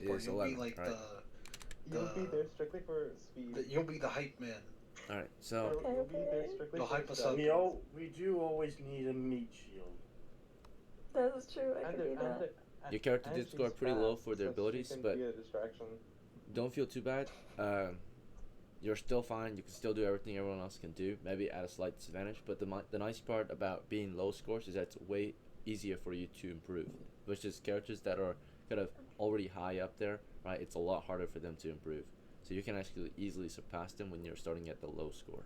is You'll be 11, like right? You'll be there strictly for speed. you'll be the hype man. All right, so Or you'll be there Okay. strictly You'll for hype us up. strategies. We do always need a meat shield. That is true. I And could it, do and that. it, your character and did score she's pretty low fast, for their so she abilities, can but be a distraction. don't feel too bad. You're still fine. You can still do everything everyone else can do. Maybe at a slight disadvantage, but the nice part about being low scores is that it's way easier for you to improve. Versus characters that are kind of already high up there, right? It's a lot harder for them to improve. So you can actually easily surpass them when you're starting at the low score.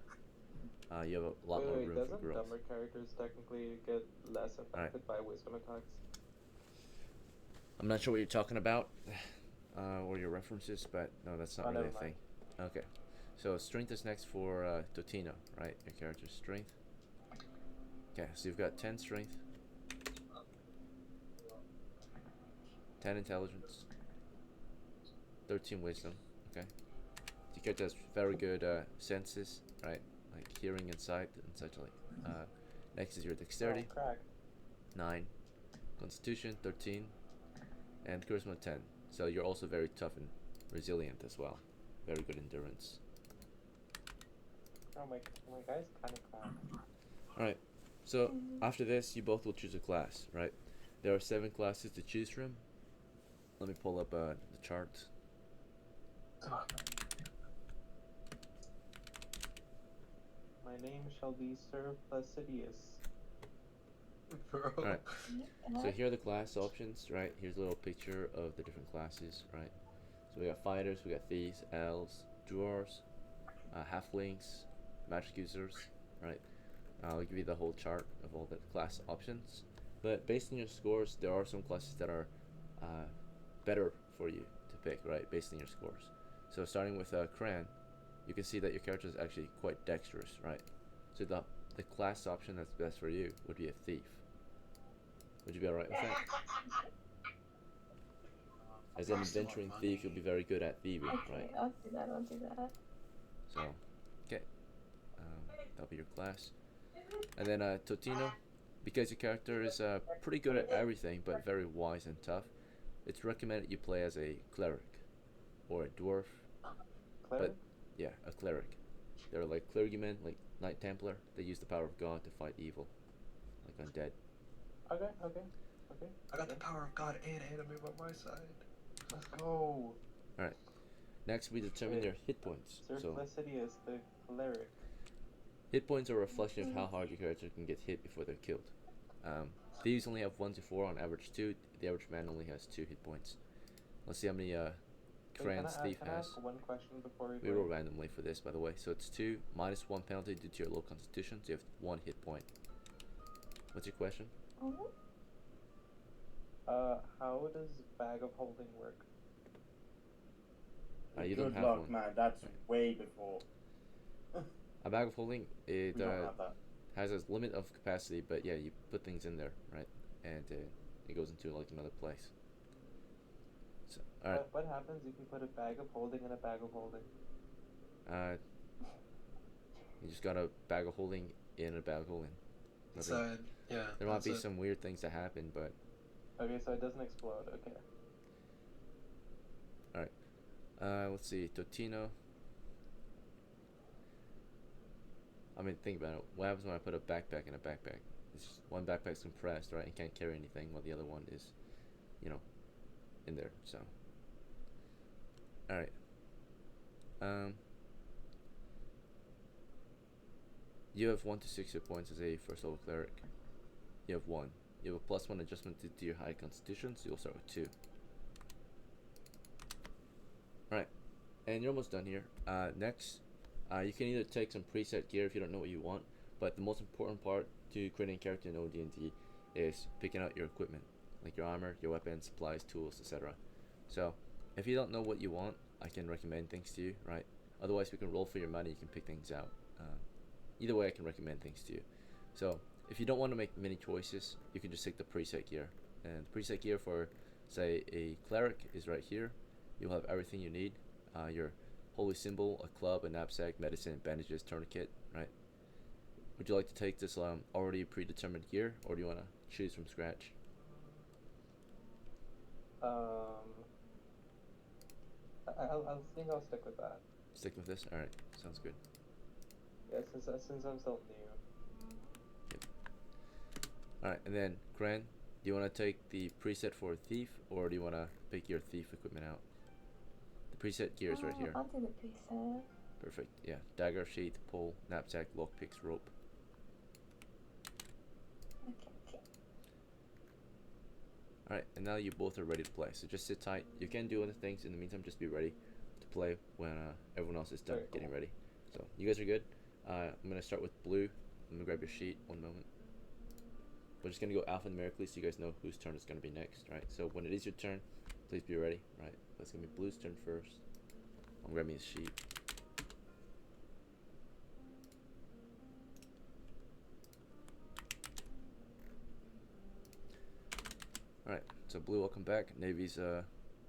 You have a lot more room for Doesn't growth. dumber characters technically get less Alright. affected by wisdom attacks? I'm not sure what you're talking about, or your references, but no, that's not Oh, really never a thing. mind. Okay, so strength is next for Totino, right? Your character's strength. Okay, so you've got 10 strength, 10 intelligence, 13 wisdom. Okay, your character has very good senses, right? Like hearing and sight and such like. Next is your dexterity, Oh, crack. 9, constitution 13, and charisma 10. So you're also very tough and resilient as well. Very good endurance. Oh, my guy's kind of cracked. Alright, so after this, you both will choose a class, right? There are 7 classes to choose from. Let me pull up the chart. My name shall be Sir Placidius. Bro. Alright, so here are the class options, right? Here's a little picture of the different classes, right? So we got fighters, we got thieves, elves, dwarves, halflings, magic users, right? I'll give you the whole chart of all the class options. But based on your scores, there are some classes that are better for you to pick, right? Based on your scores. So starting with Kran, you can see that your character is actually quite dexterous, right? So the class option that's best for you would be a thief. Would you be alright with that? As an adventuring thief, you'll be very good at thieving, Okay, right? I'll do that. I'll do that. So, okay, that'll be your class. And then Totino, because your character is pretty good at everything, but very wise and tough, it's recommended you play as a cleric or a dwarf. Cleric? But yeah, a cleric. They're like clergymen, like Knight Templar. They use the power of God to fight evil, like undead. Okay. I got the power of God and anime by my side. Let's go. Alright. Next, we determine their hit points. Sir So, Placidius, the cleric. hit points are a reflection of how hard your character can get hit before they're killed. Thieves only have 1 to 4 on average 2. The average man only has 2 hit points. Let's see how many Kran's thief Can I has. ask one question before we We roll randomly for this, by the way. So it's 2 minus 1 penalty due to your low constitution. So you have 1 hit point. What's your question? How does Bag of Holding work? You don't Good have luck, one. man. That's way before. A bag of holding, it We don't have that. has a limit of capacity, but yeah, you put things in there, right? And it goes into like another place. So, alright. What happens if you put a Bag of Holding in a Bag of Holding? You just got a bag of holding in a bag of holding. Inside, yeah. There might that's be it. some weird things that happen, but Okay, so it doesn't explode. Okay. let's see, Totino. I mean, think about it. What happens when I put a backpack in a backpack? It's just one backpack's compressed, right, and can't carry anything, while the other one is, in there. So, all right. You have 1 to 6 hit points as a first level cleric. You have 1. You have a +1 adjustment due to your high constitution, so you'll start with 2. Alright, and you're almost done here. Next, you can either take some preset gear if you don't know what you want, but the most important part to creating a character in OD&D is picking out your equipment, like your armor, your weapons, supplies, tools, etc. So, if you don't know what you want, I can recommend things to you, right? Otherwise, we can roll for your money, you can pick things out. Either way, I can recommend things to you. So, if you don't want to make many choices, you can just take the preset gear. And the preset gear for, say, a cleric is right here. You'll have everything you need. Your holy symbol, a club, a knapsack, medicine, bandages, tourniquet, right? Would you like to take this already predetermined gear, or do you want to choose from scratch? I think I'll stick with that. Stick with this. All right, sounds good. Yeah, since I'm still new. All right, and then Kran, do you want to take the preset for thief, or do you want to pick your thief equipment out? The preset gear is right here. I'll do the preset. Perfect. Yeah, dagger, sheath, pole, knapsack, lockpicks, rope. Okay. All right, and now you both are ready to play. So just sit tight. You can do other things in the meantime. Just be ready to play when everyone else is done Very getting cool. ready. So you guys are good. I'm gonna start with blue. I'm gonna grab your sheet. One moment. We're just gonna go alphanumerically so you guys know whose turn is gonna be next. Right. So when it is your turn, please be ready. Right. That's gonna be blue's turn first. I'm grabbing his sheet. Alright, so blue, welcome back. Navy's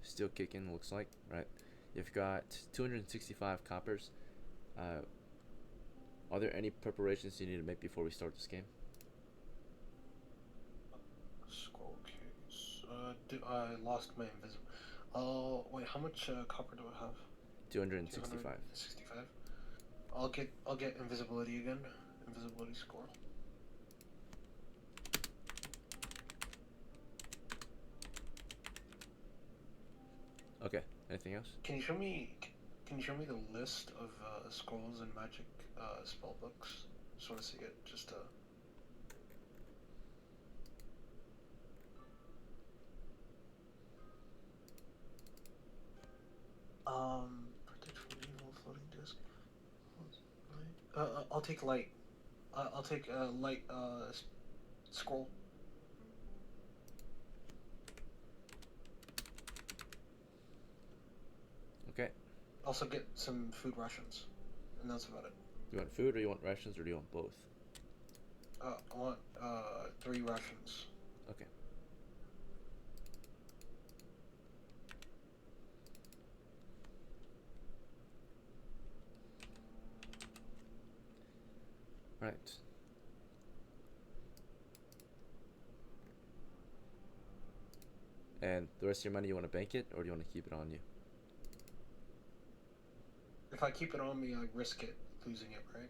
still kicking, looks like, right? You've got 265 coppers. Are there any preparations you need to make before we start this game? Scroll case. I lost my invisible. Oh, wait, how much copper do I have? 265. 265. I'll get invisibility again. Invisibility score. Okay, anything else? Can you show me the list of scrolls and magic spell books? Just want to see it. Just protect from evil, floating disc. I'll take light. I'll take light scroll. Okay. Also get some food rations, and that's about it. Do you want food or you want rations or do you want both? I want 3 rations. Okay. Right. And the rest of your money, you want to bank it or do you want to keep it on you? If I keep it on me, I risk it losing it, right?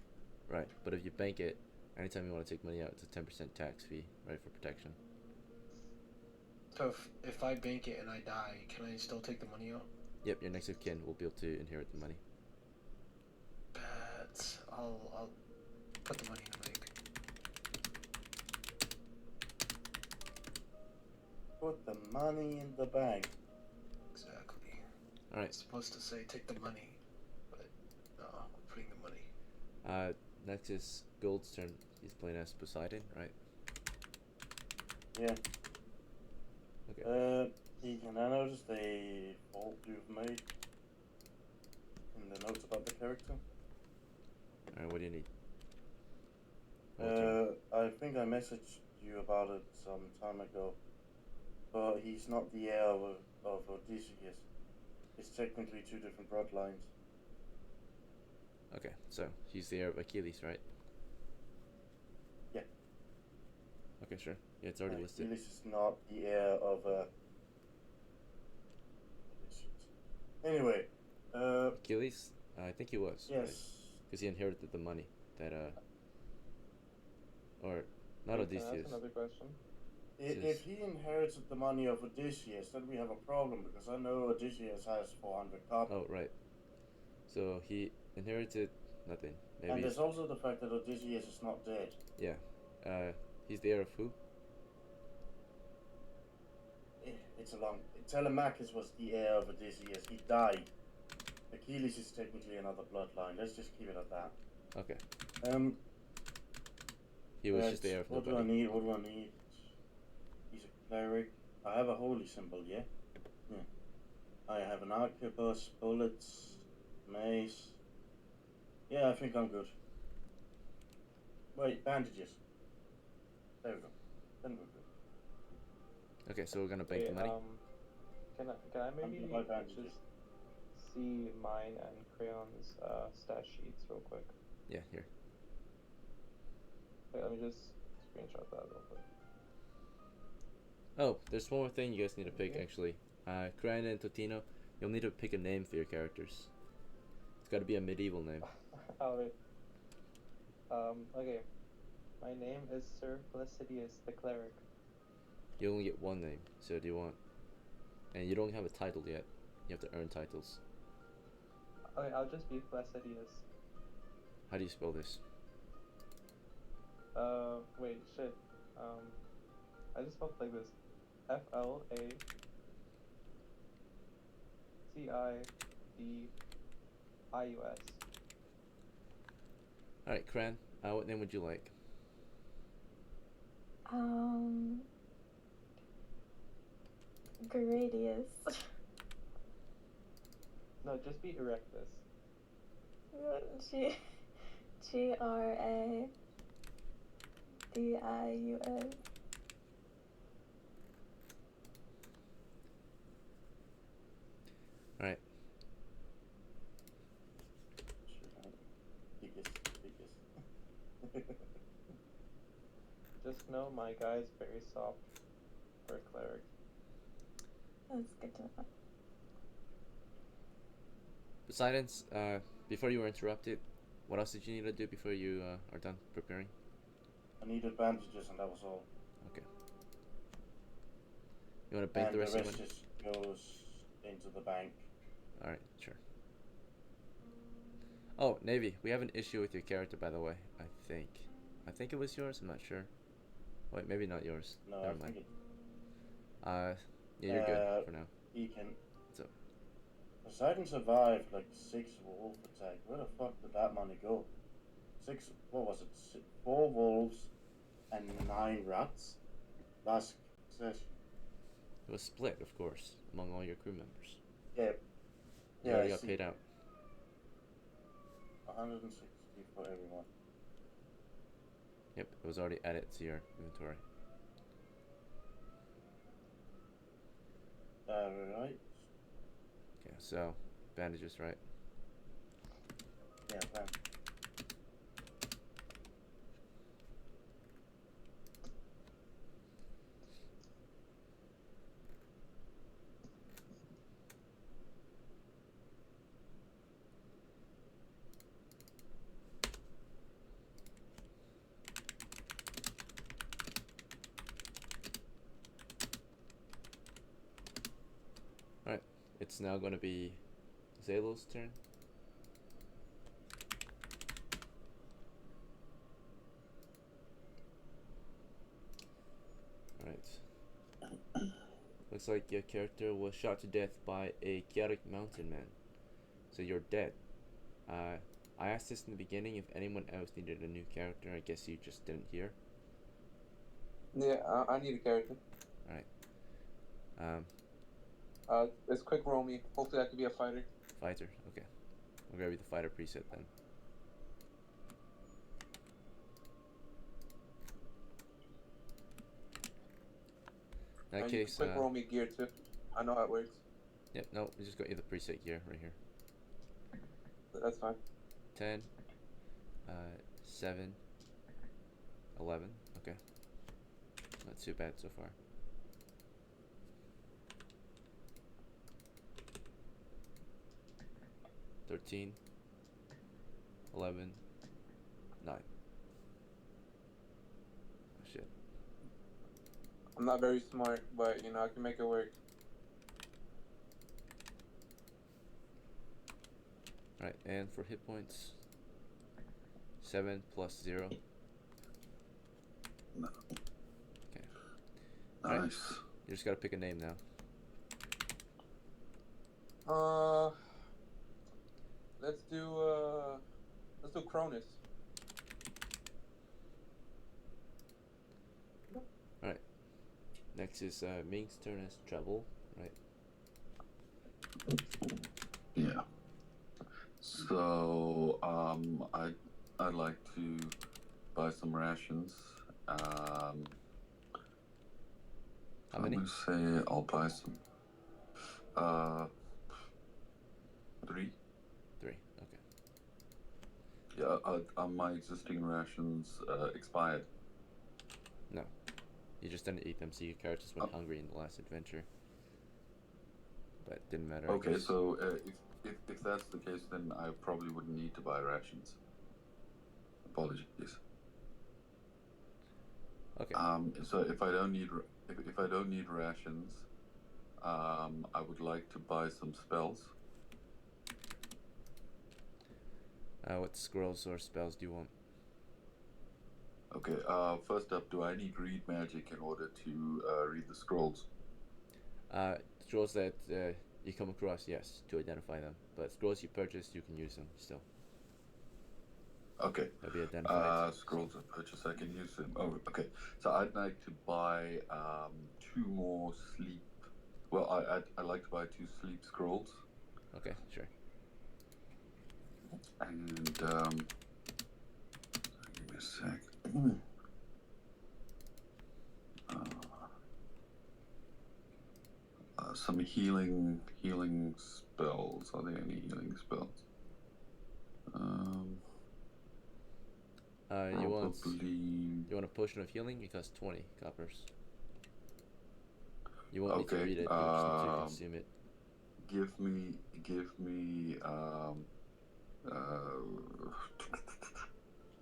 Right, but if you bank it, anytime you want to take money out, it's a 10% tax fee, right, for protection. So if I bank it and I die, can I still take the money out? Yep, your next of kin will be able to inherit the money. Bet. I'll put the money in the bank. Put the money in the bank. Exactly. Alright, It's supposed to say take the money, but no, I'm putting the money. next is Gold's turn. He's playing as Poseidon, right? Yeah. Okay. Ethan, I noticed a fault you've made in the notes about the character. Alright, what do you need? What turn? I think I messaged you about it some time ago, but he's not the heir of Odysseus. It's technically 2 different bloodlines. Okay, so he's the heir of Achilles, right? Yeah. Okay, sure. Yeah, it's already listed. Achilles is not the heir of Anyway, Achilles? I think he was. yes. Because he inherited the money that, or not Wait, can I Odysseus. ask another question? If he inherited the money of Odysseus, then we have a problem, because I know Odysseus has 400 copper. Oh, right. So he inherited nothing. And Maybe. there's also the fact that Odysseus is not dead. Yeah. He's the heir of who? It's a long... Telemachus was the heir of Odysseus. He died. Achilles is technically another bloodline. Let's just keep it at that. Okay. He was just the heir of What nobody. do I need? What do I need? He's a cleric. I have a holy symbol, yeah? Yeah. I have an arquebus, bullets, mace. Yeah, I think I'm good. Wait, bandages. There we go. Then we're good. Okay, so we're gonna bank Wait, the money. can I maybe gonna buy bandages. just see mine and Crayon's stat sheets real quick? Yeah, here. Wait, let me just screenshot that real quick. Oh, there's one more thing you guys need to pick Okay. actually. Cran and Totino, You'll need to pick a name for your characters. It's got to be a medieval name. Oh, wait. Okay. My name is Sir Placidius the Cleric. You only get one name. So do you want? And you don't have a title yet. You have to earn titles. Okay, I'll just be Placidius. How do you spell this? Wait, shit. I just spelled like this. Flacidius. Alright, Kran, what name would you like? Gradius. No, just be Erectus. Gradius. Alright. Just know my guy's very soft for a cleric. That's good to know. Poseidon's, before you were interrupted, what else did you need to do before you are done preparing? I needed bandages and that was all. Okay. You want to bank And the rest of the money? just goes into the bank. Alright, sure. Oh, Navy, we have an issue with your character, by the way. I think it was yours. I'm not sure. Wait, maybe not yours. No, Never I mind. think Yeah, you're good for now. he can. So. Poseidon survived like 6 wolf attack. Where the fuck did that money go? 6. What was it? 4 wolves and 9 rats. Last session. It was split, of course, among all your crew members. Yeah. You already got paid out. 160 for everyone. Yep, it was already added to your inventory. Right. Okay, so bandages, right? Yeah, man. Alright, it's now going to be Zalo's turn. Alright. Looks like your character was shot to death by a chaotic mountain man. So you're dead. I asked this in the beginning if anyone else needed a new character. I guess you just didn't hear. Yeah, I need a character. It's quick roll me. Hopefully I can be a fighter. Fighter, okay. I'll grab you the fighter preset then. In that You can case, quick roll me gear too. I know how it works. yep, no, we just got you the preset gear right here. That's fine. 10, 7, 11, okay. Not too bad so far. $13, 11, 9. Oh, shit. I'm not very smart, but you know I can make it work. Alright, and for hit points, 7 plus 0. No. Okay. Nice. Alright. You just gotta pick a name now. Let's do Cronus. Alright. Next is Ming's turn as Treble, right? Yeah. So I'd like to buy some rations. How many? I'm gonna say I'll buy some. 3. 3, okay. Yeah, my existing rations expired. No. You just didn't eat them, so your characters went hungry in the last adventure. but didn't matter. I Okay, guess. so if that's the case, then I probably wouldn't need to buy rations. Apologies. Okay. So if I don't need if I don't need rations, I would like to buy some spells. What scrolls or spells do you want? Okay. First up, do I need read magic in order to read the scrolls? Scrolls that you come across, yes, to identify them. But scrolls you purchase, you can use them still. Okay. They'll be identified. Scrolls of purchase, I can use them. Oh, okay. So I'd like to buy 2 more sleep. Well, I'd like to buy 2 sleep scrolls. Okay, sure. And give me a sec. Some healing spells. Are there any healing spells? You want Probably. a potion of healing? It costs 20 coppers. You won't need to Okay, read it. You just need to consume it. Give me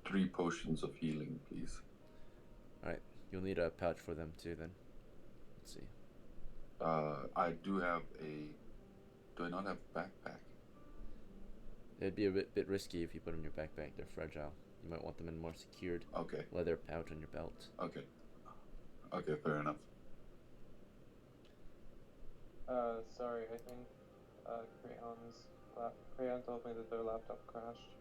3 potions of healing, please. Alright, you'll need a pouch for them too then. Let's see. I do have a. Do I not have a backpack? It'd be a bit risky if you put them in your backpack. They're fragile. You might want them in a more secured Okay. leather pouch on your belt. Okay. Okay, fair enough. Sorry, I think Crayon told me that their laptop crashed.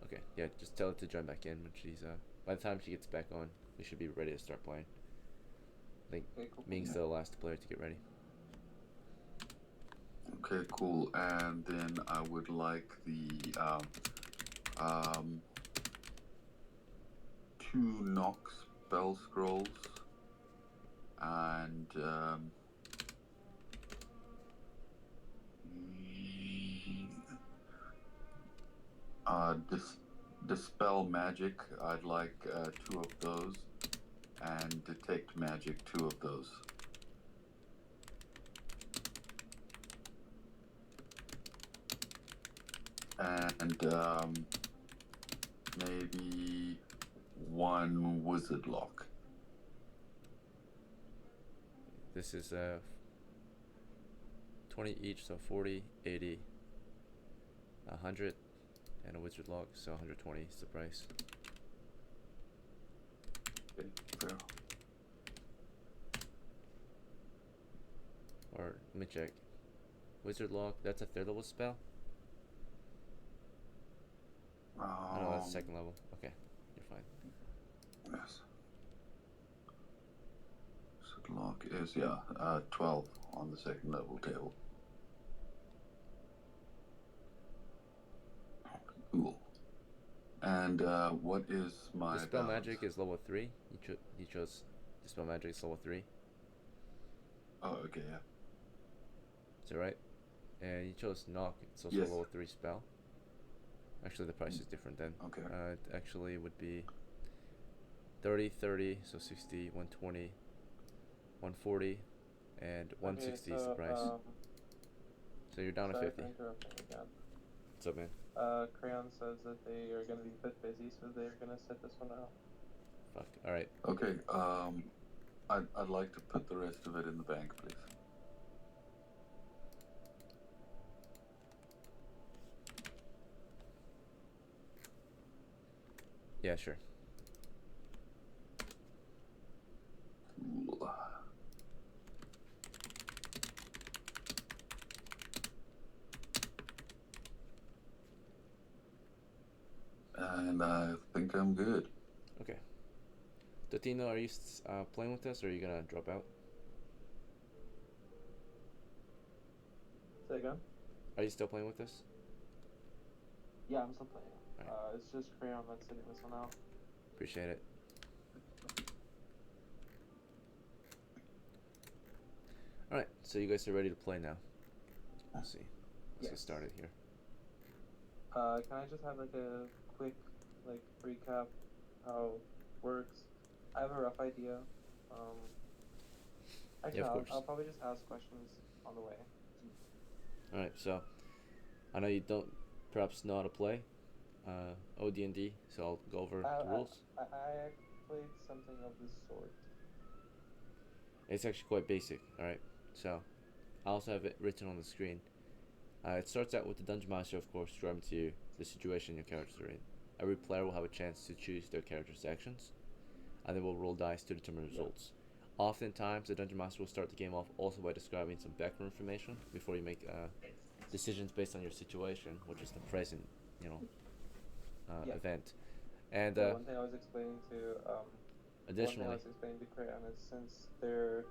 Okay, yeah, just tell it to join back in when she's by the time she gets back on, we should be ready to start playing. I think Okay, cool. Ming's the last player to get ready. Okay, cool. And then I would like the 2 Nox spell scrolls and dispel magic. I'd like 2 of those, and detect magic 2 of those. And maybe 1 wizard lock. This is 20 each, so 40, 80, 100, and a wizard lock, so 120 is the price. Okay, fair. Or let me check. Wizard lock, that's a 3rd level spell? Oh, no, that's 2nd level. Okay, you're fine. Yes. Wizard lock is 12 on the 2nd level table. Cool. And what is my Dispel balance? magic is level 3. You chose Dispel magic is level 3. Oh, okay, yeah. Is that right? And you chose knock. It's also Yes. a level 3 spell. Actually, the price is different then. Okay. It actually would be 30, 30, so 60, 120, 140, and 160 is the price. So you're down to Sorry 50. for interrupting again. What's up, man? Crayon says that they are going to be a bit busy, so they're going to sit this one out. Fuck. Alright. Okay, I'd like to put the rest of it in the bank, please. Yeah, sure. Cool. And I think I'm good. Okay. Totino, are you playing with us, or are you gonna drop out? Say again? Are you still playing with us? Yeah, I'm still playing. Alright. It's just Crayon that's sitting this one out. Appreciate it. Alright, so you guys are ready to play now. Let's see. Let's get Yes. started here. Can I just have like a quick recap how it works? I have a rough idea. Actually, Yeah, of course. I'll probably just ask questions on the way. All right. So I know you don't perhaps know how to play OD&D, so I'll go over I, the rules. I played something of this sort. It's actually quite basic. All right. So I also have it written on the screen. It starts out with the Dungeon Master, of course, describing to you the situation your characters are in. Every player will have a chance to choose their character's actions, and they will roll dice to determine results. Oftentimes, the Dungeon Master will start the game off also by describing some background information before you make decisions based on your situation, which is the present, you know, Yeah. event. And One thing I was explaining to additionally, Crayon is since their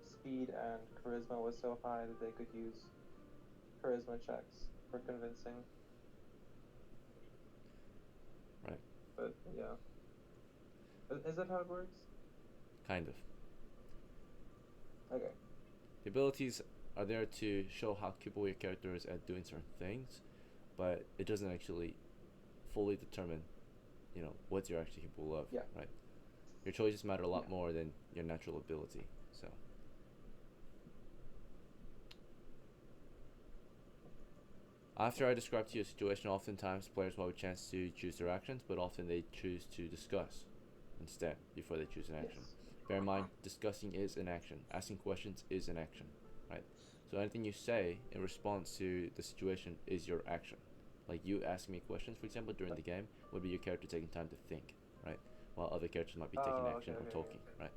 speed and charisma was so high that they could use charisma checks for convincing. Right. But yeah. Is that how it works? kind of. Okay. The abilities are there to show how capable your character is at doing certain things, but it doesn't actually fully determine, you know, what you're actually capable of. Yeah. Right. Your choices matter a lot Yeah. more than your natural ability. So. After I describe to you a situation, oftentimes players will have a chance to choose their actions, but often they choose to discuss instead before they choose an action. Yes. Bear in mind, discussing is an action. Asking questions is an action, right? So anything you say in response to the situation is your action. Like you asking me questions, for example, during the game, would be your character taking time to think, right? While other characters might be taking action or talking, right?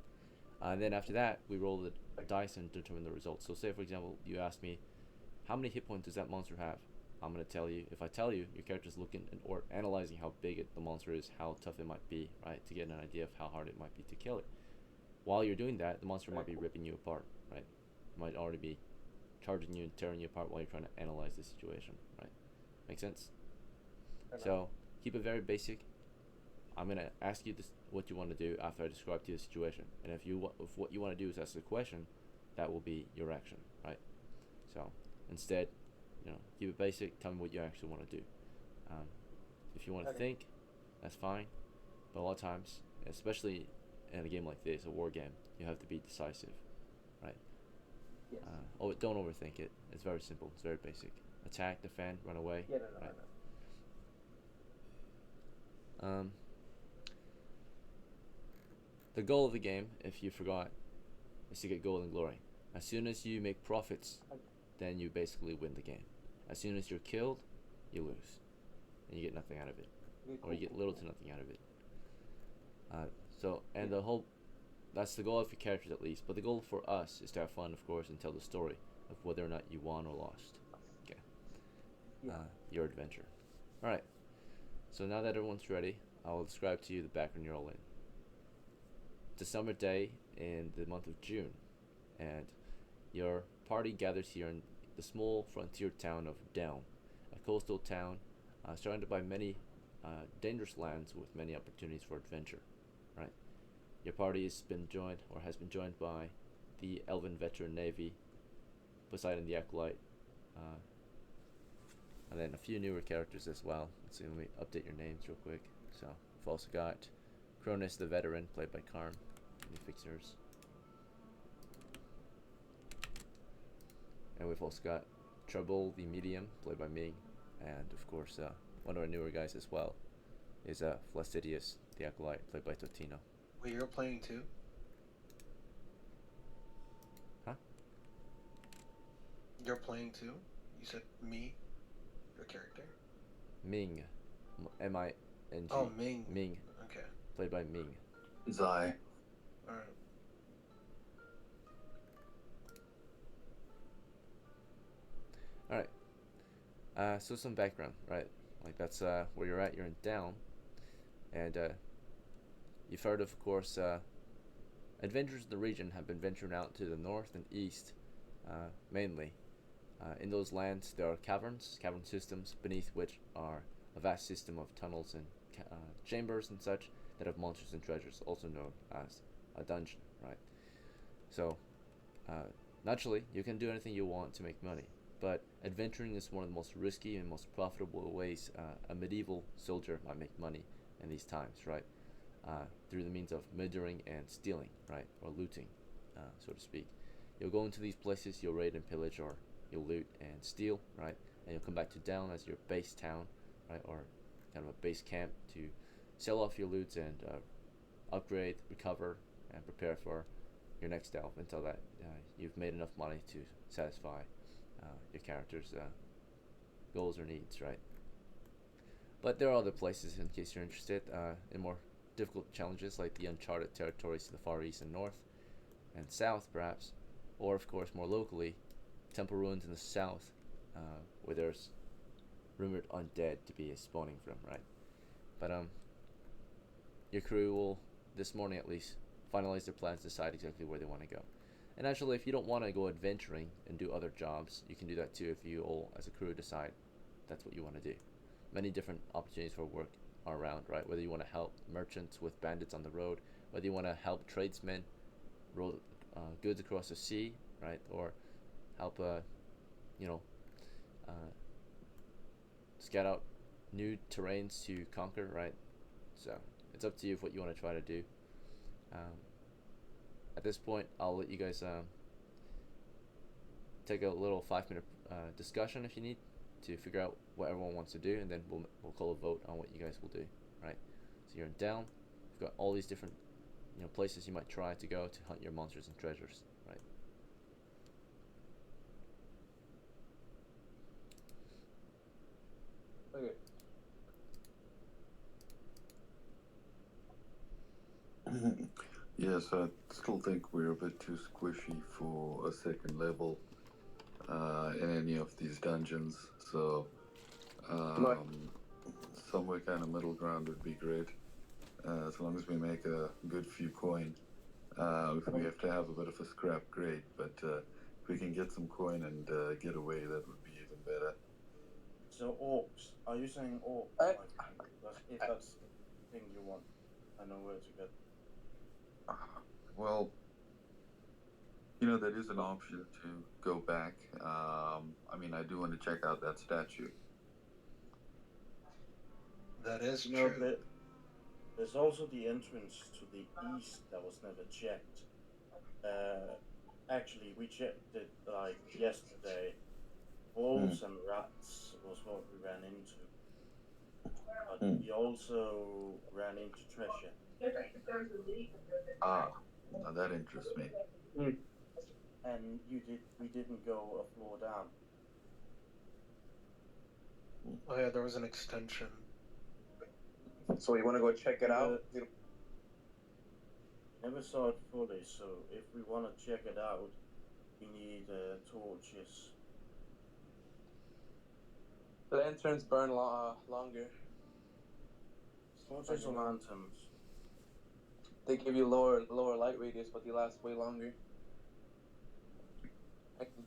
And then after that, we roll the dice and determine the results. So say, for example, you ask me, how many hit points does that monster have? I'm going to tell you. If I tell you, your character's looking or analyzing how big the monster is, how tough it might be, right? To get an idea of how hard it might be to kill it. While you're doing that, the monster might be ripping you apart, right? Might already be charging you and tearing you apart while you're trying to analyze the situation, right? Make sense? So keep it very basic. I'm gonna ask you what you want to do after I describe to you the situation, and if what you want to do is ask a question, that will be your action, right? So instead, you know, keep it basic. Tell me what you actually want to do. If you want to think, that's fine. But a lot of times, especially in a game like this, a war game, you have to be decisive, right? Yes. Don't overthink it. It's very simple. It's very basic. Attack, defend, run away. No. The goal of the game, if you forgot, is to get golden glory. As soon as you make profits, then you basically win the game. As soon as you're killed, you lose, and you get nothing out of it, or you get little to nothing out of it. That's the goal of your characters at least. But the goal for us is to have fun, of course, and tell the story of whether or not you won or lost. Okay. Your adventure. All right. So now that everyone's ready, I will describe to you the background you're all in. It's a summer day in the month of June, and your party gathers here in the small frontier town of Down, a coastal town surrounded by many dangerous lands with many opportunities for adventure. Right. Your party has been joined by the Elven Veteran Navy, Poseidon the Acolyte, and then a few newer characters as well. Let's see, let me update your names real quick. So we've also got Cronus the Veteran, played by Karm. Let me fix yours. And we've also got Trouble the Medium, played by Ming. And of course, one of our newer guys as well is Flacidius the Acolyte, played by Totino. Wait, you're playing too? Huh? You're playing too? You said me? Your character? Ming. M-I-N-G. Oh, Ming. Ming, Okay. played by Ming. Zai. Alright. Alright. So some background, right? Like that's where you're at. You're in Down. And you've heard of course, adventurers in the region have been venturing out to the north and east, mainly. In those lands, there are cavern systems, beneath which are a vast system of tunnels and chambers and such that have monsters and treasures, also known as a dungeon, right? So, naturally, you can do anything you want to make money, but adventuring is one of the most risky and most profitable ways a medieval soldier might make money in these times, right? Through the means of murdering and stealing, right? Or looting, so to speak. You'll go into these places, you'll raid and pillage or you'll loot and steal, right? And you'll come back to Deln as your base town, right, or kind of a base camp to sell off your loots and upgrade, recover, and prepare for your next delve until that you've made enough money to satisfy your character's goals or needs, right? But there are other places in case you're interested in more difficult challenges like the uncharted territories to the far east and north and south, perhaps, or of course more locally, temple ruins in the south, where there's rumored undead to be spawning from, right? But your crew will, this morning at least, finalize their plans, decide exactly where they want to go. And actually, if you don't want to go adventuring and do other jobs, you can do that too if you all, as a crew, decide that's what you want to do. Many different opportunities for work are around, right? Whether you want to help merchants with bandits on the road, whether you want to help tradesmen roll goods across the sea, right? Or help, scout out new terrains to conquer, right? So it's up to you what you want to try to do. At this point, I'll let you guys take a little 5-minute discussion if you need to figure out what everyone wants to do, and then we'll call a vote on what you guys will do, right? So you're in Deln. You've got all these different places you might try to go to hunt your monsters and treasures, right? Okay. Yes, I still think we're a bit too squishy for a second level in any of these dungeons. So somewhere kind of middle ground would be great. As long as we make a good few coin. If we have to have a bit of a scrap, great. But if we can get some coin and get away, that would be even better. So orcs, are you saying orcs? If that's the thing you want, I know where to get. Well, that is an option to go back. I mean, I do want to check out that statue. That is No, true. there's also the entrance to the east that was never checked. Actually, we checked it like yesterday. Wolves and rats was what we ran into. But we also ran into treasure. Now that interests me. And we didn't go a floor down. Oh yeah, there was an extension. So you want to go check it out? Never saw it fully, so if we want to check it out, we need torches. Lanterns burn longer. Torches or lanterns? They give you lower light radius, but they last way longer.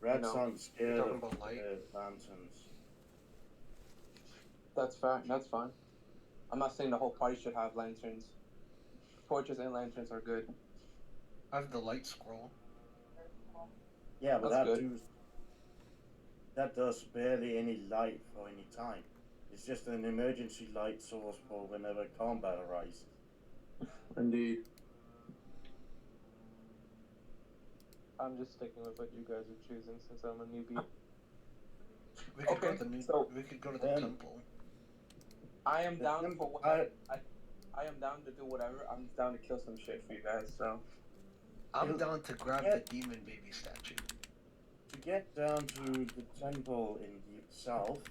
Rats aren't scared talking of about light? lanterns. That's fine. That's fine. I'm not saying the whole party should have lanterns. Torches and lanterns are good. I have the light scroll. Yeah, but That's good. That does barely any light for any time. It's just an emergency light source for whenever combat arises. Indeed. I'm just sticking with what you guys are choosing since I'm a newbie. We could Okay, we could go to the temple. I am The down temple- for whatever. I am down to do whatever. I'm down to kill some shit for you guys. So I'm down to grab the demon baby statue. To get down to the temple in the south,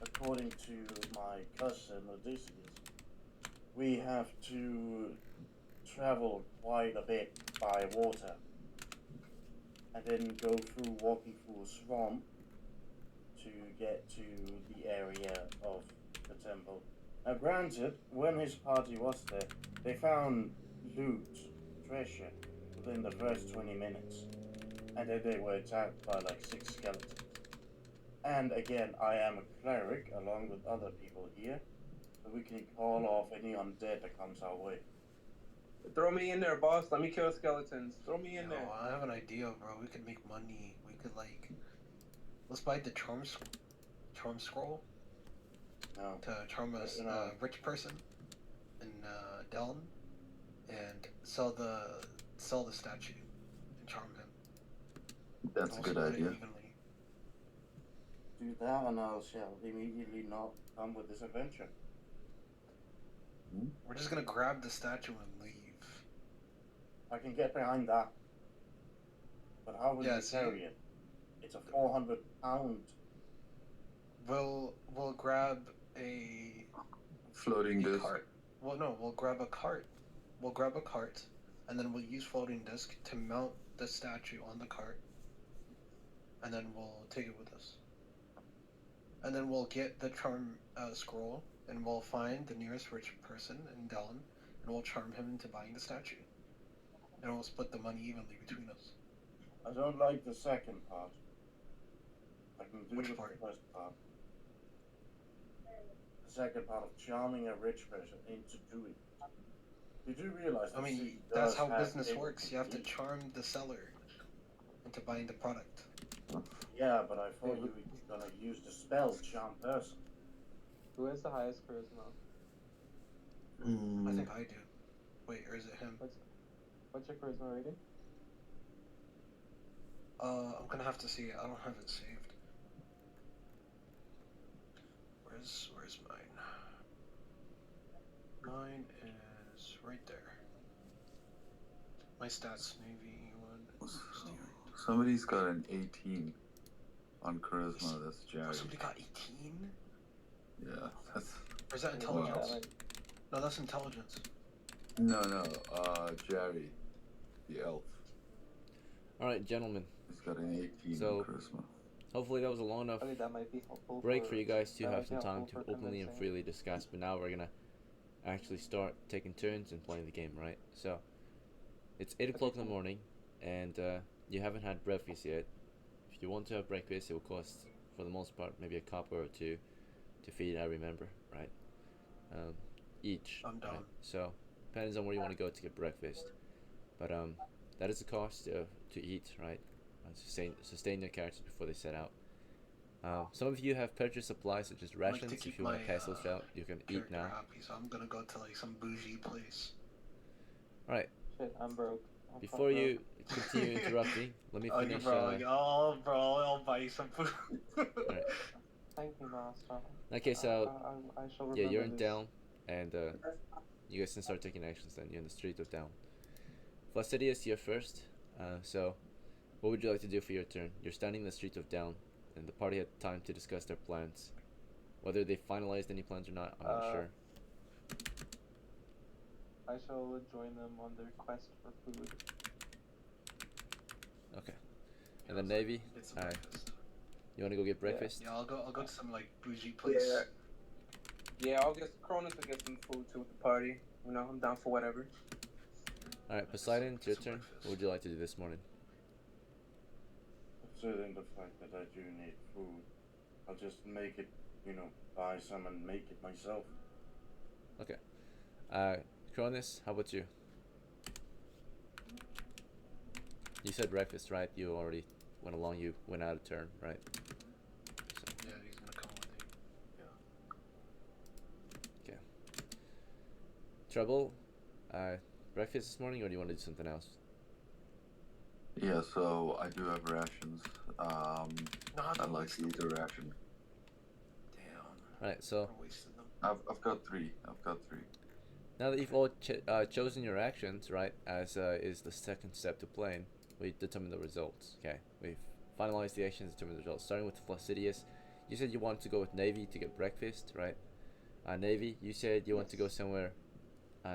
according to my cousin Odysseus, we have to travel quite a bit by water, and then go walking through a swamp to get to the area of the temple. Now granted, when his party was there, they found loot, treasure, within the first 20 minutes. And then they were attacked by like 6 skeletons. And again, I am a cleric along with other people here, so we can call off any undead that comes our way. throw me in there, boss. Let me kill skeletons. Throw me in there. I have an idea, bro. We could make money. We could let's buy the charm scroll No. to charm a rich person in Deln, and sell the statue and charm him. That's a good split it idea. evenly. do that, and I shall immediately not come with this adventure. We're just gonna grab the statue and leave. I can get behind that. But how will Yeah, you see? carry it? It's a 400-pound. We'll grab a Floating disc. cart. Well, no, we'll grab a cart. We'll grab a cart, and then we'll use floating disc to mount the statue on the cart, and then we'll take it with us. And then we'll get the charm scroll, and we'll find the nearest rich person in Dallin, and we'll charm him into buying the statue. And we'll split the money evenly between us. I don't like the second part. I can do Which the part? first part. The second part of charming a rich person into doing it. Did you realize I the mean, city that's does how have business able works. You have to be- charm the seller into buying the product. Yeah, but I thought you were gonna use the spell charm person. Who has the highest charisma? I think I do. Wait, or is it him? What's your charisma rating? I'm gonna have to see it. I don't have it saved. Where's mine? Mine is right there. My stats, Navy one. Somebody's got an 18 on charisma. That's Oh, Jerry. somebody got 18? Yeah, that's Or is that Wow. intelligence? No, that's intelligence. no. Jerry, the elf. All right, gentlemen. He's got an 18 So- on charisma. Hopefully that was a long enough I think that might be helpful. break for you guys to that have might some be time helpful to for openly and convincing. freely discuss. But now we're gonna actually start taking turns and playing the game, right? So it's 8 o'clock in the morning, and you haven't had breakfast yet. If you want to have breakfast, it will cost, for the most part, maybe a copper or two to feed every member, right? Each. I'm down. Right? So depends on where you want to go to get breakfast, but that is the cost to eat, right? Sustain your characters before they set out. Some of you have purchased supplies such as I like rations. to If keep you want my, to pass those out, you can eat character now. happy, so I'm gonna go to like some bougie place. Alright, Shit, I'm broke. I'm before fucked you continue interrupting, let me Oh, you finish. bro, I'll buy you some food. Alright, up. Thank you, Master. okay, so I shall yeah, remember you're in this. Down, and you guys can start taking actions then. You're in the street of Down. Placidius, you're first. So, what would you like to do for your turn? You're standing in the street of Down, and the party had time to discuss their plans. Whether they finalized any plans or not, I'm not sure. I shall join them on their quest for food. Okay. And then Navy, Get some alright. breakfast. You want to go get breakfast? Yeah, I'll go to some like bougie place. Yeah, I'll get Cronus to get some food too at the party. You know, I'm down for whatever. Alright, Poseidon, it's your Some turn. breakfast. What would you like to do this morning? Considering the fact that I do need food, I'll just make it, buy some and make it myself. Cronus, how about you? You said breakfast, right? You already went along, you went out of turn, right? So, Yeah, he's gonna come with me. Trouble, breakfast this morning, or do you want to do something else? Yeah, so I do have rations. No, I'd like to eat a ration. Damn, Alright, so I wasted them. I've got three. now that you've all chosen your actions, right, as is the second step to playing, we determine the results. Okay, we've finalized the actions, determined the results. Starting with Placidius, you said you wanted to go with Navy to get breakfast, right? Navy, you said you want to go somewhere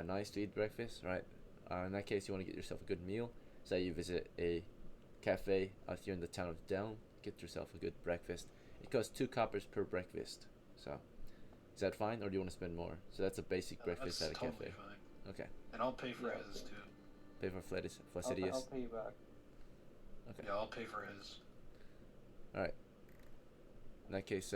nice to eat breakfast, right? In that case, you want to get yourself a good meal. Say you visit a cafe out here in the town of Down, get yourself a good breakfast. It costs 2 coppers per breakfast. So, is that fine, or do you want to spend more? So that's a basic breakfast That's at a totally cafe. fine. Okay, And I'll pay for Yeah, his okay. too. pay for I'll Placidius. pay you back. Okay. Yeah, I'll pay for his. In that case,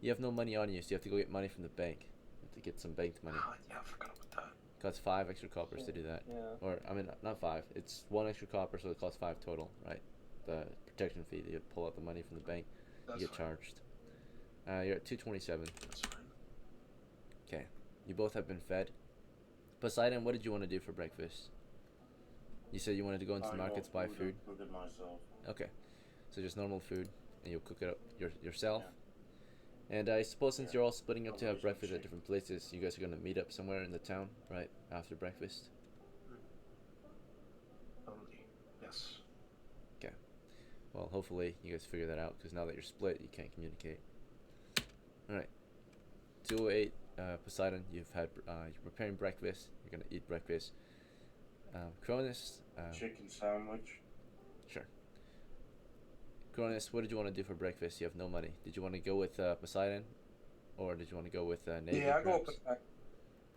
you have no money on you, so you have to go get money from the bank. You have to get some banked money. Ah, yeah, I forgot about that. Costs 5 extra coppers to do that. Yeah. Or, I mean, not 5. It's 1 extra copper, so it costs 5 total, right? The protection fee, you pull out the money from the bank, That's you get fine. charged. You're at 227. That's fine. Okay. You both have been fed. Poseidon, what did you want to do for breakfast? You said you wanted to go into the I markets, want buy food. and cook it myself. Okay. So just normal food. and you'll cook it up yourself. And I suppose since you're all splitting up to have breakfast at different places, you guys are gonna meet up somewhere in the town, right, after breakfast. Totally. Yes. Well, hopefully you guys figure that out, because now that you're split, you can't communicate. All right. 208, Poseidon. You're preparing breakfast. You're gonna eat breakfast. Cronus. Chicken sandwich. Sure. Cronus, what did you want to do for breakfast? You have no money. Did you want to go with Poseidon, or did you want to go with Navy? Yeah, I go perhaps? with that.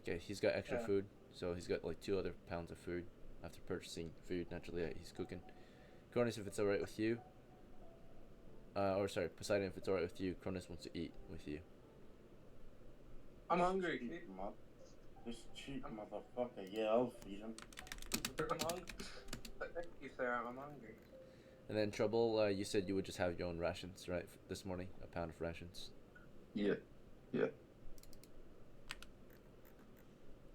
Okay, he's got extra Yeah. food, so he's got like 2 other pounds of food after purchasing food naturally that he's cooking. Cronus, if it's alright with you, Poseidon, if it's alright with you, Cronus wants to eat with you. I'm hungry. Cheap This cheap motherfucker. Yeah, I'll feed him. I'm hungry. Thank you, sir. I'm hungry. And then Trouble, you said you would just have your own rations, right? This morning, a pound of rations. Yeah.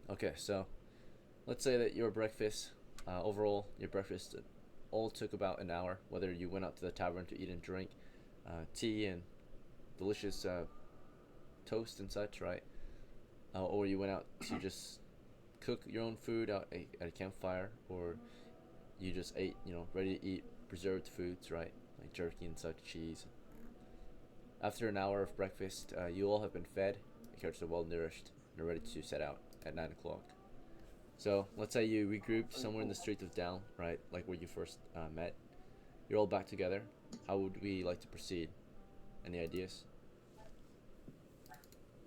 Okay, so let's say that your breakfast, overall, your breakfast all took about an hour, whether you went out to the tavern to eat and drink tea and delicious toast and such, right? Or you went out to just cook your own food out at a campfire, or you just ate, ready to eat preserved foods, right? Like jerky and such, cheese. After an hour of breakfast, you all have been fed, your characters are well nourished, and are ready to set out at 9 o'clock. So let's say you regrouped somewhere in the street of Down, right? Like where you first met. You're all back together. How would we like to proceed? Any ideas?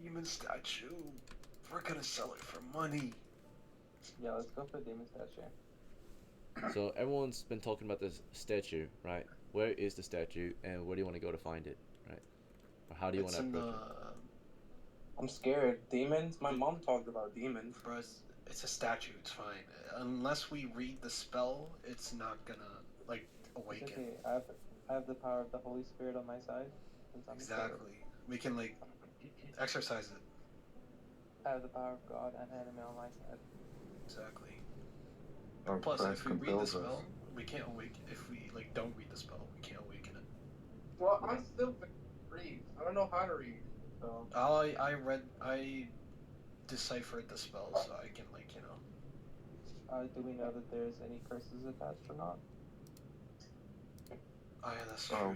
Demon statue. We're gonna sell it for money. Yeah, let's go for demon statue. So everyone's been talking about this statue, right? Where is the statue, and where do you want to go to find it, right? Or how do you want It's to in approach the. it? I'm scared. Demons? My mom talked about demons. Bro, it's a statue. It's fine. Unless we read the spell, it's not gonna like It's awaken. okay. I have the power of the Holy Spirit on my side. Since I'm scared. Exactly. We can like exercise it. I have the power of God and anime on my side. Exactly. Our Plus, price if we read the compels spell, us. we can't awaken. If we like don't read the spell, we can't awaken it. Well, I'm still read. I don't know how to read. So I deciphered the spell, so I can Do we know that there's any curses attached or not? Oh yeah, that's true.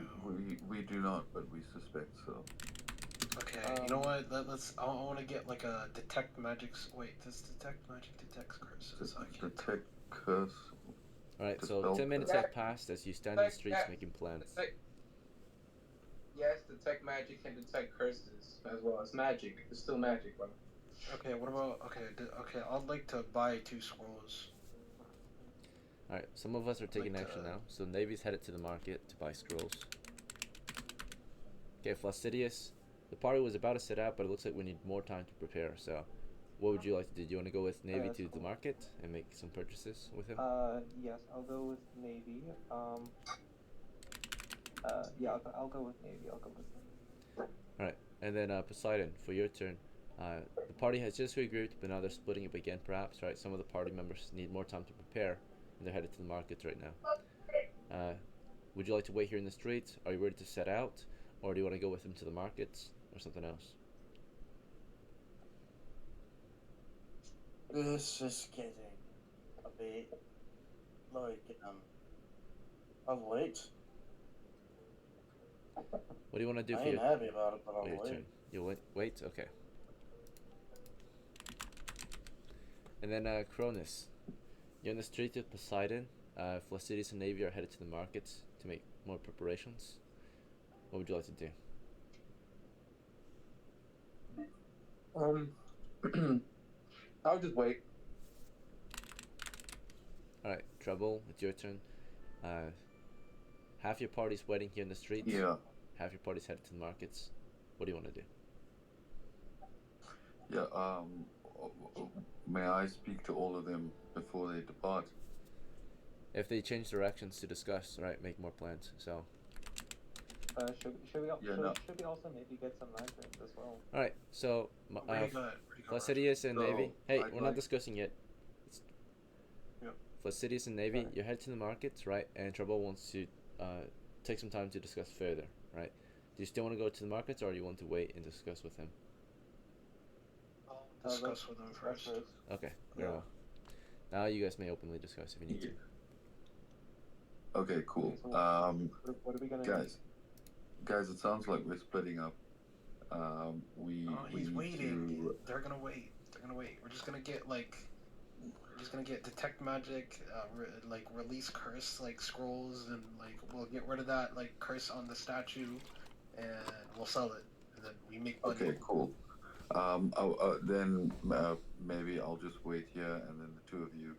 We do not, but we suspect so. Okay, you know what? Let's. I want to get like a detect magics. Wait, does detect magic detect curses? I can't. Detect curse. Alright, so Dispel 10 minutes curse. have passed as you stand in the streets making plans. Yes, detect magic can detect curses as well. It's magic. It's still magic, bro. Okay, what about okay? I'd like to buy 2 scrolls. Alright, some of us are taking Like, action now. So Navy's headed to the market to buy scrolls. Okay, Flaccidius, the party was about to set out, but it looks like we need more time to prepare. So, what would you like to do? Do you want to go with Navy that's to the cool. market and make some purchases with him? Yes, I'll go with Navy. Yeah, I'll go with Navy. I'll go with Navy. Alright, and then Poseidon, for your turn. The party has just regrouped, but now they're splitting up again, perhaps, right? Some of the party members need more time to prepare, and they're headed to the market right now. Would you like to wait here in the streets? Are you ready to set out? Or do you want to go with them to the markets, or something else? This is getting a bit like I'll wait. What do you want to do I for ain't your, happy about it, but I'll for your wait. turn? You'll wait? Okay. And then Cronus, you're in the street of Poseidon. Flaccidius and Navy are headed to the markets to make more preparations. What would you like to do? I'll just wait. Alright, Trouble, it's your turn. Half your party's waiting here in the streets. Yeah. Half your party's headed to the markets. What do you want to do? Yeah. May I speak to all of them before they depart? If they change directions to discuss, right, make more plans. So, Should we no. also maybe get some lanterns as well? alright, so Pretty good. Flaccidius and So, Navy. Hey, I'd we're not like- discussing yet. Yeah. Flaccidius and Navy, Alright. you're headed to the markets, right? And Trouble wants to take some time to discuss further, right? Do you still want to go to the markets, or do you want to wait and discuss with him? I'll let's discuss with him discuss first. Okay, very Yeah. well. Now you guys may openly discuss if you need to. Okay, cool. Okay, so what are we gonna Guys, it sounds like we're splitting up. We Oh, we he's need waiting. to. They're gonna wait. They're gonna wait. We're just gonna get like, we're just gonna get detect magic, like release curse, like scrolls, and like we'll get rid of that like curse on the statue, and we'll sell it, and then we make money. Okay, cool. Then maybe I'll just wait here, and then the two of you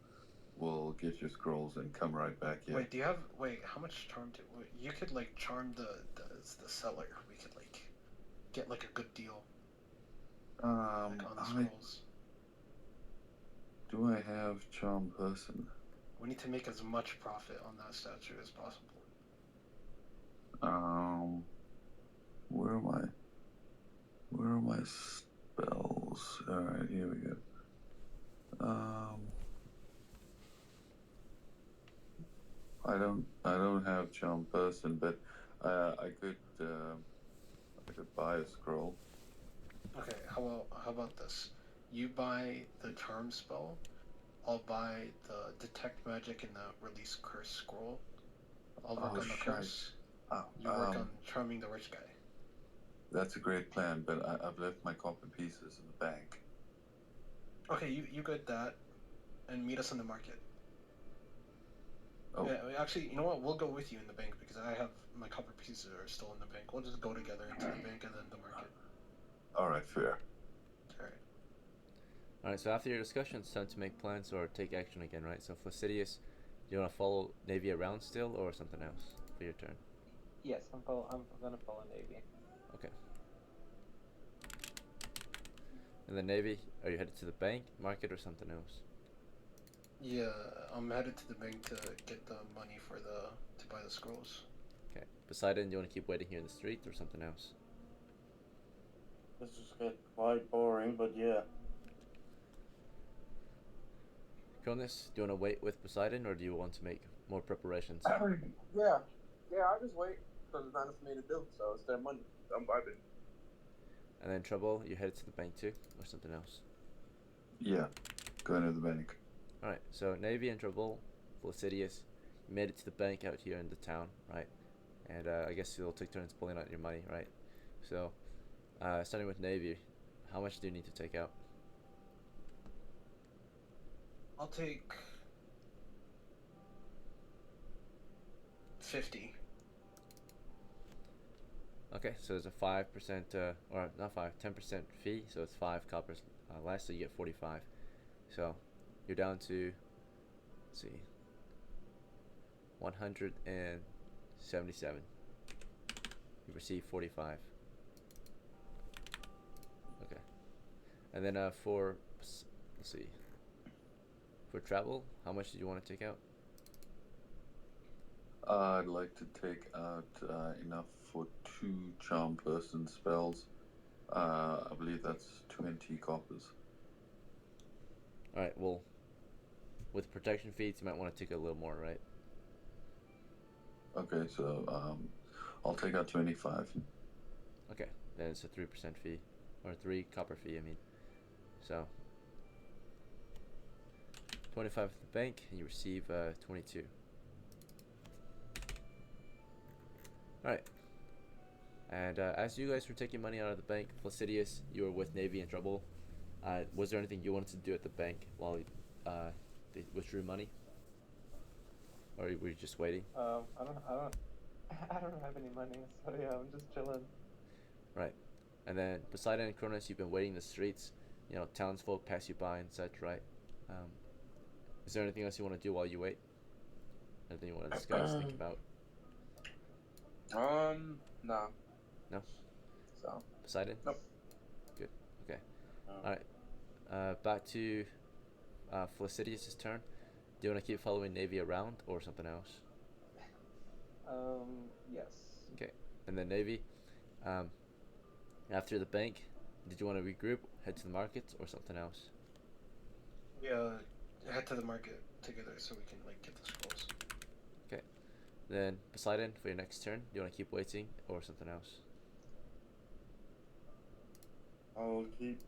will get your scrolls and come right back here. Wait, do you have? Wait, how much charm do you could like charm the seller? We could like get like a good deal like on the scrolls. Do I have charm person? We need to make as much profit on that statue as possible. Where am I? Where are my spells? All right, here we go. I don't have charm person, but I could buy a scroll. Okay, how about this? You buy the charm spell. I'll buy the detect magic and the release curse scroll. I'll work on the curse. You work on charming the rich guy. That's a great plan, but I've left my copper pieces in the bank. Okay, you get that, and meet us in the market. Oh. Yeah, actually, you know what? We'll go with you in the bank because I have my copper pieces are still in the bank. We'll just go together into the bank and then the market. All right, fair. All right. Alright, so after your discussion, it's time to make plans or take action again, right? So Flaccidius, do you want to follow Navy around still, or something else for your turn? Yes, I'm gonna follow Navy. Okay. And then Navy, are you headed to the bank, market, or something else? Yeah, I'm headed to the bank to get the money for to buy the scrolls. Okay. Poseidon, do you want to keep waiting here in the street, or something else? This is get quite boring, but yeah. Cronus, do you want to wait with Poseidon, or do you want to make more preparations? Yeah, I'll just wait because it's nothing for me to do, so it's their money. I'm vibing. And then Trouble, you headed to the bank too, or something else? Yeah, going to the bank. Alright, so Navy and Trouble, Flaccidius, you made it to the bank out here in the town, right? And I guess you'll take turns pulling out your money, right? So, starting with Navy, how much do you need to take out? I'll take 50. Okay, so there's a 5%, or not 5, 10% fee, so it's 5 coppers less, so you get 45. So, you're down to, let's see, 177. You receive 45. Okay. And then for, let's see, for travel, how much did you want to take out? I'd like to take out enough for 2 charm person spells. I believe that's 20 coppers. Alright, well, with protection fees, you might want to take a little more, right? Okay, so I'll take out 25. Okay, then it's a 3% fee, or 3 copper fee, I mean. So, 25 at the bank, and you receive 22. Alright. And as you guys were taking money out of the bank, Flaccidius, you were with Navy in trouble. Was there anything you wanted to do at the bank while they withdrew money? Or were you just waiting? I don't have any money, so yeah, I'm just chilling. Right. And then Poseidon and Cronus, you've been waiting in the streets. You know, townsfolk pass you by and such, right? Is there anything else you want to do while you wait? Anything you want to discuss, think about? No. No? So. Poseidon? Nope. Good. Okay. Alright. Back to Flaccidius' turn. Do you want to keep following Navy around or something else? Yes. Okay. And then Navy, after the bank, did you want to regroup, head to the markets, or something else? Yeah, head to the market together so we can like get the scrolls. Okay. Then Poseidon, for your next turn, do you want to keep waiting or something else? I'll keep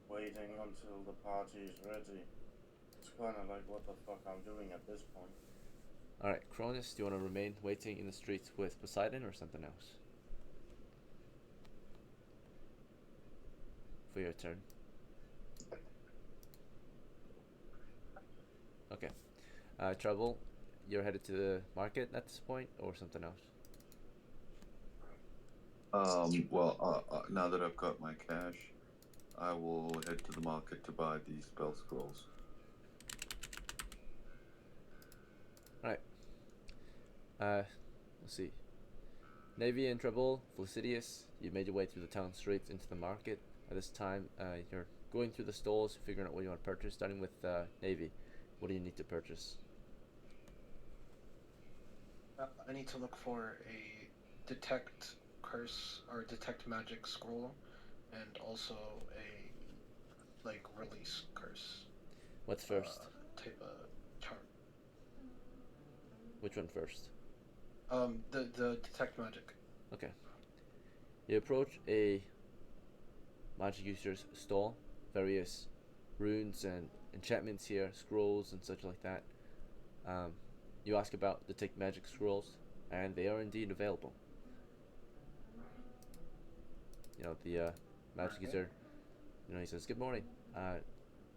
waiting until the party is ready. It's kind of like what the fuck I'm doing at this point. Alright, Cronus, do you want to remain waiting in the streets with Poseidon or something else? For your turn. Okay. Trouble, you're headed to the market at this point or something else? Now that I've got my cash, I will head to the market to buy the spell scrolls. Alright. Let's see. Navy and Trouble, Felicidius, you made your way through the town streets into the market. At this time, you're going through the stalls, figuring out what you want to purchase, starting with Navy. What do you need to purchase? I need to look for a detect curse or detect magic scroll, and also a like release curse. What's first? Type of charm. Which one first? The detect magic. Okay. You approach a magic user's stall, various runes and enchantments here, scrolls and such like that. You ask about detect magic scrolls, and they are indeed available. You know, the magic user, you know, he says, "Good morning.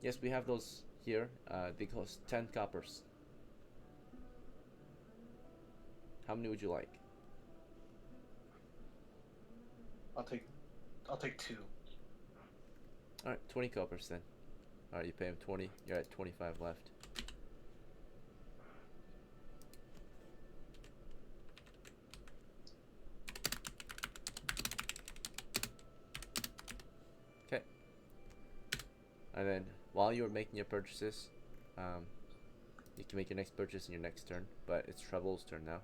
Yes, we have those here. They cost 10 coppers. How many would you like?" I'll take 2. Alright, 20 coppers then. Alright, you pay him 20. You're at 25 left. Okay. And then, while you're making your purchases, you can make your next purchase in your next turn, but it's Trouble's turn now.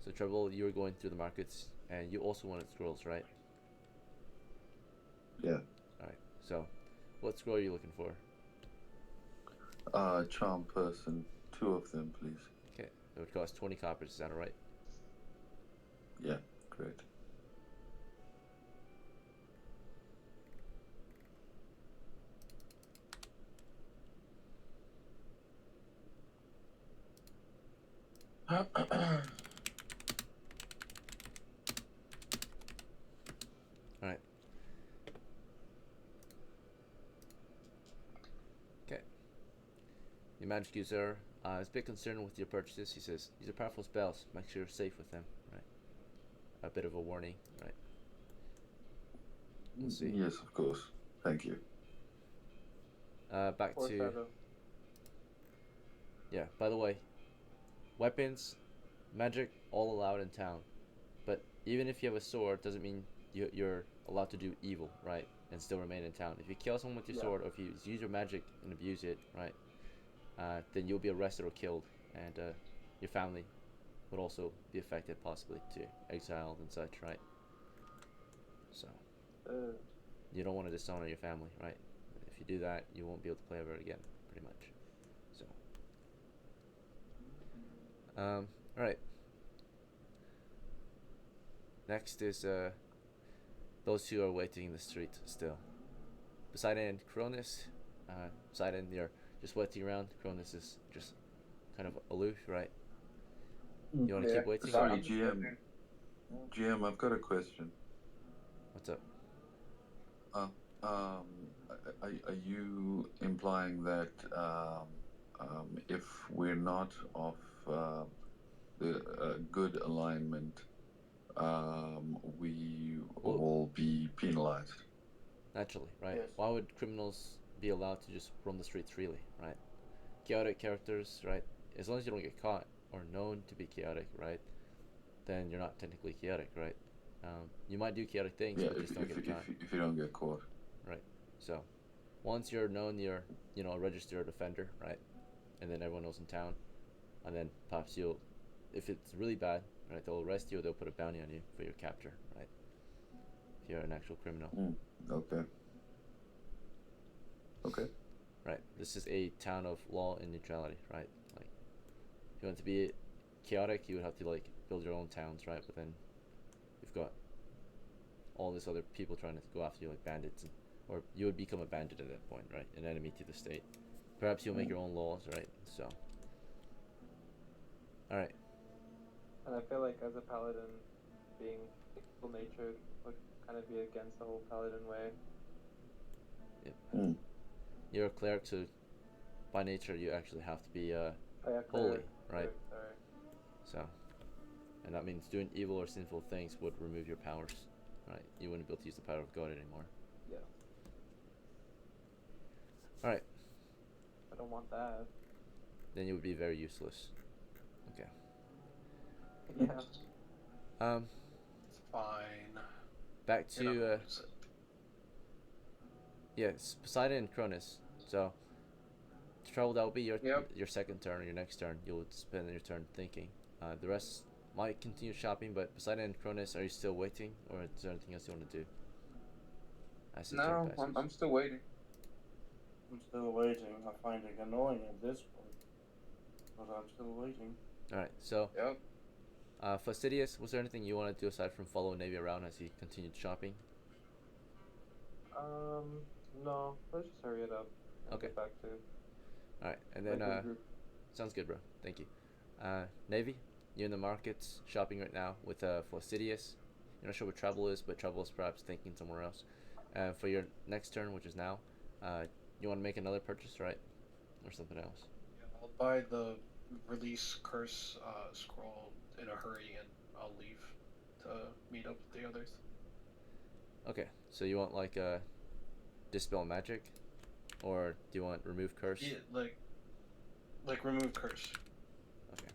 So Trouble, you're going through the markets, and you also wanted scrolls, right? Yeah. Alright, so what scroll are you looking for? Charm person, 2 of them, please. Okay, it would cost 20 coppers, is that alright? Yeah, great. Alright. Okay. The magic user is a bit concerned with your purchases. He says, "These are powerful spells. Make sure you're safe with them." Right. A bit of a warning, right? We'll see. Yes, of course. Thank you. Back to Foreshadow. yeah. By the way, weapons, magic, all allowed in town. But even if you have a sword, doesn't mean you're allowed to do evil, right? And still remain in town. If you kill someone with your sword, or if you use your magic and abuse it, right? Then you'll be arrested or killed, and your family would also be affected, possibly to exiled and such, right? So you don't want to dishonor your family, right? If you do that, you won't be able to play ever again, pretty much. So, all right. Next is those who are waiting in the street still. Poseidon and Cronus. Poseidon, you're just waiting around. Cronus is just kind of aloof, right? You want to keep waiting? Sorry, GM. GM, I've got a question. What's up? Are you implying that if we're not of the good alignment, we will be penalized? Naturally, right? Yes. Why would criminals be allowed to just roam the streets freely, right? Chaotic characters, right? As long as you don't get caught or known to be chaotic, right? Then you're not technically chaotic, right? You might do chaotic things, Yeah, but just don't get caught. if you don't get caught. Right. So, once you're known, you're a registered offender, right? And then everyone knows in town, and then perhaps if it's really bad, right? They'll arrest you. Or they'll put a bounty on you for your capture, right? If you're an actual criminal. Okay. Okay. Right. This is a town of law and neutrality, right? Like, if you want to be chaotic, you would have to like build your own towns, right? But then you've got all this other people trying to go after you, like bandits, or you would become a bandit at that point, right? An enemy to the state. Perhaps you'll make your own laws, right? So, all right. And I feel like as a paladin, being evil natured would kind of be against the whole paladin way. Yep. You're a cleric, so by nature you actually have to be Oh, yeah, holy, right? Sorry. So, and that means doing evil or sinful things would remove your powers, right? You wouldn't be able to use the power of God anymore. Yeah. All right. I don't want that. Then you would be very useless. Okay. Yeah. It's fine. Back You're not to gonna lose it. yes, Poseidon and Cronus. So, Trouble, that will be your Yep. your second turn or your next turn. You'll spend your turn thinking. The rest might continue shopping, but Poseidon and Cronus, are you still waiting, or is there anything else you want to do? As the turn No, passes? I'm still waiting. I'm still waiting. I find it annoying at this point, but I'm still waiting. All right. So, Yep. Fastidious, was there anything you want to do aside from follow Navy around as he continued shopping? No. Let's just hurry it up. And Okay. Get back to All right, and then regular group. sounds good, bro. Thank you. Navy, you're in the markets shopping right now with Fastidious. You're not sure what Trouble is, but Trouble is perhaps thinking somewhere else. For your next turn, which is now, you want to make another purchase, right, or something else? Yeah, I'll buy the release curse scroll in a hurry, and I'll leave to meet up with the others. Okay, so you want like dispel magic, or do you want remove curse? Yeah, like remove curse. Okay.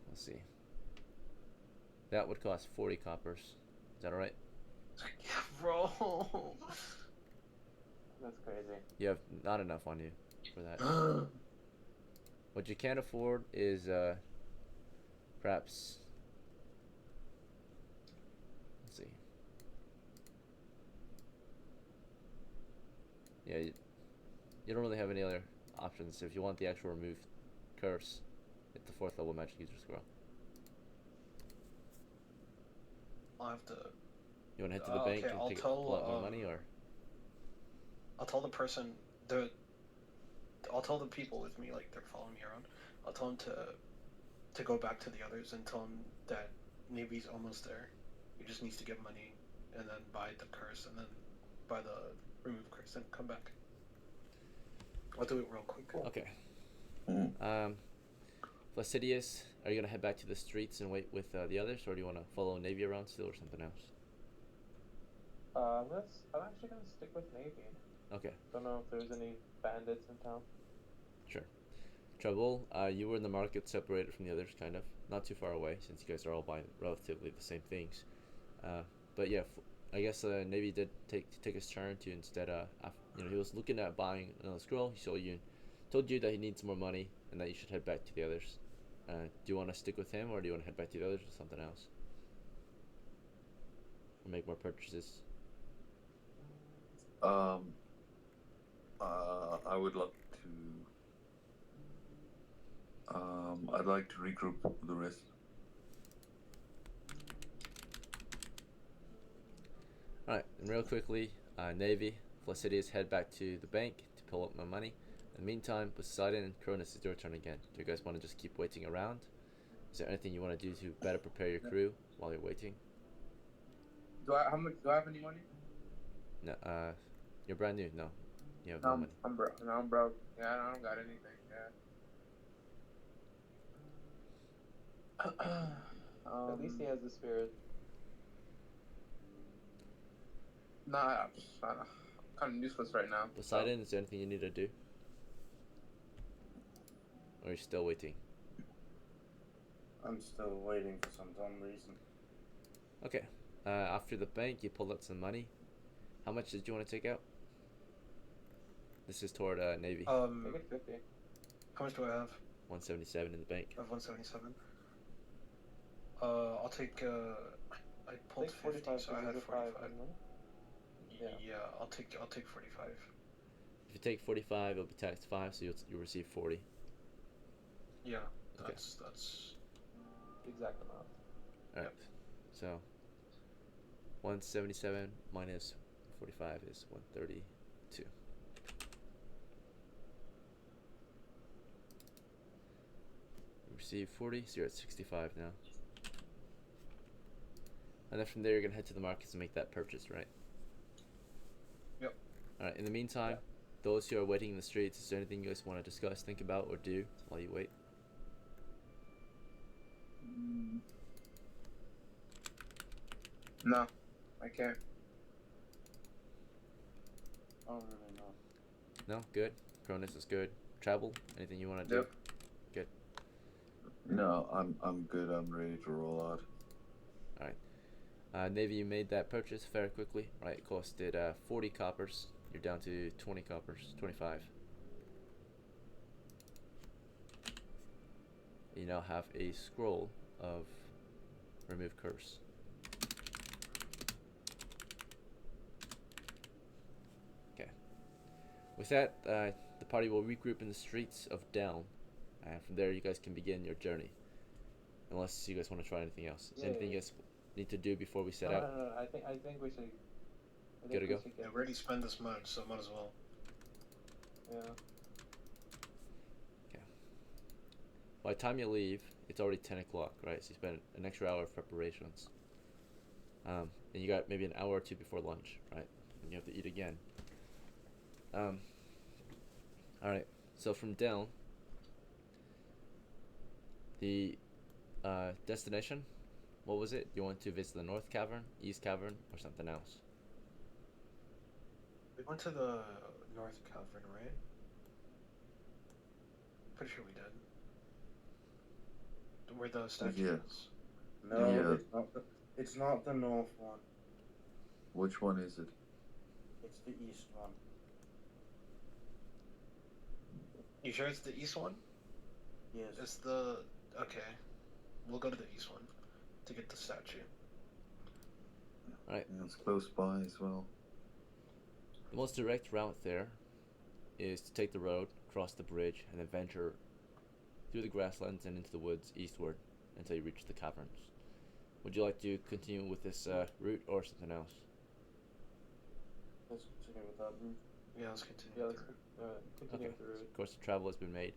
Let's see. That would cost 40 coppers. Is that alright? Yeah, bro. That's crazy. You have not enough on you for that. What you can't afford is perhaps. Let's see. Yeah, you don't really have any other options. If you want the actual remove curse, hit the 4th level magic user scroll. I'll have to. You want to head to the bank okay, and pull out more money, or? I'll tell the person I'll tell the people with me, like they're following me around. I'll tell them to go back to the others and tell them that Navy's almost there. He just needs to get money and then buy the curse and then buy the remove curse and come back. I'll do it real quick. Okay. Mhm. Placidius, are you gonna head back to the streets and wait with the others, or do you want to follow Navy around still, or something else? I'm actually gonna stick with Navy. Okay. Don't know if there's any bandits in town. Sure. Trouble, you were in the market separated from the others, kind of. Not too far away, since you guys are all buying relatively the same things. But yeah, I guess Navy did take his turn to instead, he was looking at buying another scroll. He told you that he needs more money and that you should head back to the others. Do you want to stick with him, or do you want to head back to the others or something else? Or make more purchases? I would like to. I'd like to regroup the rest. Alright, and real quickly, Navy, Placidius, head back to the bank to pull up my money. In the meantime, Poseidon and Cronus, it's your turn again. Do you guys want to just keep waiting around? Is there anything you want to do to better prepare your crew while you're waiting? Do I have any money? No, you're brand new. No, you have no money. I'm broke. No, I'm broke. Yeah, I don't got anything. Yeah. At least he has the spirit. Nah, I'm kind of useless right now. Poseidon, is there anything you need to do? Or are you still waiting? I'm still waiting for some dumb reason. Okay. After the bank, you pulled out some money. How much did you want to take out? This is toward Navy. Make it 50. How much do I have? 177 in the bank. I have 177. I'll take. I pulled Take 50, 45 so I had because 45. isn't it? Yeah. Yeah, I'll take 45. If you take 45, it'll be taxed 5, so you'll receive 40. Yeah, Okay. that's Exact amount. All right. So 177 minus 45 is 132. You receive 40, so you're at 65 now. And then from there, you're gonna head to the markets and make that purchase, right? Yep. All right. In the meantime, those who are waiting in the streets, is there anything you guys want to discuss, think about, or do while you wait? No, I can't. I don't really know. No, good. Cronus is good. Travel, anything you want to do? Yep. Good. No, I'm good. I'm ready to roll out. All right. Navy, you made that purchase very quickly, right? It costed 40 coppers. You're down to 20 coppers, 25. You now have a scroll of remove curse. Okay. With that, the party will regroup in the streets of Down, and from there you guys can begin your journey. Unless you guys want to try anything else. Is there anything you guys need to do before we set No, out? no, no. I think we should. Good to go? yeah. We already spent this much, so might as well. Yeah. By the time you leave, it's already 10 o'clock, right? So you spend an extra hour of preparations. And you got maybe an hour or two before lunch, right? And you have to eat again. Alright, so from Down, the destination, what was it? You want to visit the North Cavern, East Cavern, or something else? We went to the North Cavern, right? Pretty sure we did. Where the statue Yeah. is. No, Yeah. it's not the north one. Which one is it? It's the east one. You sure it's the east one? Yes. It's the... Okay. We'll go to the east one to get the statue. Alright. Yeah, it's close by as well. The most direct route there is to take the road, cross the bridge, and then venture through the grasslands and into the woods eastward until you reach the caverns. Would you like to continue with this route or something else? Let's continue with that route. Yeah, let's continue. Yeah. with Let's the route. continue Okay. with the route. Of course, the travel has been made.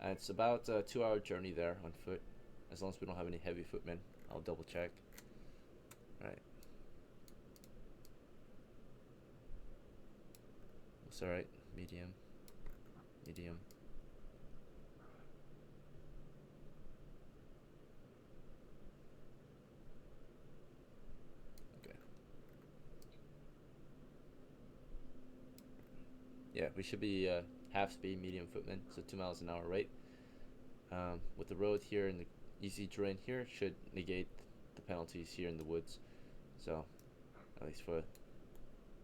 And it's about a 2-hour journey there on foot. As long as we don't have any heavy footmen, I'll double check. Alright. It's alright. Medium. Medium. Okay. Yeah, we should be half speed, medium footmen, so 2 miles an hour rate. With the road here and the easy terrain here, should negate the penalties here in the woods. So, at least for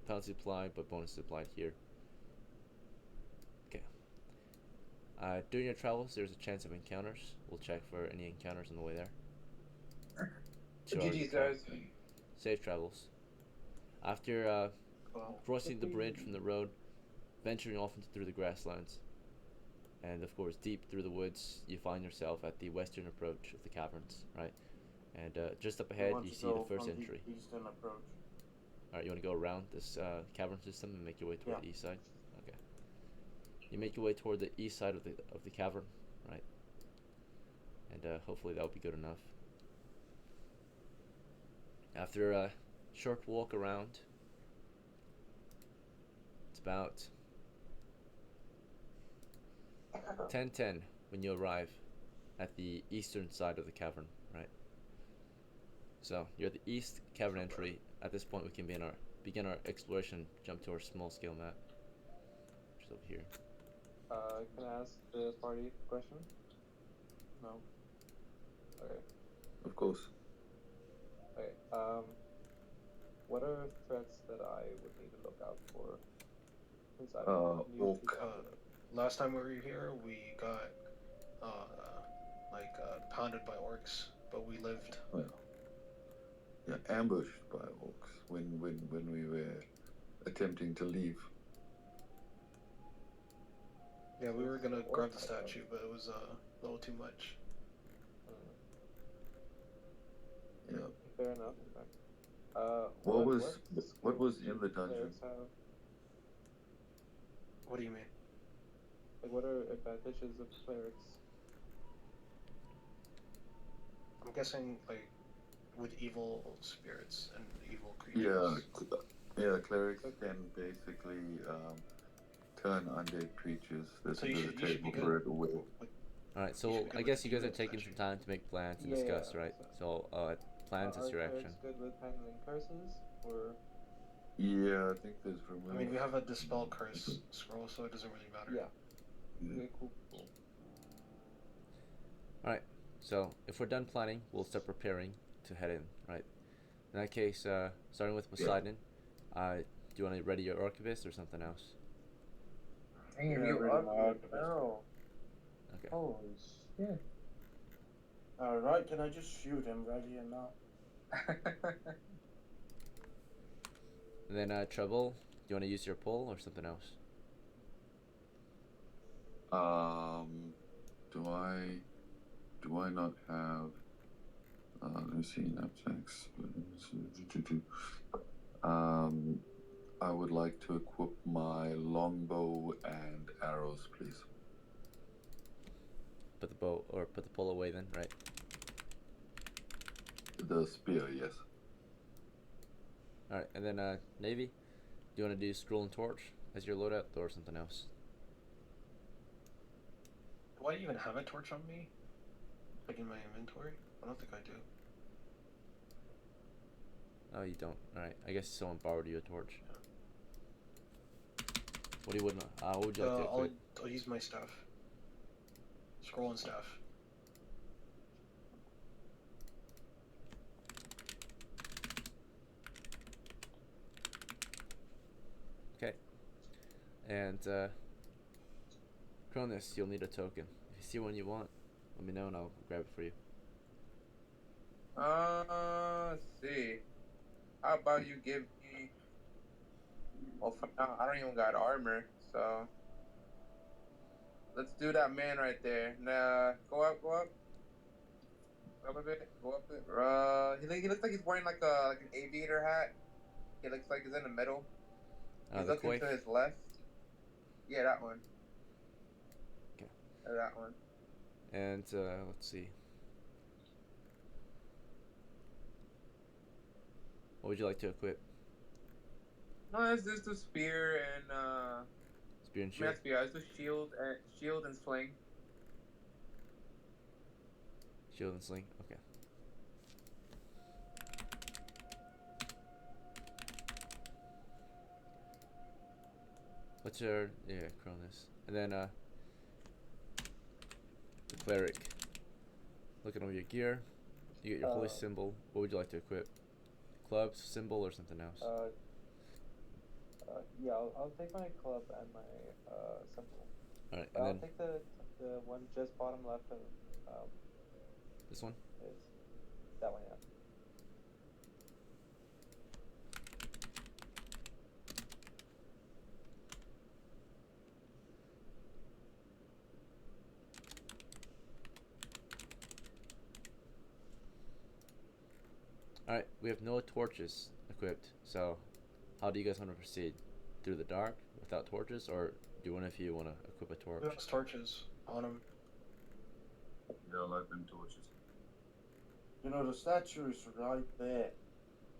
penalties applied, but bonuses applied here. Okay. During your travels, there's a chance of encounters. We'll check for any encounters on the way there. 2 hours GG, of travel. guys. Safe travels. After Well, crossing the bridge from the road, venturing off through the grasslands, and of course deep through the woods, you find yourself at the western approach of the caverns, right? And just up ahead, want you to see go the first from entry. The eastern approach. Alright, you want to go around this cavern system and make your way toward Yeah. the east side? Okay. You make your way toward the east side of the cavern, right? And hopefully that'll be good enough. After a short walk around, it's about 10:10 when you arrive at the eastern side of the cavern, right? So you're at the east cavern entry. At this point, we can begin our exploration. Jump to our small scale map, which is over here. Can I ask the party a question? No. Okay. Of course. Okay. What are threats that I would need to look out for? Since I'm new to Orc. the- last time we were here, we got pounded by orcs, but we lived. Well, yeah, ambushed by orcs when we were attempting to leave. Yeah, we were gonna Or- grab the statue, but it was a little too much. Yeah. Fair enough. Okay. What was skills was do in the dungeon? clerics have? What do you mean? Like, what are advantages of clerics? I'm guessing like with evil spirits and evil Yeah, creatures. clerics can basically turn undead creatures. There's So a you bit should of you should be table good. for it away. With, All right, You so should be I good guess with you guys are the taking some time to make plans and Yeah, discuss, yeah, right? so- So plans is Are your action. clerics good with handling curses, or Yeah, I think there's remove. I mean, we have a dispel curse scroll, so it doesn't really matter. yeah? Yeah. Okay, cool. So if we're done planning, we'll start preparing to head in, right? In that case, starting with Poseidon, do you want to ready your arquebus or something else? Damn, Yeah, you ready up my me, arquebus. bro. Okay. Holy shit. Alright, can I just shoot him ready or not? And then Trouble, do you want to use your pull or something else? Do I not have? Let me see knapsacks. I would like to equip my longbow and arrows, please. Put the bow or put the pull away then, right? The spear, yes. All right, and then Navy, do you want to do scroll and torch as your loadout or something else? Do I even have a torch on me? Like in my inventory? I don't think I do. Oh, you don't. All right, I guess someone borrowed you a torch. What do you would what would you like to equip? I'll use my staff. Scroll and staff. Okay. And Cronus, you'll need a token. If you see one you want, let me know and I'll grab it for you. Let's see. How about you give me? Well, for now, I don't even got armor, so let's do that man right there. Nah, go up, go up a bit, go up a bit. He looks like he's wearing like an aviator hat. He looks like he's in the middle. He's The looking coif? to his left. Yeah, that one. Okay. That one. And let's see. What would you like to equip? No, it's just the spear and Spear and shield? not spear. It's the shield and sling. Shield and sling? Okay. What's your Cronus? And then the cleric. Looking over your gear, you get your holy symbol. What would you like to equip? Clubs, symbol, or something else? Yeah, I'll take my club and my symbol. All right, I'll and then take the one just bottom left of this one. is that one, yeah. All right, we have no torches equipped. So, how do you guys want to proceed? Through the dark without torches, or do one of you want to equip a torch? Who has torches on them? Yeah, I like them torches. You know, the statue is right there.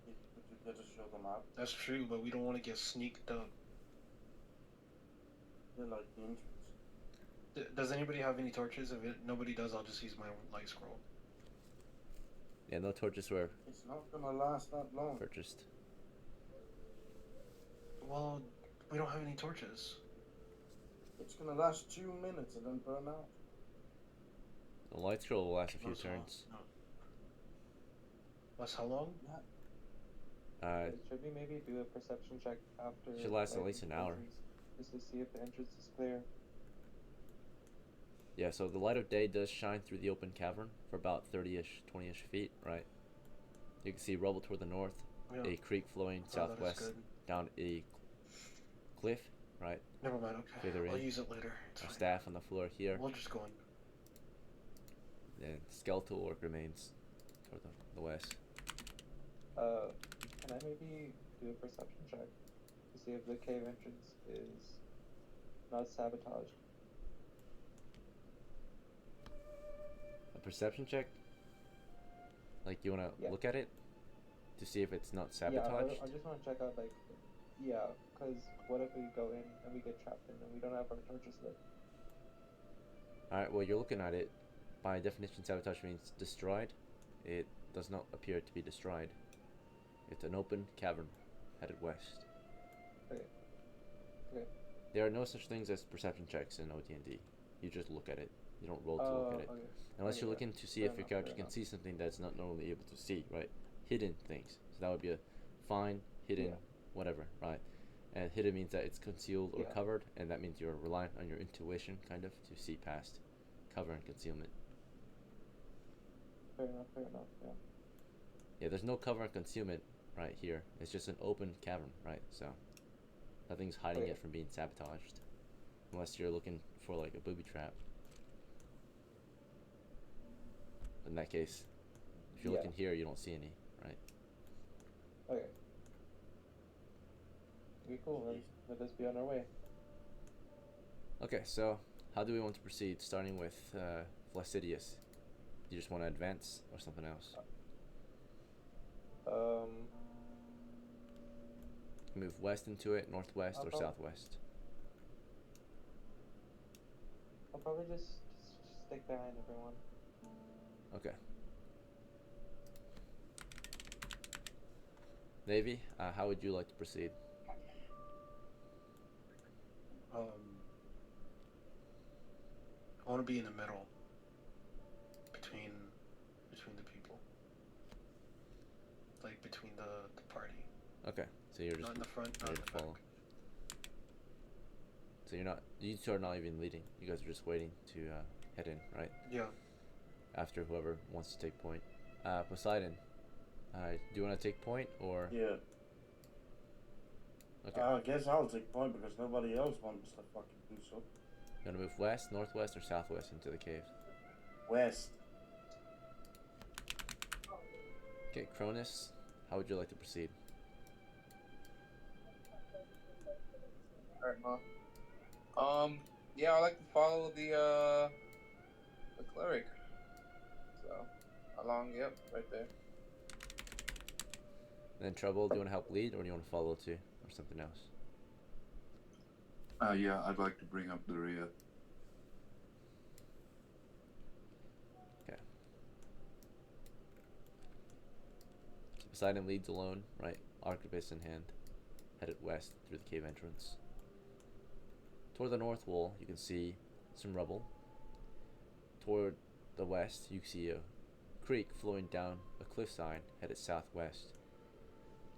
You better show them up. That's true, but we don't want to get sneaked up. They're like the entrance. Does anybody have any torches? If nobody does, I'll just use my light scroll. Yeah, no torches were It's not gonna last that long. purchased. Well, we don't have any torches. It's gonna last 2 minutes and then burn out. The light scroll will last a few That's all. turns. No. Last how long? Should we maybe do a perception check after? Should last at like, least an the hour. entrance, just to see if the entrance is clear. Yeah, so the light of day does shine through the open cavern for about 30-ish, 20-ish feet, right? You can see rubble toward the north, Yeah. a creek flowing Oh, that is southwest good. down a cliff, right? Never mind. Okay, Further I'll in. use it later. It's Our fine. staff on the floor here. We'll just go in. And skeletal orc remains toward the west. Can I maybe do a perception check to see if the cave entrance is not sabotaged? A perception check? Like you wanna Yeah. look at it to see if it's not Yeah, sabotaged? I just want to check out, like, yeah, because what if we go in and we get trapped in and we don't have our torches lit? Alright, well you're looking at it. By definition, sabotage means destroyed. It does not appear to be destroyed. It's an open cavern headed west. Okay. Okay. There are no such things as perception checks in OD&D. You just look at it. You don't roll to look at it. Okay. Unless Okay, you're yeah. looking to see Fair if your enough, character fair can enough. see something that's not normally able to see, right? Hidden things. So that would be a fine, hidden, Yeah. whatever, right? And hidden means that it's concealed or Yeah. covered, and that means you're relying on your intuition, kind of, to see past cover and concealment. Fair enough, yeah. Yeah, there's no cover and concealment right here. It's just an open cavern, right? So nothing's hiding Okay. it from being sabotaged. Unless you're looking for like a booby trap. In that case, if you're Yeah. looking here, you don't see any, right? Okay. Okay, cool. Then let us be on our way. Okay, so how do we want to proceed? Starting with Flaccidius. Do you just want to advance or something else? Move west into it, northwest, or southwest? I'll probably just stick behind everyone. Okay. Navy, how would you like to proceed? I want to be in the middle between the people, like between the party. Okay, so you're just Not in the front, not ready in to the follow. back. So you two are not even leading. You guys are just waiting to head in, right? Yeah. After whoever wants to take point. Poseidon, do you want to take point or? Yeah. Okay. I guess I'll take point because nobody else wants to fucking do so. You want to move west, northwest, or southwest into the cave? West. Okay, Cronus, how would you like to proceed? Alright, yeah, I like to follow the cleric. So, along, yep, right there. Then Trouble, do you want to help lead or do you want to follow too? Or something else? Yeah, I'd like to bring up the rear. Okay. So Poseidon leads alone, right? Arquebus in hand. Headed west through the cave entrance. Toward the north wall, you can see some rubble. Toward the west, you see a creek flowing down a cliffside headed southwest.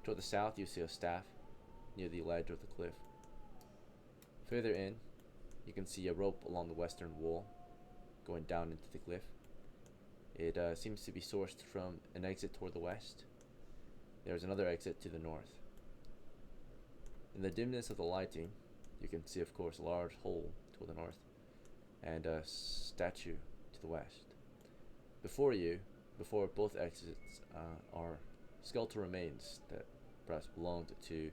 Toward the south, you see a staff near the ledge of the cliff. Further in, you can see a rope along the western wall going down into the cliff. It seems to be sourced from an exit toward the west. There's another exit to the north. In the dimness of the lighting, you can see, of course, a large hole to the north and a statue to the west. Before you, before both exits, are skeletal remains that perhaps belonged to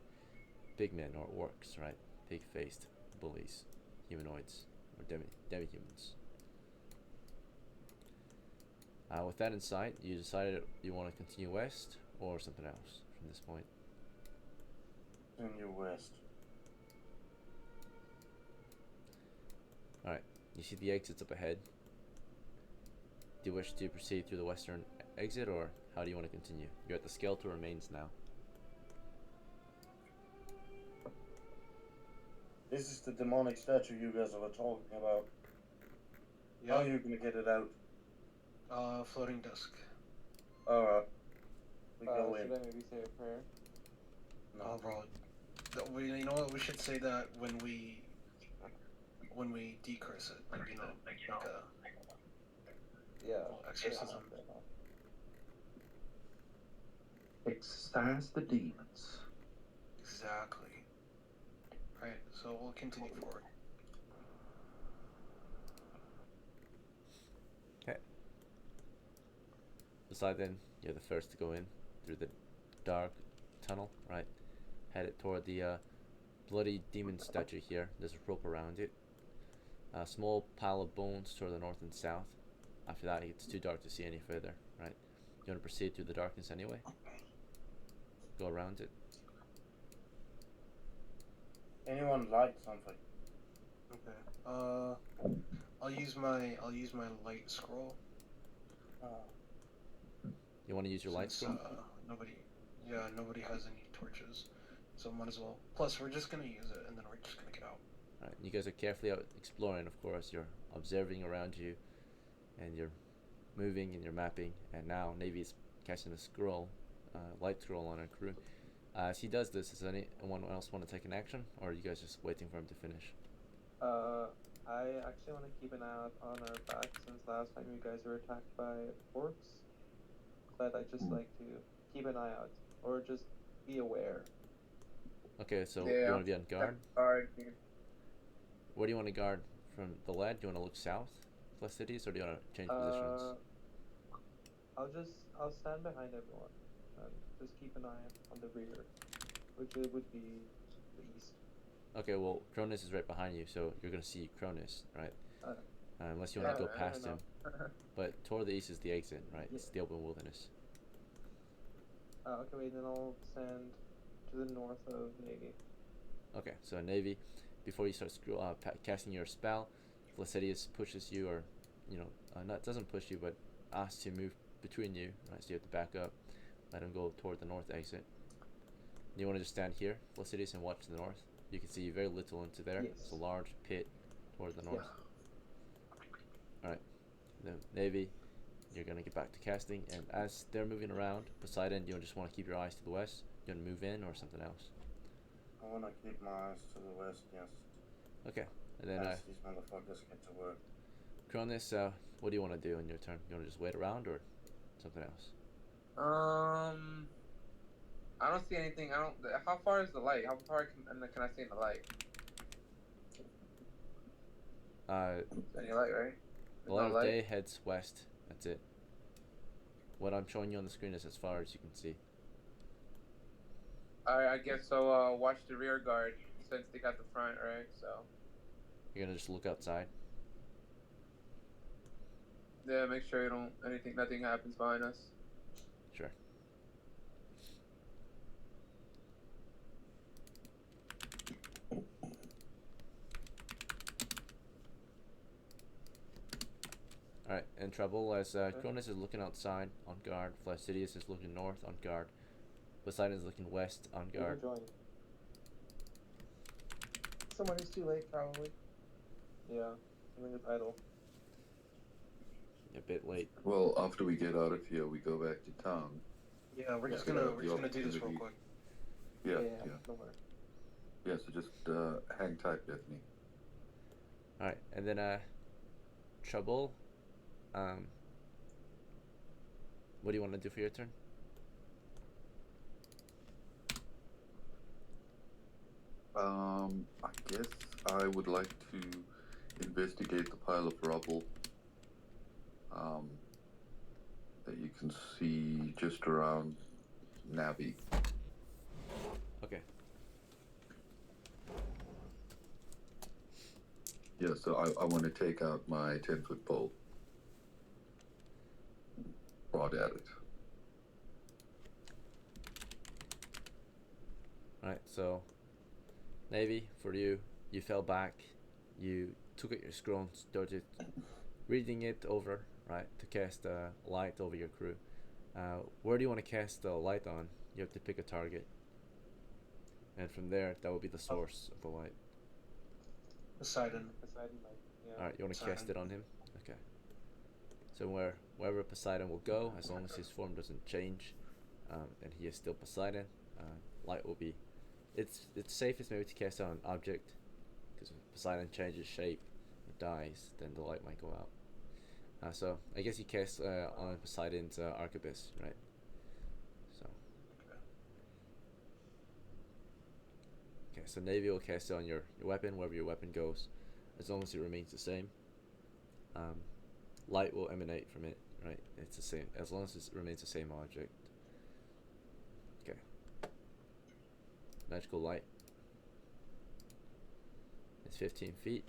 pigmen or orcs, right? Pig-faced bullies, humanoids, or demi-humans. With that in sight, you decided you want to continue west or something else from this point. Continue west. Alright, you see the exits up ahead. Do you wish to proceed through the western exit or how do you want to continue? You're at the skeletal remains now. This is the demonic statue you guys were talking about. How are you gonna get it out? Floating disc. Alright. We go in. Should I maybe say a prayer? Oh, bro. You know what? We should say that when we decurse it, like, you know, like a Yeah. exorcism. Exercise the demons. Exactly. Right. so we'll continue forward. Okay. Poseidon, you're the first to go in through the dark tunnel, right? Headed toward the bloody demon statue here. There's a rope around it. A small pile of bones toward the north and south. After that, it's too dark to see any further, right? You want to proceed through the darkness anyway? Go around it. Anyone light something? Okay. I'll use my light scroll. You want to use your light Since, scroll? nobody has any torches, so might as well. Plus, we're just gonna use it, and then we're just gonna get out. Alright, you guys are carefully out exploring, of course. You're observing around you, and you're moving and you're mapping. And now Navy's casting a scroll, light scroll on her crew. As he does this, does anyone else want to take an action, or are you guys just waiting for him to finish? I actually want to keep an eye out on our back since last time you guys were attacked by orcs. But I just like to keep an eye out, or just be aware. Okay, so Yeah. you want to be on guard? Guard. Where do you want to guard? From the lead? Do you want to look south, Placidius, or do you want to change positions? I'll stand behind everyone and just keep an eye on the rear, which it would be the east. Okay, well, Cronus is right behind you, so you're gonna see Cronus, right? Unless you want to go past him. But toward the east is the exit, right? It's the open wilderness. Okay, wait, then I'll stand to the north of Navy. Okay, so Navy, before you start casting your spell, Placidius pushes you, or doesn't push you, but asks to move between you, right? So you have to back up, let him go toward the north exit. You want to just stand here, Placidius, and watch to the north. You can see very little into there. Yes. It's a large pit toward the north. All right, the Navy, you're gonna get back to casting, and as they're moving around, Poseidon, you just want to keep your eyes to the west. You want to move in or something else? I want to keep my eyes to the west, yes. Okay, and then As these motherfuckers get to work. Cronus, what do you want to do in your turn? You want to just wait around or something else? I don't see anything. How far is the light? How far can I see in the light? Any light, right? The light of day heads west. That's it. What I'm showing you on the screen is as far as you can see. I guess so. Watch the rear guard since they got the front, right? So. You're gonna just look outside. Yeah, make sure nothing happens behind us. Sure. Alright, in trouble as Cronus is looking outside on guard, Placidius is looking north on guard, Poseidon is looking west on guard. Someone is too late, probably. Yeah, I think it's idle. A bit late. Well, after we get out of here, we go back to town. Yeah, we're just Yeah, gonna the do this real opportunity. quick. Yeah. Don't worry. Yeah, so just hang tight with me. Alright, and then trouble. What do you want to do for your turn? I guess I would like to investigate the pile of rubble that you can see just around Navi. Okay. Yeah, so I want to take out my 10-foot pole. Prod at it. Alright, so Navy, for you fell back, you took out your scroll and started reading it over, right, to cast a light over your crew. Where do you want to cast the light on? You have to pick a target. And from there, that will be the source of the light. Poseidon. Yeah. Alright, you want to Poseidon. cast it on him? Okay. So wherever Poseidon will go, as long as his form doesn't change, and he is still Poseidon, light will be... It's safest maybe to cast it on an object, because if Poseidon changes shape or dies, then the light might go out. So I guess you cast on Poseidon's arquebus, right? So. Okay, Okay, so Navy will cast it on your weapon, wherever your weapon goes, as long as it remains the same. Light will emanate from it, right? It's the same, as long as it remains the same object. Okay. Magical light. It's 15 feet.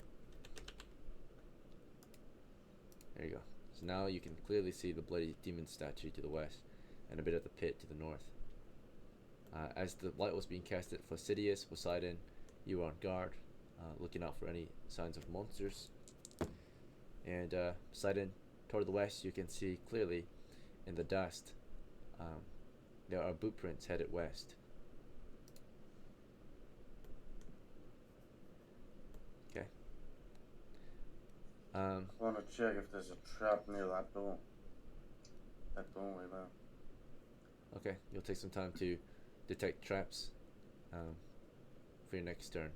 There you go. So now you can clearly see the bloody demon statue to the west, and a bit of the pit to the north. As the light was being cast at Flaccidius, Poseidon, you were on guard, looking out for any signs of monsters. And Poseidon, toward the west, you can see clearly in the dust, there are boot prints headed west. Okay. I want to check if there's a trap near that door. That doorway there. Okay, you'll take some time to detect traps for your next turn.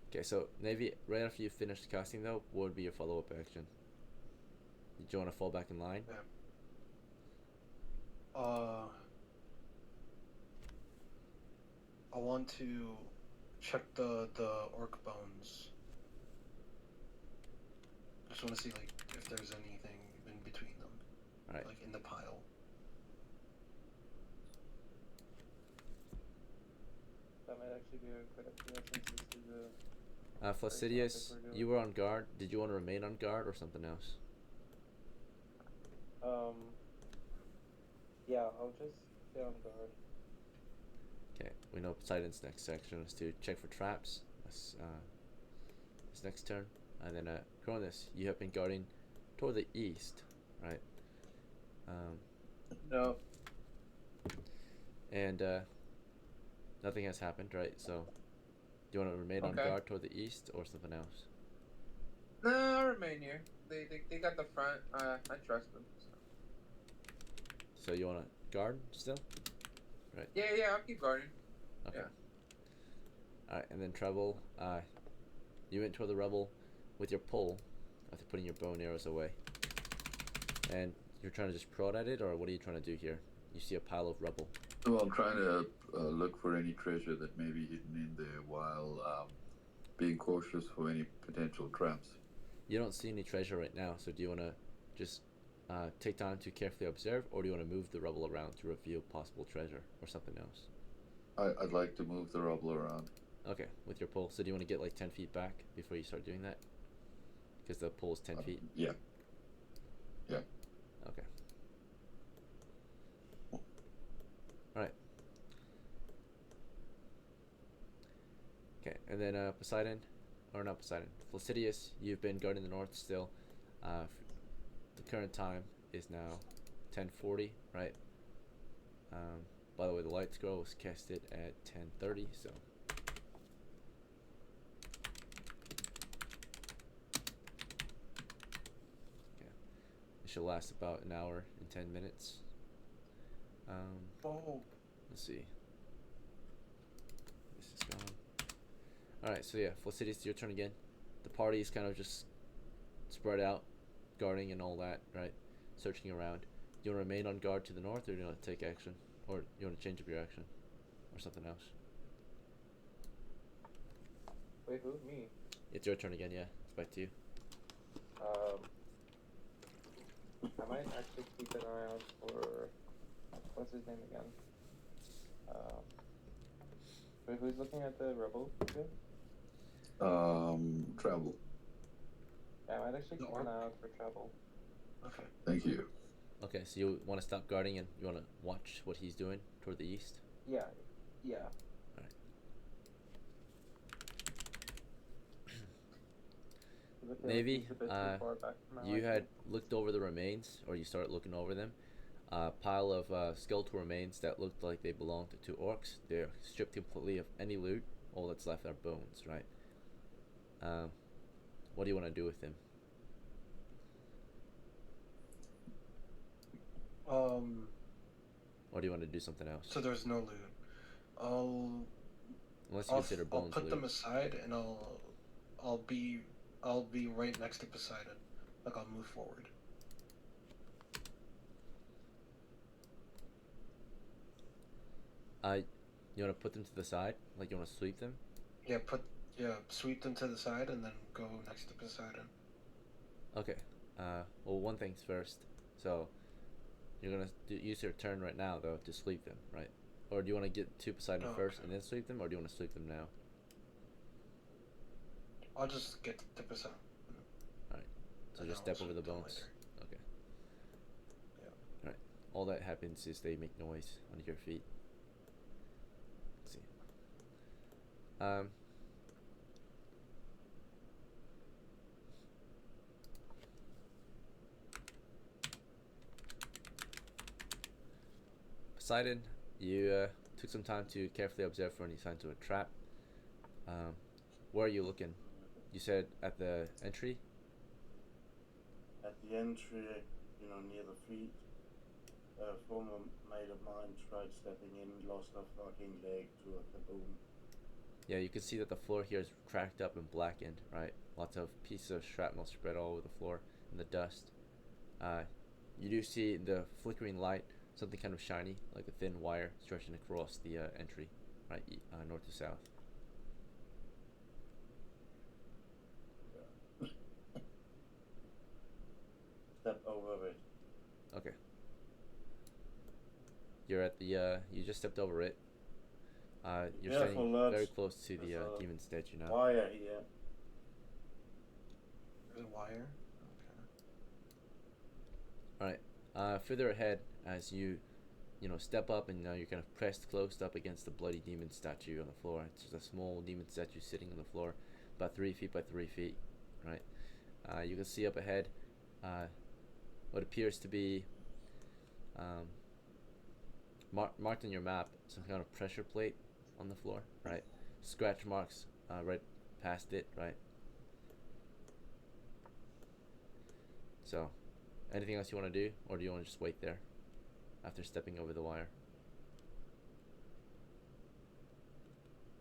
Okay, so Navy, right after you finish casting though, what would be your follow-up action? Do you want to fall back in line? Yeah. I want to check the orc bones. Just want to see like if there's anything in between them, Right. like in the pile. That might actually be a good idea since this is a. Flaccidius, you were on guard. Did you want to remain on guard or something else? Yeah, I'll just stay on guard. Okay, we know Poseidon's next section is to check for traps. That's his next turn. And then Cronus, you have been guarding toward the east, right? No. And nothing has happened, right? So, do you want to remain on Okay. guard toward the east or something else? No, I'll remain here. They got the front. I trust them. So. So you want to guard still? Yeah, I'll keep guarding. Okay. Yeah. Alright, and then Treble, you went toward the rebel with your pole after putting your bow and arrows away. And you're trying to just prod at it, or what are you trying to do here? You see a pile of rubble. Well, I'm trying to look for any treasure that may be hidden in there while being cautious for any potential traps. You don't see any treasure right now, so do you want to just take time to carefully observe, or do you want to move the rubble around to reveal possible treasure or something else? I'd like to move the rubble around. Okay, with your pole. So do you want to get like 10 feet back before you start doing that? Because the pole is 10 feet. Yeah. Yeah. Okay. Alright. Okay, and then Poseidon, or not Poseidon, Flaccidius, you've been guarding the north still. The current time is now 10:40, right? By the way, the light scroll was casted at 10:30, so. Okay. It should last about an hour and 10 minutes. Oh. Let's see. This is gone. Alright, so yeah, Flaccidius, your turn again. The party is kind of just spread out, guarding and all that, right? Searching around. Do you want to remain on guard to the north, or do you want to take action? Or you want to change up your action? Or something else? Wait, who? Me? It's your turn again, yeah. It's back to you. I might actually keep an eye out for what's his name again? Wait, who's looking at the rebel? Okay? Travel. Yeah, I might actually The keep orc? an eye out for trouble. Okay. Thank you. Okay, so you want to stop guarding and you want to watch what he's doing toward the east? Yeah. Looking like Navy, he's a bit too far back for my you liking. had looked over the remains, or you started looking over them. A pile of skeletal remains that looked like they belonged to orcs. They're stripped completely of any loot. All that's left are bones, right? What do you want to do with them? Or do you want to do something else? So there's no loot. Unless you consider I'll bones put loot. them aside, and I'll be right next to Poseidon. Like I'll move forward. You want to put them to the side? Like you want to sweep them? Yeah, sweep them to the side and then go next to Poseidon. Okay. Well, one thing's first. So you're gonna use your turn right now though to sweep them, right? Or do you want to get to Poseidon first Okay. and then sweep them, or do you want to sweep them now? I'll just get to Poseidon. Alright. So and just then I'll step over the sweep them bones. later. Okay. Yeah. Alright. All that happens is they make noise on your feet. Let's see. Poseidon, you took some time to carefully observe for any signs of a trap. Um, where are you looking? You said at the entry? At the entry, near the feet, a former mate of mine tried stepping in, lost a fucking leg to a kaboom. Yeah, you can see that the floor here is cracked up and blackened, right? Lots of pieces of shrapnel spread all over the floor in the dust. You do see the flickering light, something kind of shiny, like a thin wire stretching across the entry, right, north to south. Step over it. Okay. You're at the, you just stepped over it. You're standing very close to the demon statue now. Wire here. There's a wire. Okay. Alright. Further ahead, as you step up and now you're kind of pressed close up against the bloody demon statue on the floor. It's just a small demon statue sitting on the floor, about 3 feet by 3 feet, right? You can see up ahead what appears to be marked on your map, some kind of pressure plate on the floor, right? Scratch marks right past it, right? So, anything else you want to do, or do you want to just wait there after stepping over the wire?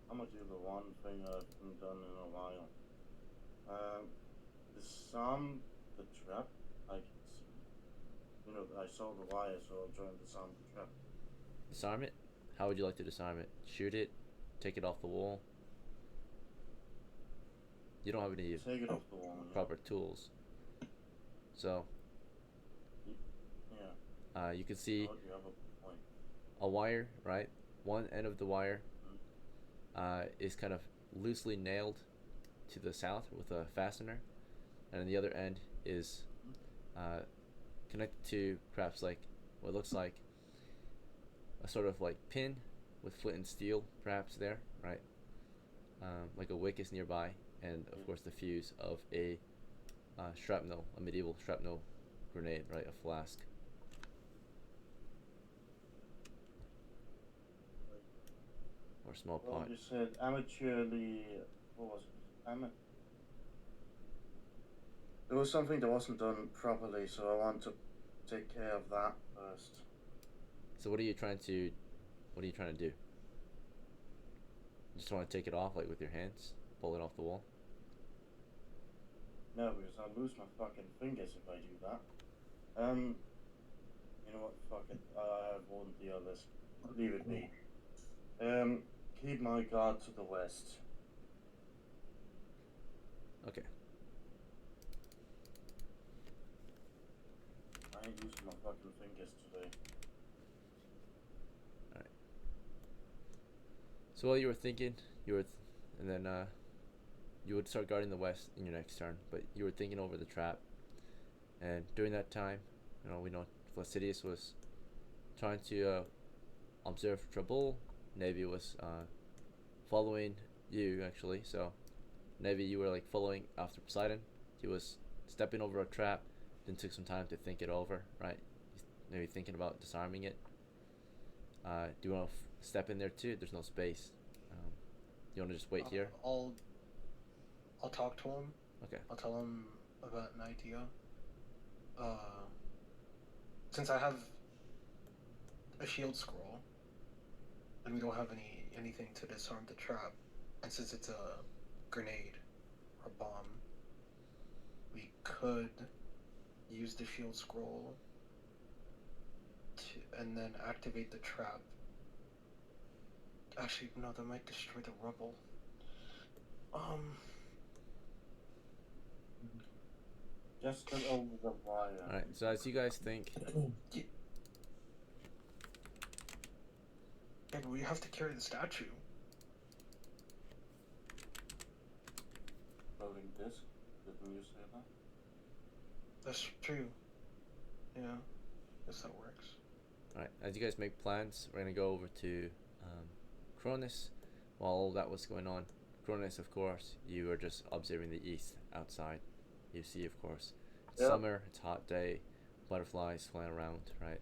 I'm gonna do the one thing I haven't done in a while. Disarm the trap. I can see. I saw the wire, so I'll try and disarm the trap. Disarm it? How would you like to disarm it? Shoot it? Take it off the wall? You don't have any Take it off the wall. proper tools. So, yeah. You can see You have a point. a wire, right? One end of the wire is kind of loosely nailed to the south with a fastener, and the other end is connected to perhaps like what looks like a sort of like pin with flint and steel perhaps there, right? Like a wick is nearby, and of course the fuse of a shrapnel, a medieval shrapnel grenade, right? A flask. Or small Well, pot. you said amateurly. What was it? There was something that wasn't done properly, so I want to take care of that first. So what are you trying to do? You just want to take it off like with your hands? Pull it off the wall? No, because I'll lose my fucking fingers if I do that. You know what? Fuck it. I have warned the others. Leave it be. Keep my guard to the west. Okay. I ain't using my fucking fingers today. Alright. So while you were thinking, and then you would start guarding the west in your next turn, but you were thinking over the trap, and during that time, we know Flaccidius was trying to observe Trabul. Navy was following you actually, so Navy, you were like following after Poseidon. He was stepping over a trap, then took some time to think it over, right? He's maybe thinking about disarming it. Do you want to step in there too? There's no space. You want to just wait here? I'll talk to him. Okay. I'll tell him about an idea. Since I have a shield scroll, and we don't have anything to disarm the trap, and since it's a grenade or bomb, we could use the shield scroll and then activate the trap Actually, no, that might destroy the rubble. Just get over the wire. Alright, so as you guys think, Yeah, but we have to carry the statue. Floating disc. Didn't you say that? That's true. Yeah, guess that works. alright, as you guys make plans, we're gonna go over to Cronus. While all that was going on, Cronus, of course, you were just observing the east outside. You see, of course, it's Yep. summer, it's a hot day, butterflies flying around, right?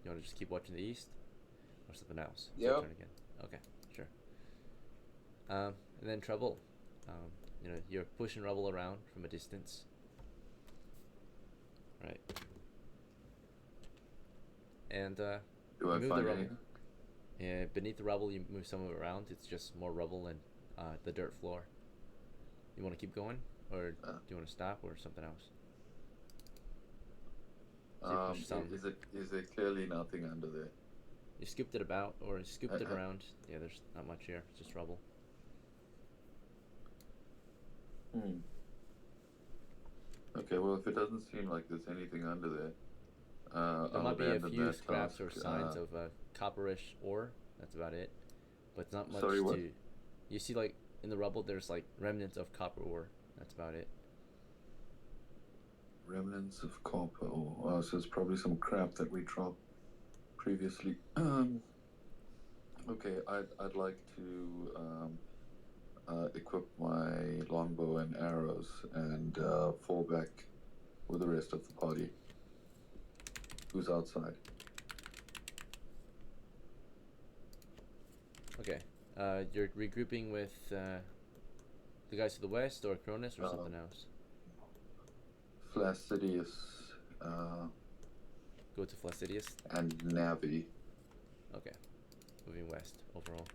You want to just keep watching the east, or something else? It's your Yep. turn again. Okay, sure. And then Trouble. You know, you're pushing rubble around from a distance, right? And Do I move the find rubble. anything? Yeah, beneath the rubble, you move some of it around. It's just more rubble and the dirt floor. You want to keep going, or do you want to stop, or something else? So you push some. Is there clearly nothing under there? You scooped it about, or you scooped it Uh-uh. around. Yeah, there's not much here. It's just rubble. Okay, well, if it doesn't seem like there's anything under there, There I'll might be a abandon few that scraps or task. signs of copperish ore. That's about it. But it's not much Sorry, what? to. You see, like in the rubble, there's like remnants of copper ore. That's about it. Remnants of copper. Oh, so it's probably some crap that we dropped previously. Okay, I'd like to equip my longbow and arrows and fall back with the rest of the party. Who's outside? Okay. You're regrouping with the guys to the west, or Cronus, or something else. Flacidius Go to Flacidius. and Navi. Okay. Moving west overall.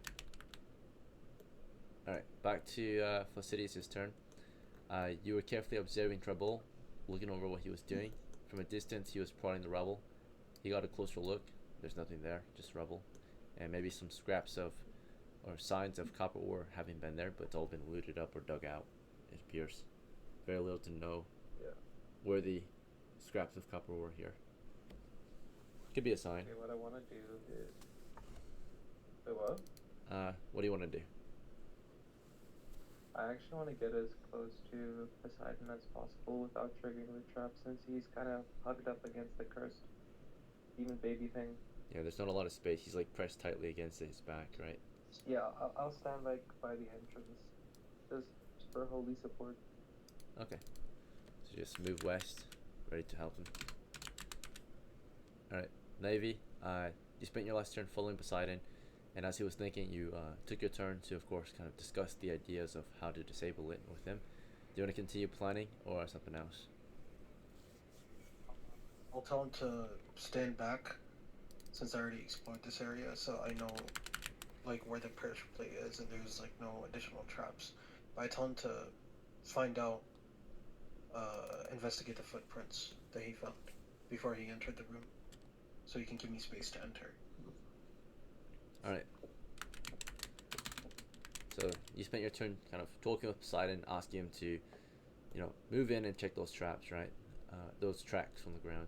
Alright, back to Flacidius' turn. You were carefully observing Trouble, looking over what he was doing. From a distance, he was prodding the rubble. He got a closer look. There's nothing there, just rubble. And maybe some scraps of, or signs of copper ore having been there, but it's all been looted up or dug out, it appears. Very little to know where the scraps of copper ore here. Could be a sign. Okay, what I want to do is. Wait, what? What do you want to do? I actually want to get as close to Poseidon as possible without triggering the trap, since he's kind of hugged up against the cursed demon baby thing. Yeah, there's not a lot of space. He's like pressed tightly against his back, right? Yeah, I'll stand like by the entrance, just for holy support. Okay. So just move west, ready to help him. Alright, Navy, you spent your last turn following Poseidon, and as he was thinking, you took your turn to, of course, kind of discuss the ideas of how to disable it with him. Do you want to continue planning, or something else? I'll tell him to stand back, since I already explored this area, so I know, like, where the pressure plate is, and there's, like, no additional traps. But I tell him to find out, investigate the footprints that he found before he entered the room, so he can give me space to enter. Alright. So, you spent your turn kind of talking with Poseidon, asking him to, you know, move in and check those traps, right? Those tracks from the ground.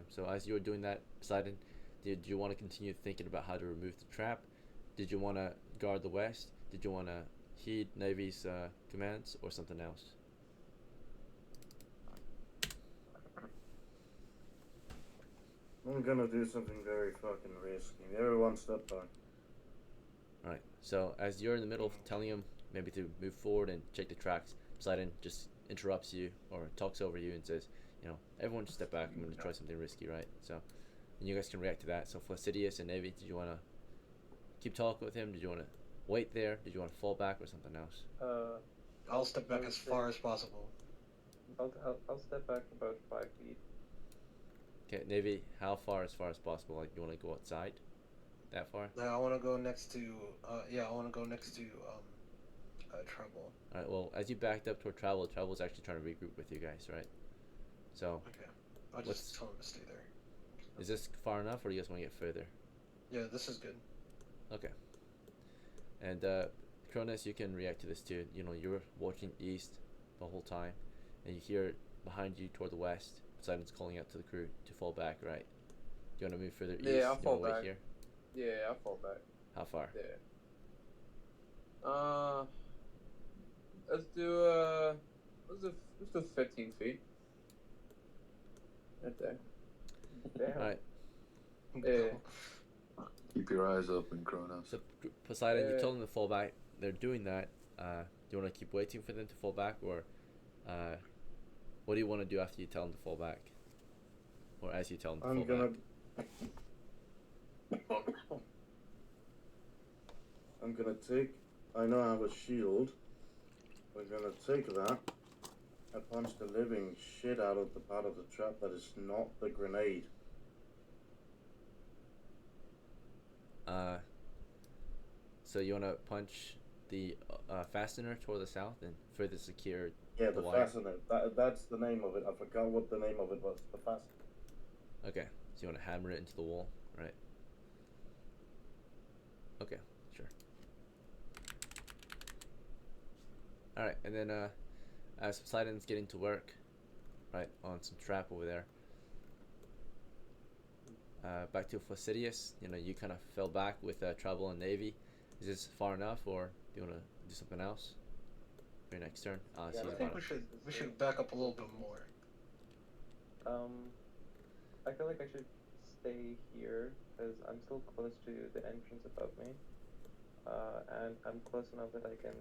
So as you were doing that, Poseidon, did you want to continue thinking about how to remove the trap? Did you want to guard the west? Did you want to heed Navy's commands, or something else? I'm gonna do something very fucking risky. Everyone step back. Alright, so as you're in the middle of telling him maybe to move forward and check the tracks, Poseidon just interrupts you or talks over you and says, you know, everyone just step back, I'm going to try something risky, right? So, and you guys can react to that. So Flacidius and Navy, did you want to keep talking with him? Did you want to wait there? Did you want to fall back, or something else? I'll step back as far as possible. I'll step back about 5 feet. Okay, Navy, how far as possible? Like, you want to go outside? That far? I want to go next to, I want to go next to, Trouble. Alright, well, as you backed up toward Trouble's actually trying to regroup with you guys, right? So, Okay. I'll just tell him to stay there. is this far enough, or do you guys want to get further? Yeah, this is good. Okay. And Cronus, you can react to this too. You know, you're watching east the whole time, and you hear behind you toward the west, Poseidon's calling out to the crew to fall back. Right? Do you want to move further east? Yeah, I'll You fall wanna wait back. here? Yeah, I'll fall back. How far? Yeah. Let's do let's do 15 feet. Right there. Damn. All right. Yeah. Keep your eyes open, Kronos. So Poseidon, you Yeah. told them to fall back. They're doing that. Do you want to keep waiting for them to fall back, or what do you want to do after you tell them to fall back, or as you tell them to I'm fall gonna. back? I'm gonna take. I know I have a shield. I'm gonna take that. I punch the living shit out of the part of the trap that is not the grenade. So you want to punch the fastener toward the south and further secure Yeah, the the wire? fastener. That's the name of it. I forgot what the name of it was. The fastener. Okay, so you want to hammer it into the wall, right? Okay, sure. All right, and then as Poseidon's getting to work, right, on some trap over there. Back to Flaccidius, you know, you kind of fell back with Trouble and Navy. Is this far enough, or do you want to do something else for your next turn? Yeah, So I he's think about we should back up a little bit more. I feel like I should stay here because I'm still close to the entrance above me, and I'm close enough that I can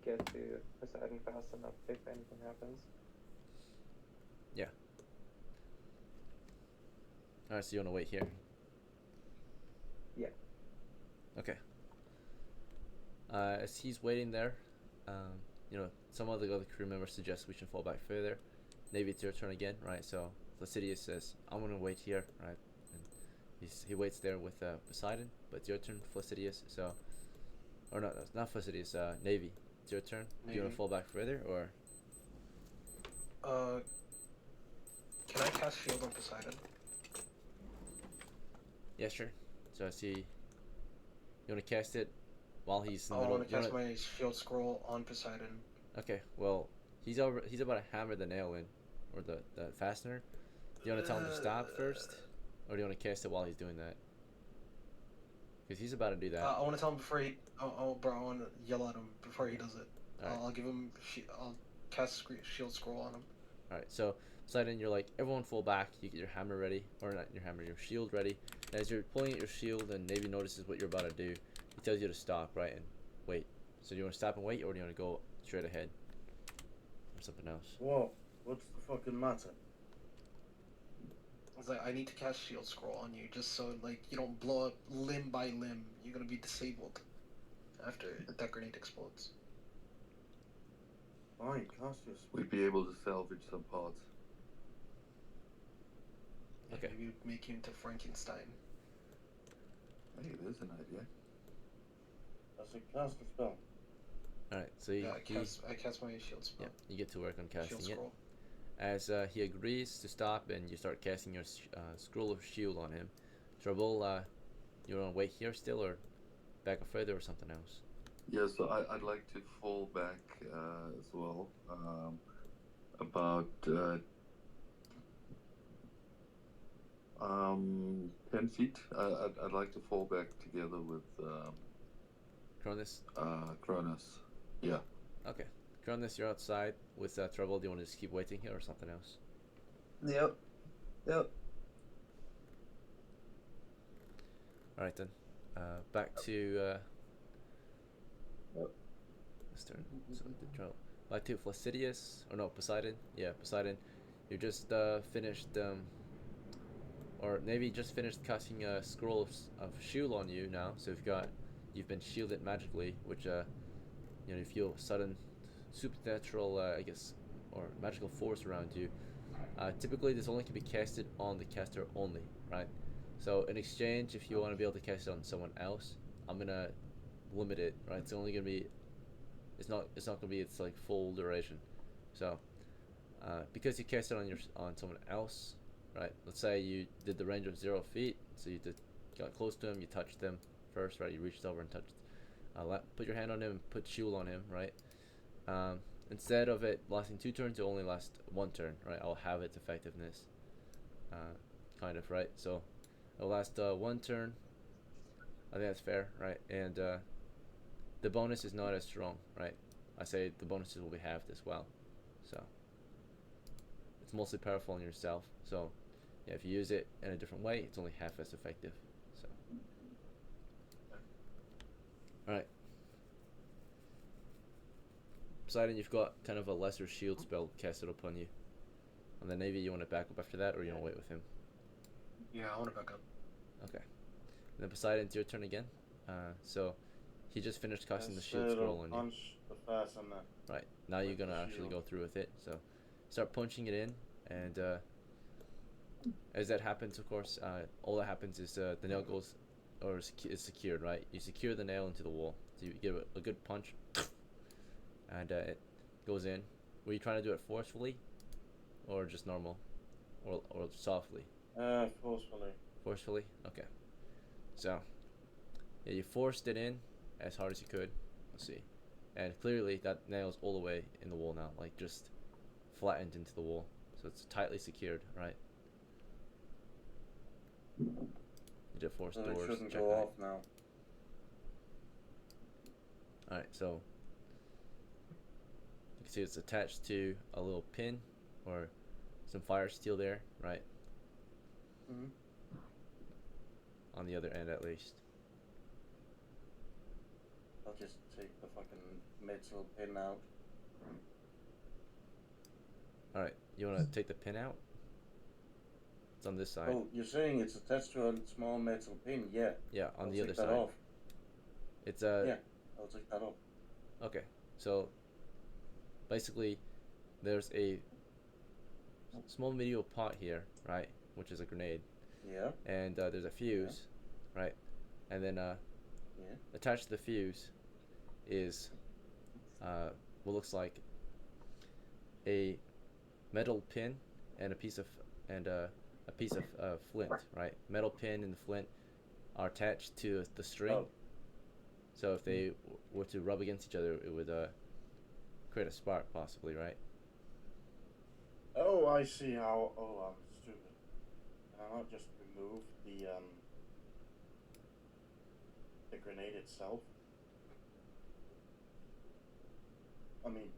get to Poseidon fast enough if anything happens. All right, so you want to wait here? Yeah. Okay. As he's waiting there, you know, some of the other crew members suggest we should fall back further. Maybe it's your turn again, right? So Placidius says, "I'm gonna wait here," right? And he waits there with Poseidon, but it's your turn, Placidius. So, or no, not Placidius. Navy. It's your turn. Do you want Navy. to fall back further, or Can I cast shield on Poseidon? yeah, sure. So I see. You want to cast it while he's in I the middle. want to cast my shield scroll on Poseidon. Okay, well, he's about to hammer the nail in, or the fastener. Do you want to tell him to stop first, or do you want to cast it while he's doing that? Because he's about to do that. I want to tell him before he. Oh, bro, I want to yell at him before he does it. Alright. I'll give him. I'll cast shield scroll on him. All right, so Poseidon, you're like, everyone fall back. You get your hammer ready, or not your hammer, your shield ready. And as you're pulling at your shield, and Navy notices what you're about to do, he tells you to stop, right, and wait. So do you want to stop and wait, or do you want to go straight ahead, or something else? Whoa, what's the fucking matter? It's like I need to cast shield scroll on you, just so like you don't blow up limb by limb. You're gonna be disabled after that grenade explodes. Fine, cast your We'd be able to salvage some parts. Okay. Maybe make you into Frankenstein. Hey, there's an idea. That's a cast a spell. All right, so you, Yeah, I cast my shield spell. yeah, you get to work on Shield casting it. scroll. As he agrees to stop, and you start casting your scroll of shield on him. Trouble, you want to wait here still, or back up further, or something else? Yeah, so I'd like to fall back as well. About 10 feet. I'd like to fall back together with Cronus? Kronos. Yeah. Okay. Cronus, you're outside with Trouble. Do you want to just keep waiting here, or something else? Yep. All right then. Back to let's turn. So the Trouble. Back to Flaccidius, or no, Poseidon. Yeah, Poseidon. You just finished, or maybe just finished casting a scroll of shield on you now. So you've been shielded magically, which you know, you feel sudden supernatural, I guess, or magical force around you. Typically, this only can be casted on the caster only, right? So in exchange, if you want to be able to cast it on someone else, I'm gonna limit it, right? It's only gonna be, it's not gonna be its like full duration. So because you cast it on someone else, right? Let's say you did the range of 0 feet, so got close to him, you touched them first, right? You reached over and touched put your hand on him, put shield on him, right? Instead of it lasting 2 turns, it only lasts 1 turn, right? I'll have its effectiveness, kind of, right? So it'll last 1 turn. I think that's fair, right? And the bonus is not as strong, right? I say the bonuses will be halved as well, so it's mostly powerful on yourself. So yeah, if you use it in a different way, it's only half as effective. So all right. Poseidon, you've got kind of a lesser shield spell casted upon you. On the Navy, you want to back up after that, or you want to wait with him? Yeah, I want to back up. Okay. And then Poseidon, it's your turn again. So he just finished casting the shield scroll on you. Punch the fastener. Right. Now you're with the gonna actually shield. go through with it. So start punching it in, and as that happens, of course, all that happens is the nail goes, or is secured, right? You secure the nail into the wall. So you give it a good punch, and it goes in. Were you trying to do it forcefully, or just normal, or softly? Forcefully. Forcefully? Okay. So, yeah, you forced it in as hard as you could. Let's see. And clearly that nail's all the way in the wall now, like just flattened into the wall. So it's tightly secured, right? You did force So it doors. shouldn't check go height. off now. Alright, so you can see it's attached to a little pin or some fire steel there, right? Mm-hmm. On the other end at least. I'll just take the fucking metal pin out. Alright, you want to take the pin out? It's on this side. Oh, you're saying it's attached to a small metal pin? Yeah. Yeah, on I'll the take other that side. off. It's Yeah, I'll take that off. Okay, so basically there's a small medieval pot here, right, which is a grenade, Yeah. and there's a fuse, right, and then Yeah. attached to the fuse is what looks like a metal pin and a piece of flint, right? Metal pin and the flint are attached to the string. Oh. So if they were to rub against each other, it would create a spark, possibly, right? Oh, I see how. Oh, I'm stupid. Can I not just remove the grenade itself? I mean,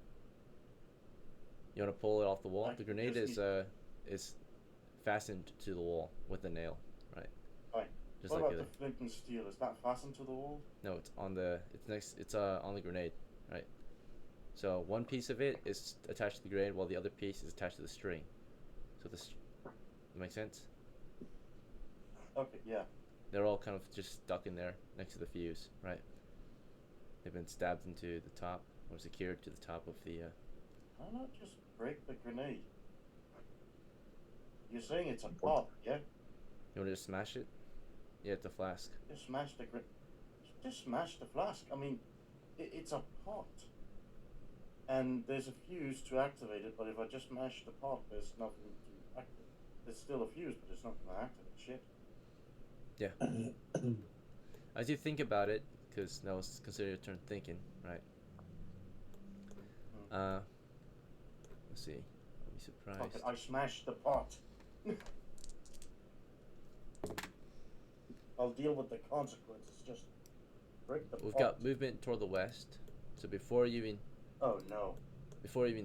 You want to pull it off the wall? I The grenade just is fastened to the wall with a nail, right? Fine. Just what like about the the flint and steel? Is that fastened to the wall? no, it's on the on the grenade, right? So one piece of it is attached to the grenade, while the other piece is attached to the string. So that make sense? Okay, yeah. They're all kind of just stuck in there next to the fuse, right? They've been stabbed into the top or secured to the top of the. Why not just break the grenade? You're saying it's a pot, yeah? You want to just smash it? Yeah, it's a flask. Just smash the Just smash the flask. I mean, it's a pot. And there's a fuse to activate it, but if I just mash the pot, there's nothing to activate. There's still a fuse, but it's not going to activate shit. Yeah. As you think about it, because that was considered your turn thinking, right? Let's see. I'll be surprised. Fuck it, I smashed the pot. I'll deal with the consequences. Just break the We've pot. got movement toward the west, so before you even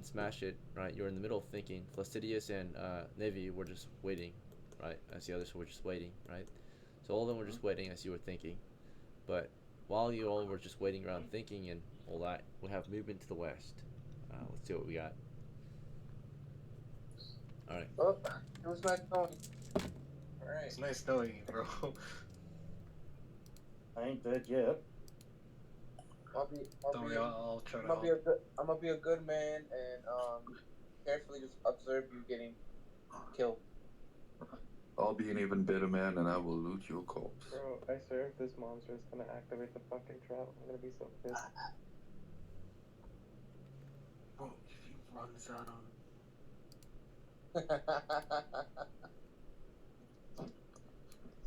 smash it, right? You're in the middle of thinking. Placidius and Navy were just waiting, right? As the others were just waiting, right? So all of them were just waiting as you were thinking. But while you all were just waiting around thinking and all that, we have movement to the west. Let's see what we got. All right. Oh, it was nice knowing you. Alright. It's nice knowing you, bro. I ain't dead yet. Don't worry, I'll try to I'm gonna help. I'm gonna be a good man and carefully just observe you getting killed. I'll be an even better man and I will loot your corpse. Bro, I swear if this monster is gonna activate the fucking trap, I'm gonna be so pissed. Bro, if he runs out on.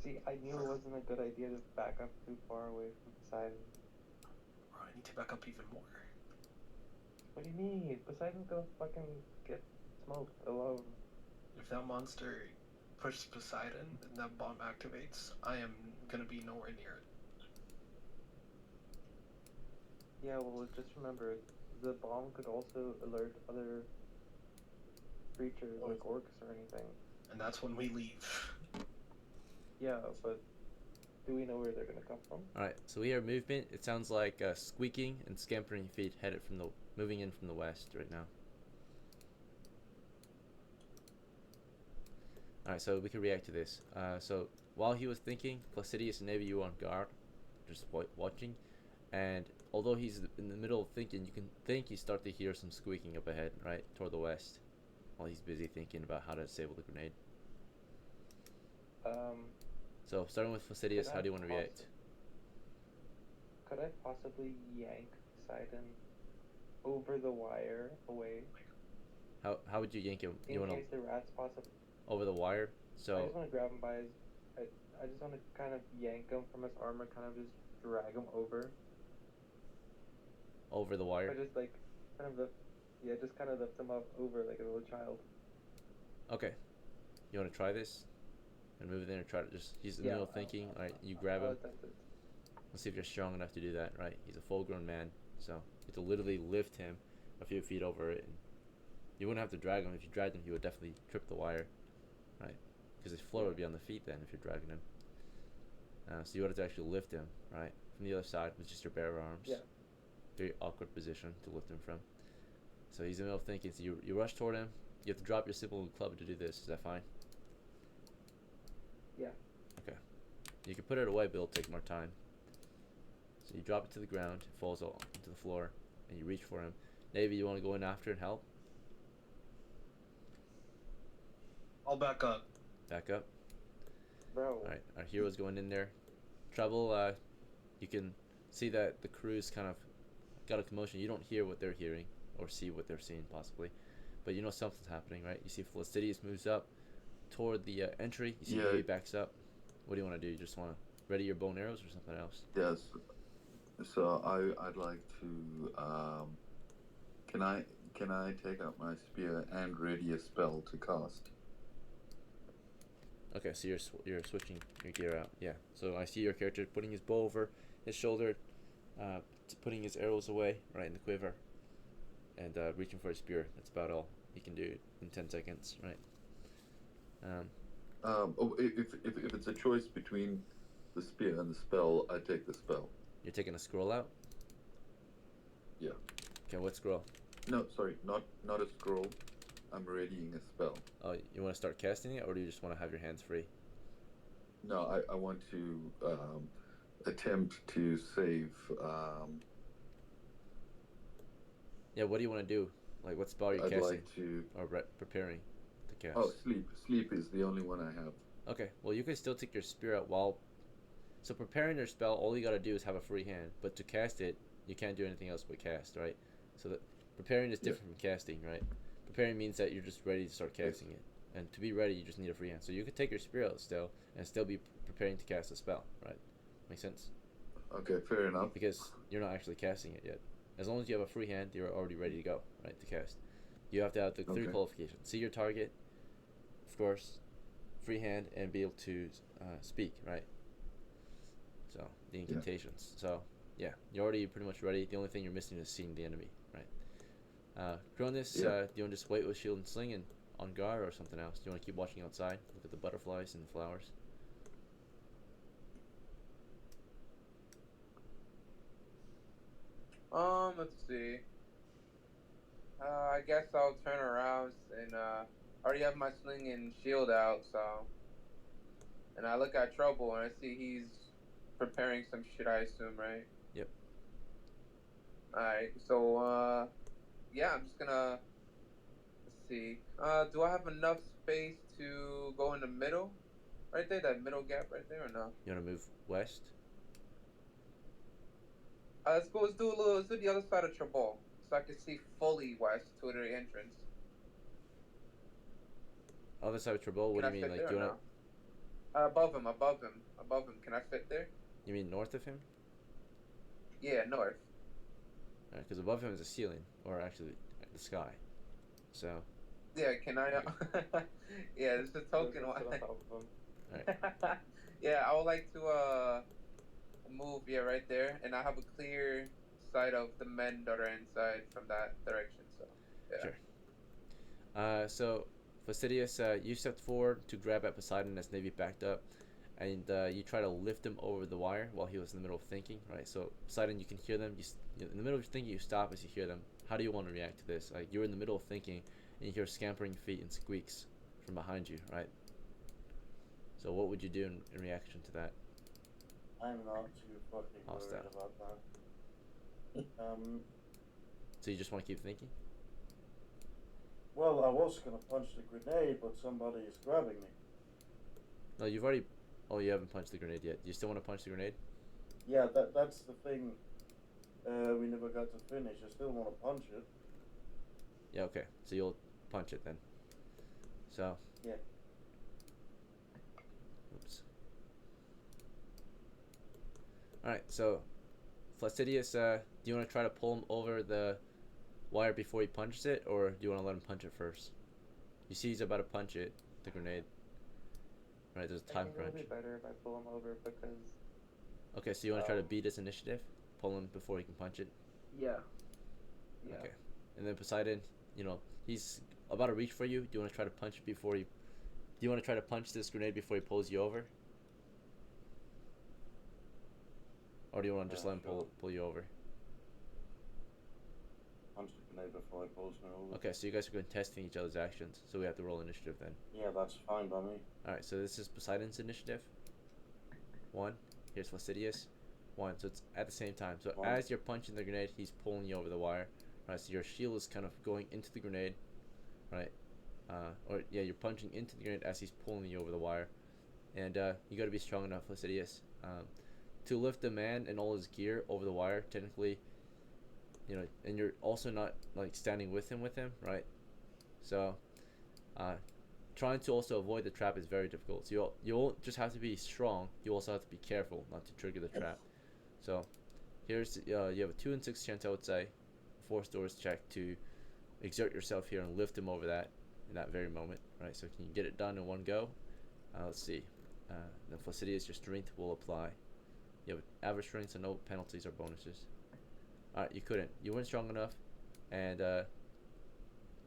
See, I knew it wasn't a good idea to back up too far away from Poseidon. I need to back up even more. What do you mean? Poseidon's gonna fucking get smoked alone. If that monster pushes Poseidon and that bomb activates, I am gonna be nowhere near it. Yeah, well, just remember, the bomb could also alert other creatures like orcs or anything. And that's when we leave. Yeah, but do we know where they're gonna come from? Alright, so we hear movement. It sounds like squeaking and scampering feet headed from the moving in from the west right now. Alright, so we can react to this. So while he was thinking, Placidius and Navy, you were on guard, just watching, and although he's in the middle of thinking, you can think you start to hear some squeaking up ahead, right, toward the west, while he's busy thinking about how to disable the grenade. So starting with Placidius, how do you want to react? Could I possibly yank Poseidon over the wire away? How would you yank him? In You want case the rat's possibly... over the wire? I So just want to grab him by his... I just want to kind of yank him from his armor, kind of just drag him over. over the wire. I just like, kind of lift... Yeah, just kind of lift him up over like a little child. Okay. You want to try this? And move it in and try to just... He's in the middle of thinking. Alright, you grab him. Let's see if you're strong enough to do that, right? He's a full-grown man, so you have to literally lift him a few feet over it. And you wouldn't have to drag him. If you dragged him, he would definitely trip the wire, right? Because his floor would be on the feet then if you're dragging him. So you would have to actually lift him, right? From the other side with just your bare arms. Yeah. Very awkward position to lift him from. So he's in the middle of thinking. So you rush toward him. You have to drop your simple club to do this. Is that fine? Yeah. Okay. You can put it away, but it'll take more time. So you drop it to the ground, it falls onto the floor, and you reach for him. Navy, you want to go in after and help? I'll back up. Back up. Bro. Alright, our hero's going in there. Trouble, you can see that the crew's kind of got a commotion. You don't hear what they're hearing, or see what they're seeing, possibly. But you know something's happening, right? You see Placidius moves up toward the entry. You see Navy backs up. What do you want to do? You just want to ready your bow and arrows or something else? Yes. So I'd like to. Can I take out my spear and ready a spell to cast? Okay, so you're switching your gear out. Yeah. So I see your character putting his bow over his shoulder, putting his arrows away right in the quiver, and reaching for his spear. That's about all he can do in 10 seconds, right? If it's a choice between the spear and the spell, I take the spell. You're taking a scroll out? Yeah. Okay, what scroll? No, sorry, not a scroll. I'm readying a spell. Oh, you want to start casting it, or do you just want to have your hands free? No, I want to attempt to save. Yeah, what do you want to do? Like, what spell are you I'd casting? like to. Or preparing to cast? Oh, sleep. Sleep is the only one I have. Okay, well, you can still take your spear out while... So preparing your spell, all you gotta do is have a free hand. But to cast it, you can't do anything else but cast, right? So that preparing is different from casting, right? Preparing means that you're just ready to start casting it. And to be ready, you just need a free hand. So you could take your spear out still, and still be preparing to cast a spell, right? Make sense? Okay, fair enough. Because you're not actually casting it yet. As long as you have a free hand, you're already ready to go, right, to cast. You have to have the 3 qualifications. See your target, of course, free hand, and be able to speak, right? So, the incantations. So, yeah, you're already pretty much ready. The only thing you're missing is seeing the enemy, right? Cronus, do you want to just wait with shield and sling and on guard or something else? Do you want to keep watching outside? Look at the butterflies and the flowers? Let's see. I guess I'll turn around and I already have my sling and shield out, so. And I look at Trouble and I see he's preparing some shit, I assume, right? Yep. Alright, so yeah, I'm just gonna let's see. Do I have enough space to go in the middle? Right there, that middle gap right there, or no? You want to move west? Let's do the other side of Trouble, so I can see fully west to the entrance. Other side of Trebol? What do you mean? Like, do you want to? Above him. Can I fit there? You mean north of him? Yeah, north. Because above him is a ceiling, or actually the sky. So, Yeah, can I? Yeah, this is a token Sit one. on top of him. Yeah, I would like to move, yeah, right there, and I have a clear sight of the men that are inside from that direction. So yeah. sure. So Fastidius, you stepped forward to grab at Poseidon as Navy backed up, and you try to lift him over the wire while he was in the middle of thinking, right? So Poseidon, you can hear them. In the middle of thinking, you stop as you hear them. How do you want to react to this? Like, you're in the middle of thinking, and you hear scampering feet and squeaks from behind you, right? So what would you do in reaction to that? I'm not too fucking Hostile. worried about that. So you just want to keep thinking? Well, I was gonna punch the grenade, but somebody is grabbing me. No, you've already. Oh, you haven't punched the grenade yet. Do you still want to punch the grenade? Yeah, that's the thing. We never got to finish. I still want to punch it. Yeah. Okay. So you'll punch it then. So. Yeah. Oops. All right. So, Fastidius, do you want to try to pull him over the wire before he punches it, or do you want to let him punch it first? You see he's about to punch it, the grenade. Right, there's a time I think crunch. it would be better if I pull him over because. Okay, so you want to try to beat his initiative? Pull him before he can punch it? Yeah. Yeah. Okay. And then Poseidon, he's about to reach for you. Do you want to try to punch before he... Do you want to try to punch this grenade before he pulls you over? Or do you want to just let him pull you over? Punch the grenade before it pulls me over. Okay, so you guys are contesting each other's actions, so we have to roll initiative then. Yeah, that's fine by me. Alright, so this is Poseidon's initiative. 1. Here's Fastidius. 1. So it's at the same time. So 1. as you're punching the grenade, he's pulling you over the wire. Right, so your shield is kind of going into the grenade. Right? You're punching into the grenade as he's pulling you over the wire. And you gotta be strong enough, Fastidius. To lift the man and all his gear over the wire, technically, and you're also not like standing with him, right? So, trying to also avoid the trap is very difficult. So you won't just have to be strong. You also have to be careful not to trigger the trap. So, here's you have a 2 in 6 chance, I would say, force doors check to exert yourself here and lift him over that in that very moment, right? So can you get it done in one go? Let's see. The Fastidius, your strength will apply. You have average strength, so no penalties or bonuses. Alright, you couldn't. You weren't strong enough, and in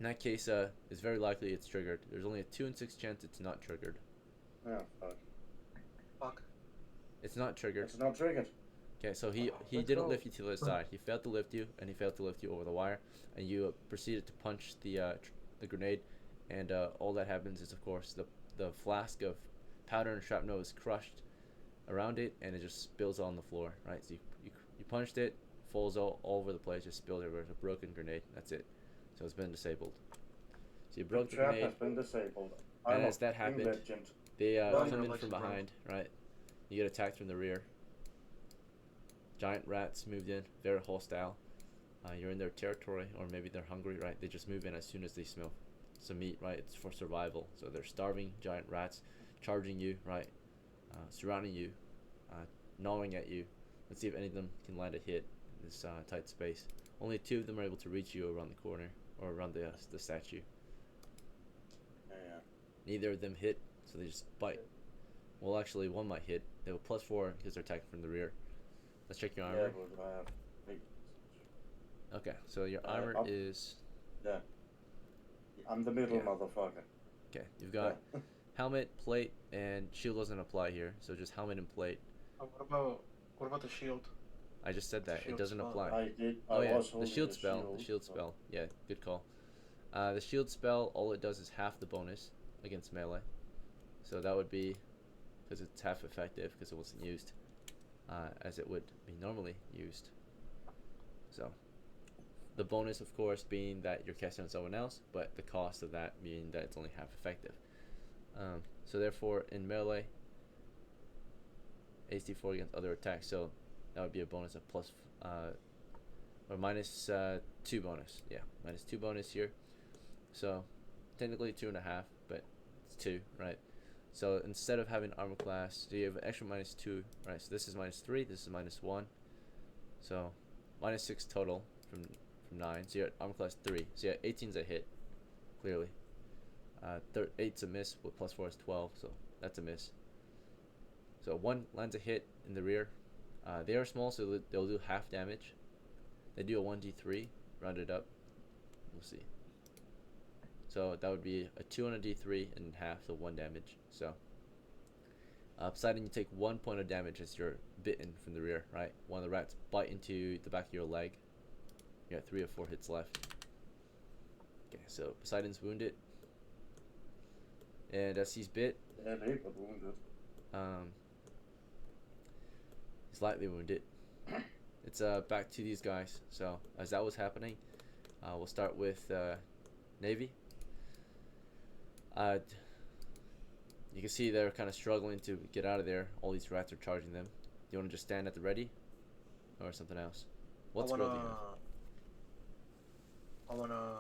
that case, it's very likely it's triggered. There's only a 2 in 6 chance it's not triggered. Yeah, fuck. Fuck. It's not triggered. It's not triggered. Okay, so he Let's didn't go. lift you to the side. He failed to lift you, and he failed to lift you over the wire, and you proceeded to punch the grenade, and all that happens is, of course, the flask of powder and shrapnel is crushed around it, and it just spills on the floor, right? So you punched it, falls all over the place, just spilled everywhere. It's a broken grenade. That's it. So it's been disabled. So you broke the trap grenade, has been disabled. and I'm as that a happened, legend. they Well, come your in legs from are broke. behind, right? You get attacked from the rear. Giant rats moved in, very hostile. You're in their territory, or maybe they're hungry, right? They just move in as soon as they smell some meat, right? It's for survival. So they're starving giant rats, charging you, right? Surrounding you, gnawing at you. Let's see if any of them can land a hit in this tight space. Only 2 of them are able to reach you around the corner, or around the statue. Yeah. Neither of them hit, so they just bite. Well, actually, one might hit. They have a +4 because they're attacking from the rear. Let's check your Yeah, armor. but I have... Wait. Okay, so your armor is... Yeah. I'm the middle Yeah. motherfucker. Okay, you've got Yeah. helmet, plate, and shield doesn't apply here, so just helmet and plate. What about the shield? I just said that. It Shield doesn't spell. apply. I did. Oh I yeah, was the holding shield a spell. shield, The shield so- spell. Yeah, good call. The shield spell, all it does is half the bonus against melee. So that would be, because it's half effective because it wasn't used, as it would be normally used. So, the bonus, of course, being that you're casting on someone else, but the cost of that being that it's only half effective. So therefore, in melee, AC4 against other attacks. So that would be a bonus of or minus 2 bonus. Yeah, minus 2 bonus here. So technically 2.5, but it's 2, right? So instead of having armor class, so you have an extra -2, right? So this is -3, this is -1. So -6 total from 9. So you're at armor class 3. So yeah, 18's a hit, clearly. 8's a miss with plus 4 is 12, so that's a miss. So 1 lands a hit in the rear. They are small, so they'll do half damage. They do a 1d3, rounded up. We'll see. So that would be a 2 on a d3 and half, so 1 damage. So Poseidon, you take 1 point of damage as you're bitten from the rear, right? One of the rats bite into the back of your leg. You got 3 or 4 hits left. Okay, so Poseidon's wounded. And as he's bit, but wounded. he's lightly wounded. It's back to these guys. So as that was happening, we'll start with Navy. You can see they're kind of struggling to get out of there. All these rats are charging them. Do you want to just stand at the ready, or something else? What skill do you have? I wanna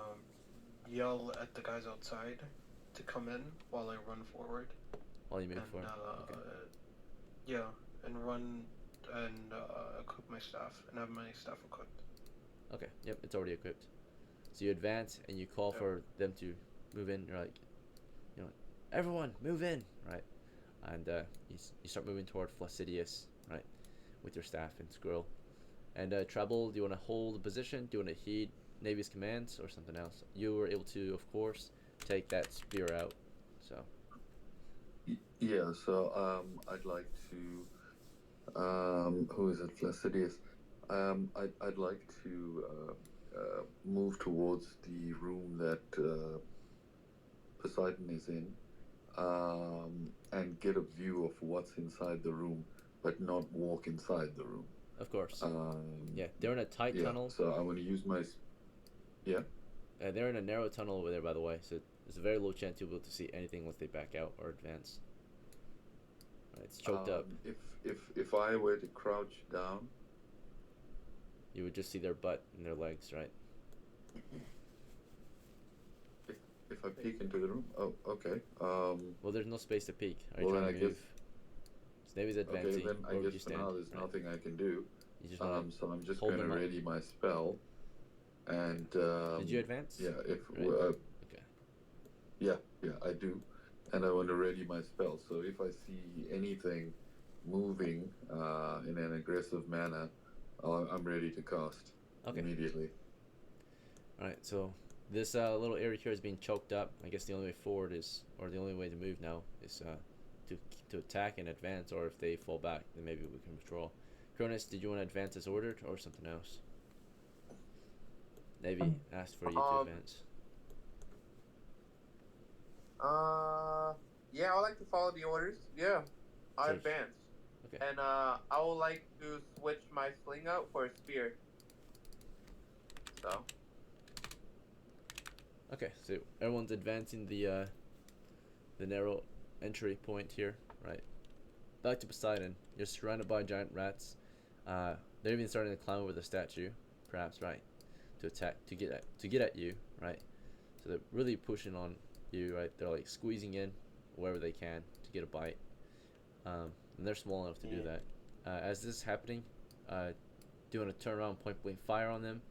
yell at the guys outside to come in while I run forward. While you move And forward. Okay. yeah, and run and equip my staff and have my staff equipped. Okay. Yep, it's already equipped. So you advance and you call for them to move in. You're like, everyone move in, right? And you start moving toward Flaccidius, right, with your staff and Squirrel. And Treble, do you want to hold the position? Do you want to heed Navy's commands or something else? You were able to, of course, take that spear out. So. Yeah. So I'd like to. Who is it? Flaccidius. I'd like to move towards the room that Poseidon is in, and get a view of what's inside the room, but not walk inside the room. Of course. Yeah, they're in a tight tunnel. So I want to use my. Yeah. They're in a narrow tunnel over there, by the way. So there's a very low chance you'll be able to see anything unless they back out or advance. Right, it's choked up. If I were to crouch down, you would just see their butt and their legs, right? If I peek into the room, oh, okay. Well, there's no space to peek. Are you well, trying to move? So Navy's Okay, advancing. then I Where would you guess for stand? now there's Right. nothing I can do. You just wanna So I'm just hold going to them up. ready my spell, and Did you advance? yeah, Right. Okay. Yeah, I do, and I want to ready my spell. So if I see anything moving in an aggressive manner, I'm ready to cast immediately. All right. So this little area here is being choked up. I guess the only way forward is, or the only way to move now is to attack and advance, or if they fall back, then maybe we can withdraw. Cronus, did you want to advance as ordered or something else? Navy asked for you to advance. Yeah, I would like to follow the orders. Yeah, I'll Sure. advance. Okay. And I would like to switch my sling out for a spear. So. Okay, so everyone's advancing the narrow entry point here, right? Back to Poseidon. You're surrounded by giant rats. They're even starting to climb over the statue, perhaps, right? To attack, to get at you, right? So they're really pushing on you, right? They're like squeezing in wherever they can to get a bite. And they're small enough to do that. As this is happening, do you want to turn around, point blank fire on them,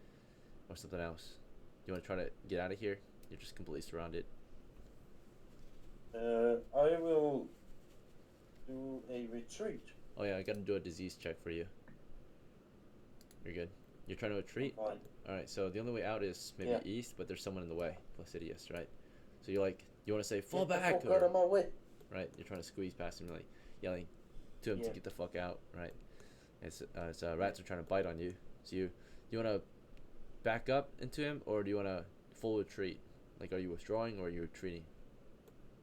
or something else? Do you want to try to get out of here? You're just completely surrounded. I will do a retreat. Oh yeah, I gotta do a disease check for you. You're good. You're trying to retreat? Fine. Alright, so the only way out is maybe east, but there's someone in the way. Placidius, right? So you're like, you want to say, fall back! Get out of my way. Right? You're trying to squeeze past him, like, yelling to him to get the fuck out, right? As rats are trying to bite on you. So you want to back up into him, or do you want to full retreat? Like, are you withdrawing, or are you retreating?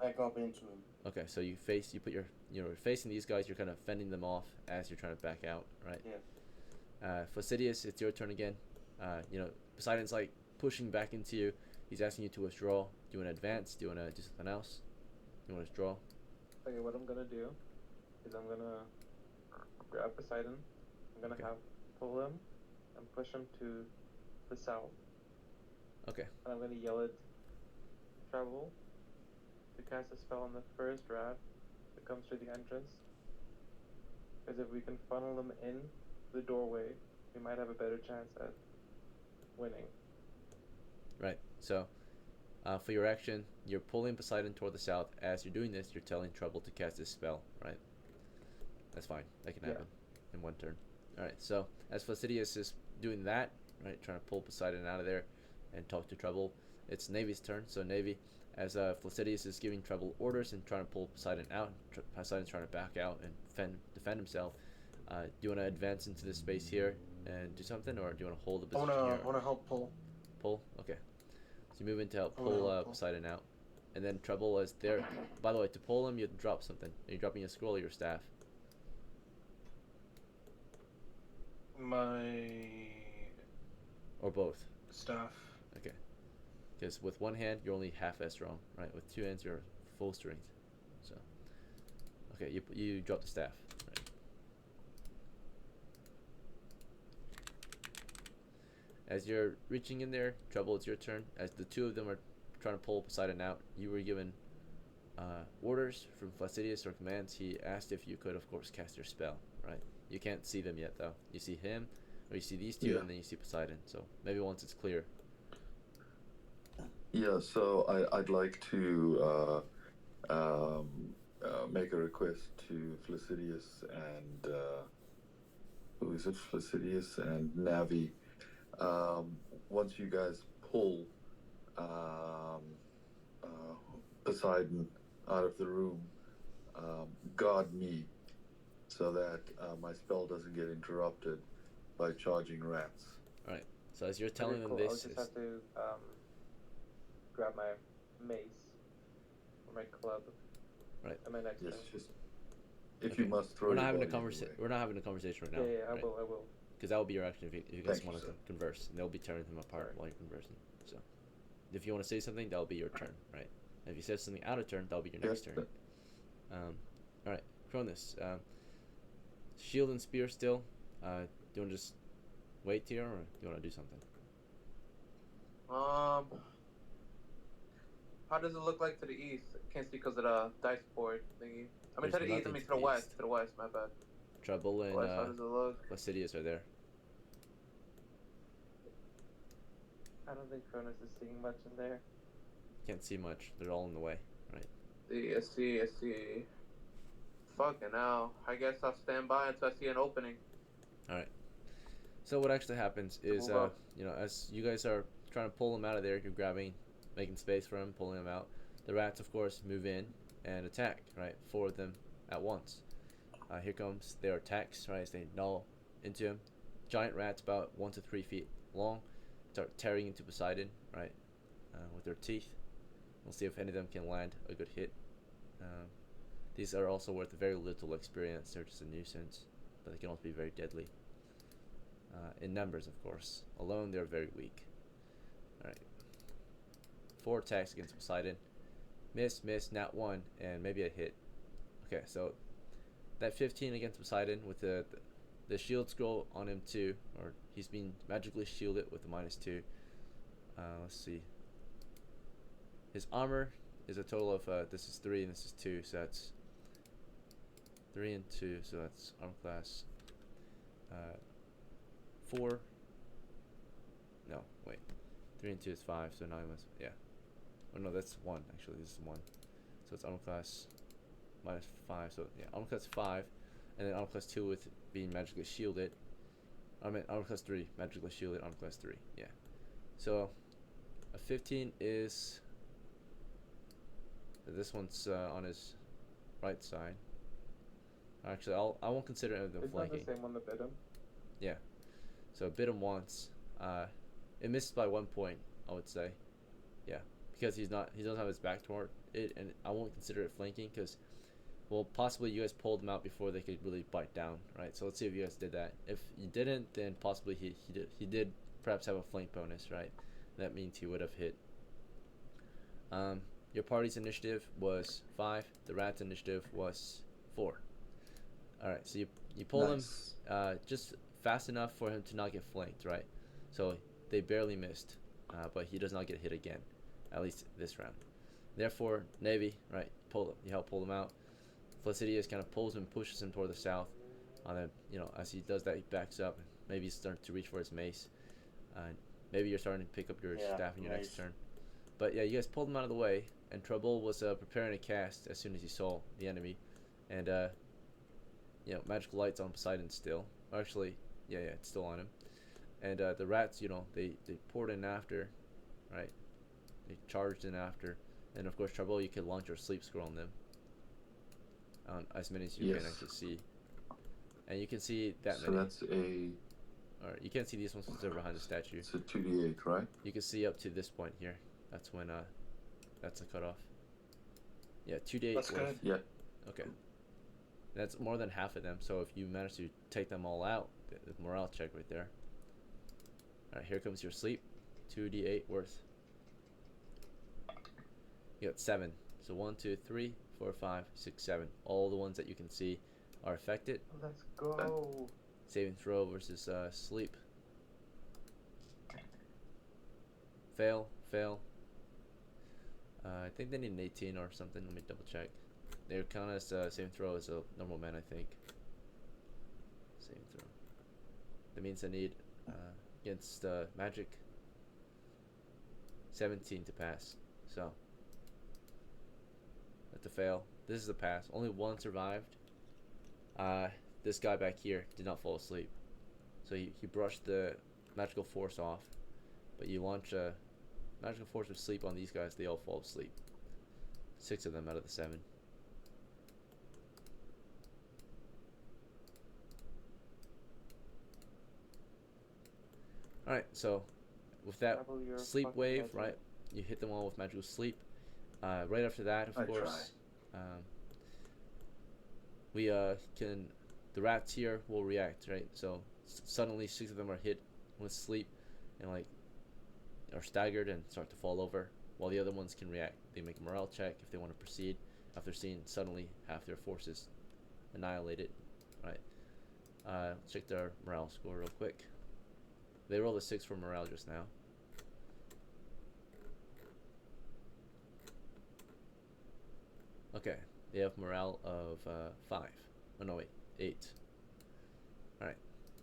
Back up into him. Okay, so you put your, facing these guys, you're kind of fending them off as you're trying to back out, right? Yeah. Flaccidius, it's your turn again. Poseidon's like pushing back into you. He's asking you to withdraw. Do you want to advance? Do you want to do something else? Do you want to withdraw? Okay, what I'm gonna do is I'm gonna grab Poseidon. I'm gonna pull him and push him to the south. Okay. And I'm gonna yell at Travel to cast a spell on the first rat that comes through the entrance. Because if we can funnel them in the doorway, we might have a better chance at winning. Right. So, for your action, you're pulling Poseidon toward the south. As you're doing this, you're telling Trouble to cast this spell. Right. That's fine. That can happen in one turn. All right. So as Flaccidius is doing that, right, trying to pull Poseidon out of there and talk to Trouble, it's Navy's turn. So Navy, as Flaccidius is giving Trouble orders and trying to pull Poseidon out, Poseidon's trying to back out and defend himself. Do you want to advance into this space here and do something, or do you want to hold the I position here? wanna help pull. Pull? Okay. So you move in to help I wanna pull help pull. Poseidon out. And then Trouble is there. By the way, to pull him, you drop something. Are you dropping your scroll or your staff? My Or both? staff. Okay. Because with one hand, you're only half as strong, right? With two hands, you're full strength. So, okay, you drop the staff. Right. As you're reaching in there, Trouble, it's your turn. As the two of them are trying to pull Poseidon out, you were given orders from Flaccidius or commands. He asked if you could, of course, cast your spell, right? You can't see them yet, though. You see him, or you see these two, and then you see Poseidon. So maybe once it's clear. Yeah, so I'd like to make a request to Flaccidius and who is it? Flaccidius and Navi. Once you guys pull Poseidon out of the room, guard me so that my spell doesn't get interrupted by charging rats. All right. So as you're telling Okay, them cool. this, I'll just have to grab my mace or my club. Right. And my next Yes, turn. just if Okay. you must throw. we're not your having a body conversation. away. We're not having a conversation right now. Yeah, I right? will. Because that will be your action if you guys Thank you, want to sir. converse. And they'll be tearing them apart Alright. while you're conversing. So, if you want to say something, that'll be your turn, right? And if you say something out of turn, that'll be your next Yes, turn. All right, Cronus. Shield and spear still. Do you want to just wait here, or do you want to do something? How does it look like to the east? I can't see because of the dice board thingy. I mean, There's to the east. I nothing mean, to to the the west. east. To the west. My bad. Trouble and West. How does it look? Placidius are there. I don't think Cronus is seeing much in there. Can't see much. They're all in the way, right? I see. Fucking hell. I guess I'll stand by until I see an opening. All right. So what actually happens is, Move up. as you guys are trying to pull him out of there, you're grabbing, making space for him, pulling him out. The rats, of course, move in and attack, right? 4 of them at once. Here comes their attacks, right? As they gnaw into him. Giant rats, about 1 to 3 feet long, start tearing into Poseidon, right? With their teeth. We'll see if any of them can land a good hit. These are also worth very little experience. They're just a nuisance, but they can also be very deadly. In numbers, of course. Alone, they're very weak. Alright. 4 attacks against Poseidon. Miss, not 1, and maybe a hit. Okay, so that 15 against Poseidon with the shield scroll on him too, or he's being magically shielded with the -2. Let's see. His armor is a total of, this is 3 and this is 2, so that's 3 and 2, so that's armor class 4. No, wait. 3 and 2 is 5, so 9 was, yeah. Oh no, that's 1, actually, this is 1. So it's armor class -5, so yeah, armor class 5, and then armor class 2 with being magically shielded. I mean, armor class 3, magically shielded, armor class 3, yeah. So, a 15 is, this one's on his right side. Actually, I won't consider it them It's not flanking. the same one that bit him. Yeah. So bit him once. It missed by 1 point, I would say. Yeah, because he doesn't have his back toward it, and I won't consider it flanking because, well, possibly you guys pulled him out before they could really bite down, right? So let's see if you guys did that. If you didn't, then possibly he did perhaps have a flank bonus, right? That means he would have hit. Your party's initiative was 5. The rat's initiative was 4. All right, so you pull Nice. him just fast enough for him to not get flanked, right? So they barely missed, but he does not get hit again, at least this round. Therefore, Navy, right? You help pull him out. Flaccidius kind of pulls him, pushes him toward the south. And then, as he does that, he backs up. Maybe he's starting to reach for his mace. Maybe you're starting to pick up your Yeah, staff in your next nice. turn. But yeah, you guys pulled him out of the way, and Trouble was preparing to cast as soon as he saw the enemy, and magical lights on Poseidon still. Actually, yeah, it's still on him. And the rats, they poured in after, right? They charged in after, and of course, Trouble, you could launch your sleep scroll on them. As many as you can Yes. actually see, and you can see that So many. that's a Alright, you can't see these ones because they're behind the statue. it's a 2d8, right? You can see up to this point here. That's when that's a cutoff. Yeah, 2d8 That's worth. good. Yeah. Okay. That's more than half of them. So if you manage to take them all out, the morale check right there. Alright, here comes your sleep. 2d8 worth. You got 7. So 1, 2, 3, 4, 5, 6, 7. All the ones that you can see are affected. Let's go. Saving throw versus sleep. Fail. I think they need an 18 or something. Let me double check. They're count as saving throw as a normal man, I think. Saving throw. That means I need against magic 17 to pass. So that's a fail. This is a pass. Only one survived. This guy back here did not fall asleep. So he brushed the magical force off. But you launch a magical force of sleep on these guys, they all fall asleep. 6 of them out of the 7. Alright, so with that Trouble, you're sleep fucking wave, legend. right? You hit them all with magical sleep. Right after that, of I course, we can. The rats here will react, right? So suddenly 6 of them are hit with sleep, and are staggered and start to fall over, while the other ones can react. They make a morale check if they want to proceed after seeing suddenly half their forces annihilated, right? Let's check their morale score real quick. They rolled a 6 for morale just now. Okay, they have morale of 5. Oh no, wait, 8. Alright,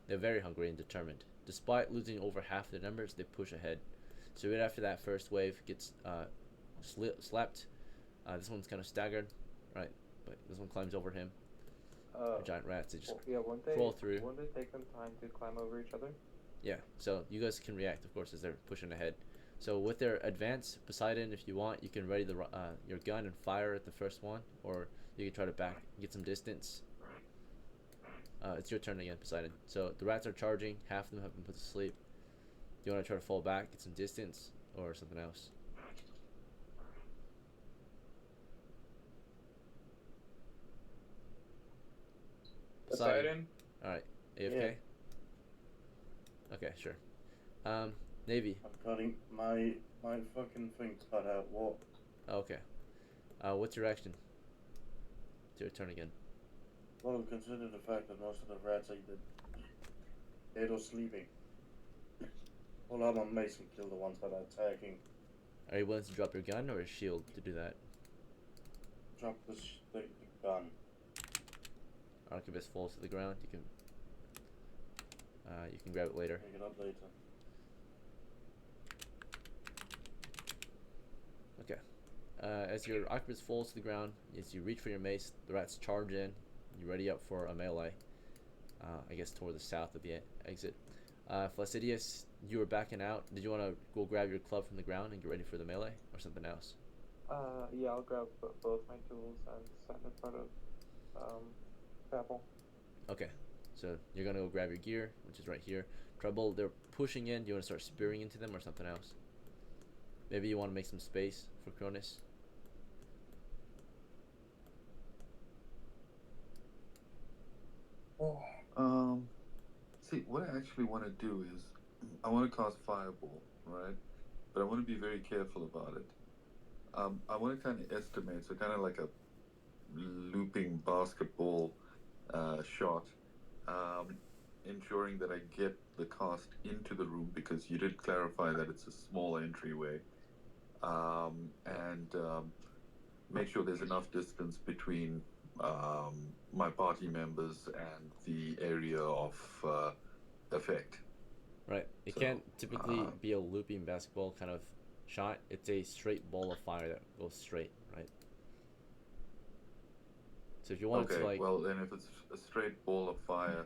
they're very hungry and determined. Despite losing over half their numbers, they push ahead. So right after that first wave gets slapped, this one's kind of staggered, right? But this one climbs over him. The giant rats, they just won't crawl through. Won't it take them time to climb over each other? Yeah, so you guys can react, of course, as they're pushing ahead. So with their advance, Poseidon, if you want, you can ready your gun and fire at the first one, or you can try to get some distance. It's your turn again, Poseidon. So the rats are charging. Half of them have been put to sleep. Do you want to try to fall back, get some distance, or something else? Poseidon? Alright, AFK? Okay, sure. Navy. I'm cutting my fucking thing cut out. What? Okay. What's your action? It's your turn again. Well, consider the fact that most of the rats are either dead or sleeping. Pull out my mace and kill the ones that are attacking. Are you willing to drop your gun or a shield to do that? Drop the gun. Arquebus falls to the ground. You can grab it later. Pick it up later. Okay. As your arquebus falls to the ground, as you reach for your mace, the rats charge in. You ready up for a melee. I guess toward the south of the exit. Flaccidius, you were backing out. Did you want to go grab your club from the ground and get ready for the melee, or something else? Yeah, I'll grab both my tools and stand in front of Babel. Okay, so you're gonna go grab your gear, which is right here. Trouble, they're pushing in. Do you want to start spearing into them or something else? Maybe you want to make some space for Cronus. See, what I actually want to do is, I want to cast Fireball, right? But I want to be very careful about it. I want to kind of estimate, so kind of like a looping basketball shot, ensuring that I get the cast into the room, because you did clarify that it's a small entryway, and make sure there's enough distance between my party members and the area of effect. Right. It So, can't typically uh, be a looping basketball kind of shot. It's a straight ball of fire that goes straight, right? So if you wanted to okay, like, well then if it's a straight ball of fire,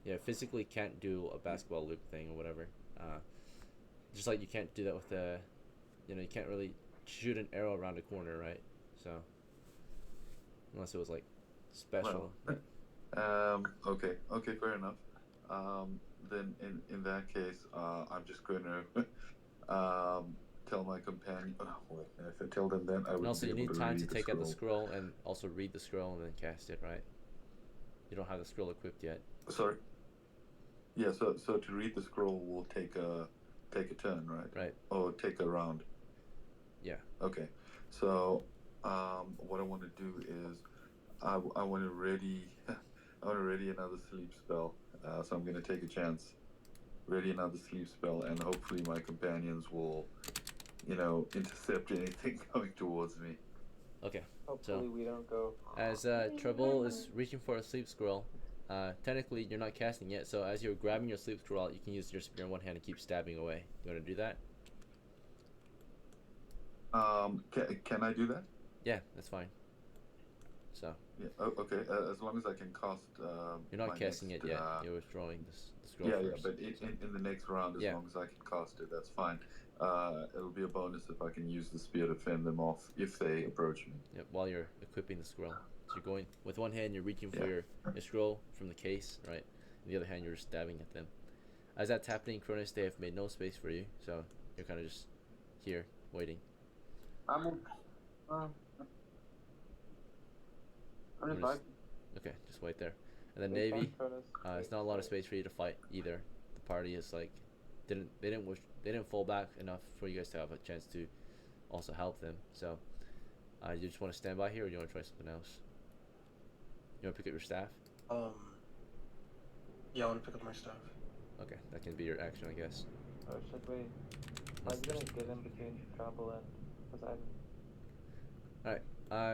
yeah, physically can't do a basketball loop thing or whatever. Uh, just like you can't do that with the, you can't really shoot an arrow around a corner, right? So unless it was like special. well, okay, okay, fair enough. Then in that case, I'm just going to tell my companion. Oh, wait, if I tell them, then I And wouldn't also be you able need to time to read the take out the scroll. scroll and also read the scroll and then cast it, right? You don't have the scroll equipped yet. Sorry. Yeah. So to read the scroll will take a turn, right? Right. Or take a round. Yeah. Okay. So what I want to do is I want to ready I want to ready another sleep spell. So I'm going to take a chance, ready another sleep spell, and hopefully my companions will, intercept anything coming towards me. Okay. Hopefully we don't go. As Treble is reaching for a sleep scroll, technically you're not casting yet. So as you're grabbing your sleep scroll, you can use your spear in one hand and keep stabbing away. You want to do that? Can I do that? Yeah, that's fine. So Yeah. Oh, okay. As long as I can cast. you're not my casting next, it yet. You're withdrawing the scroll Yeah, first. but in the next round, as Yeah. long as I can cast it, that's fine. It'll be a bonus if I can use the spear to fend them off if they approach me. Yep, while you're equipping the scroll. So you're going with one hand, you're reaching for Yeah. your scroll from the case, right? And the other hand, you're just stabbing at them. As that's happening, Cronus, they have made no space for you, so you're kind of just here waiting. I'm We're just just- Okay, just wait there. And then Wait, Navy, Cronus. it's not a lot of space for you to fight either. The party is like, they didn't fall back enough for you guys to have a chance to also help them. So, you just want to stand by here, or do you want to try something else? You want to pick up your staff? Yeah, I want to pick up my stuff. Okay, that can be your action, I guess. Oh shit, wait. I was gonna get in between Trouble and Poseidon.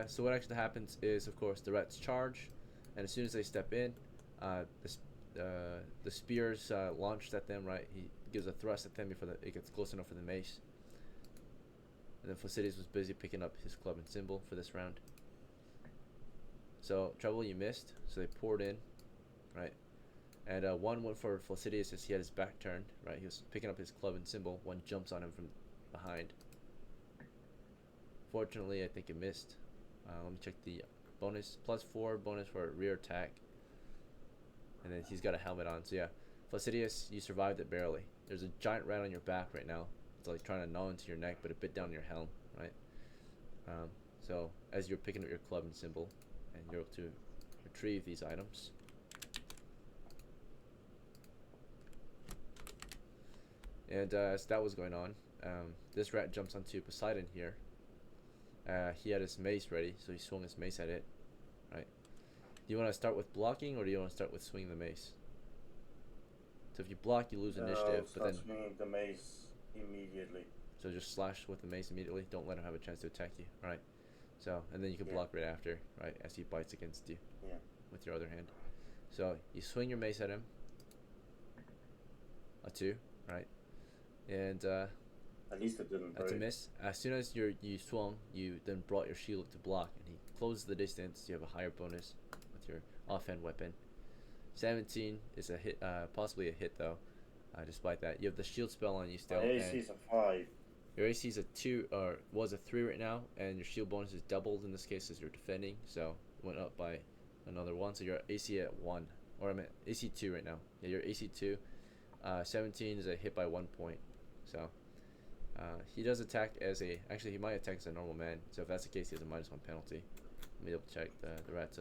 So what actually happens is, of course, the rats charge, and as soon as they step in, the spears launched at them. Right, he gives a thrust at them before it gets close enough for the mace. And then Flaccidius was busy picking up his club and symbol for this round. So Trouble, you missed, so they poured in, right? And one went for Flaccidius as he had his back turned. Right, he was picking up his club and symbol. One jumps on him from behind. Fortunately, I think it missed. Let me check the bonus. +4 bonus for rear attack. And then he's got a helmet on. So yeah, Flaccidius, you survived it barely. There's a giant rat on your back right now. It's like trying to gnaw into your neck, but a bit down your helm, right? So as you're picking up your club and symbol, and you're able to retrieve these items. And as that was going on, this rat jumps onto Poseidon here. He had his mace ready, so he swung his mace at it. Right. Do you want to start with blocking, or do you want to start with swinging the mace? So if you block, you lose initiative. But then, swinging the mace immediately. so just slash with the mace immediately. Don't let him have a chance to attack you. All right. So and then you can block right after, right, as he bites against you. Yeah. With your other hand. So you swing your mace at him. A 2, right? And At least it didn't that's a break. miss. As soon as you swung, you then brought your shield to block, and he closes the distance. You have a higher bonus with your offhand weapon. 17 is a hit, possibly a hit though. Despite that, you have the shield spell on you still. My AC and is a 5. your AC is a 2, or was a 3 right now, and your shield bonus is doubled in this case as you're defending, so it went up by another 1. So you're AC at 1, or I meant AC 2 right now. Yeah, you're AC 2. 17 is a hit by 1 point. So he does attack as a. Actually, he might attack as a normal man. So if that's the case, he has a -1 penalty. Let me double check the rat's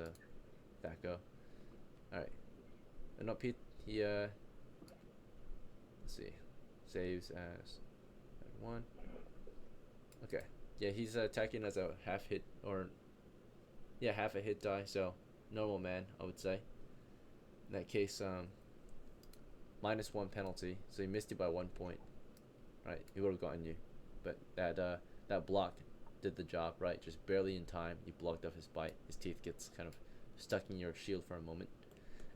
that go. All right. No, Pete. He let's see, saves as 1. Okay. Yeah, he's attacking as a half hit, or yeah, half a hit die. So normal man, I would say. In that case, -1 penalty. So he missed you by 1 point. Right, he would have gotten you, but that block did the job. Right, just barely in time. You blocked off his bite. His teeth gets kind of stuck in your shield for a moment.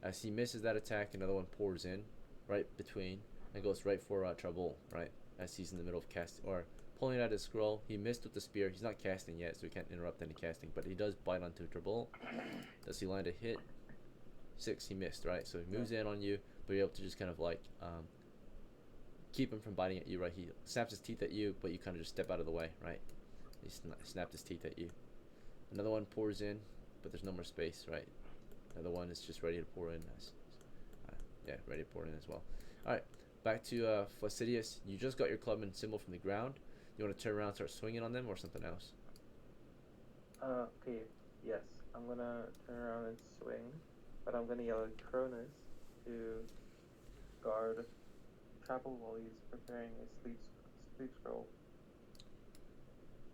As he misses that attack, another one pours in, right between, and goes right for Trouble, right? As he's in the middle of casting, or pulling out his scroll. He missed with the spear. He's not casting yet, so he can't interrupt any casting, but he does bite onto Trouble. Does he land a hit? 6, he missed, right? So he moves in on you, but you're able to just kind of like keep him from biting at you, right? He snaps his teeth at you, but you kind of just step out of the way, right? He snapped his teeth at you. Another one pours in, but there's no more space, right? Another one is just ready to pour in. Yeah, ready to pour in as well. Alright, back to Fastidious. You just got your clubman symbol from the ground. You want to turn around and start swinging on them or something else? Okay, yes. I'm gonna turn around and swing, but I'm gonna yell at Cronus to guard Trapple while he's preparing his sleep scroll.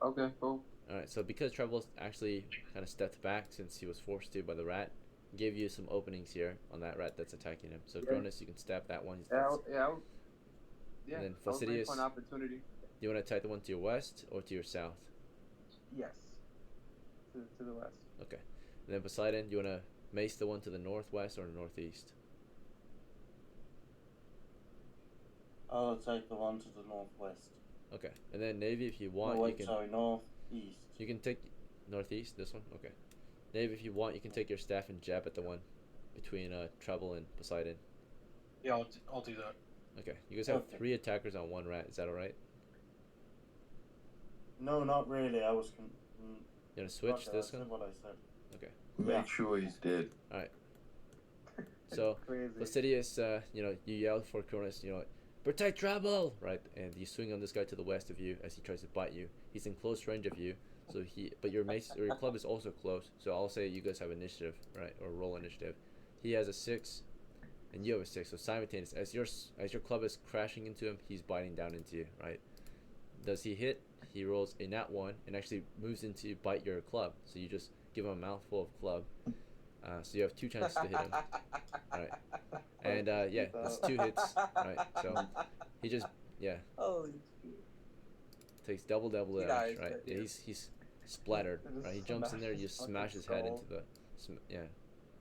Okay, cool. Alright, so because Treble's actually kind of stepped back since he was forced to by the rat, gave you some openings here on that rat that's attacking him. So Cronus, you can stab that one. Yeah. And then I was waiting Fastidious, for an opportunity. do you want to attack the one to your west or to your south? Yes. To the west. Okay. And then Poseidon, do you want to mace the one to the northwest or northeast? I'll take the one to the northwest. Okay. And then Navy, if you want, No, you wait, can sorry, northeast. you can take northeast. This one. Okay. Navy, if you want, you can take your staff and jab at the one between Trouble and Poseidon. Yeah, I'll do that. Okay. You guys have Okay. 3 attackers on 1 rat. Is that all right? No, not really. I was. You want to switch okay, this I one? said what I said. Make Yeah. sure he's dead. So Crazy. Fastidious, you yell for Cronus, protect Trouble, right? And you swing on this guy to the west of you as he tries to bite you. He's in close range of you, but your mace or your club is also close. So I'll say you guys have initiative, right, or roll initiative. He has a 6, and you have a 6. So simultaneous, as your club is crashing into him, he's biting down into you, right? Does he hit? He rolls a nat 1 and actually moves into bite your club. So you just give him a mouthful of club. So you have 2 chances to hit him. Alright. And yeah, that's 2 hits. Right. So he just Holy takes double He damage. dies, Right. but Yeah, he's splattered. Just Right. He jumps in there. You smash smash his his head skull. into the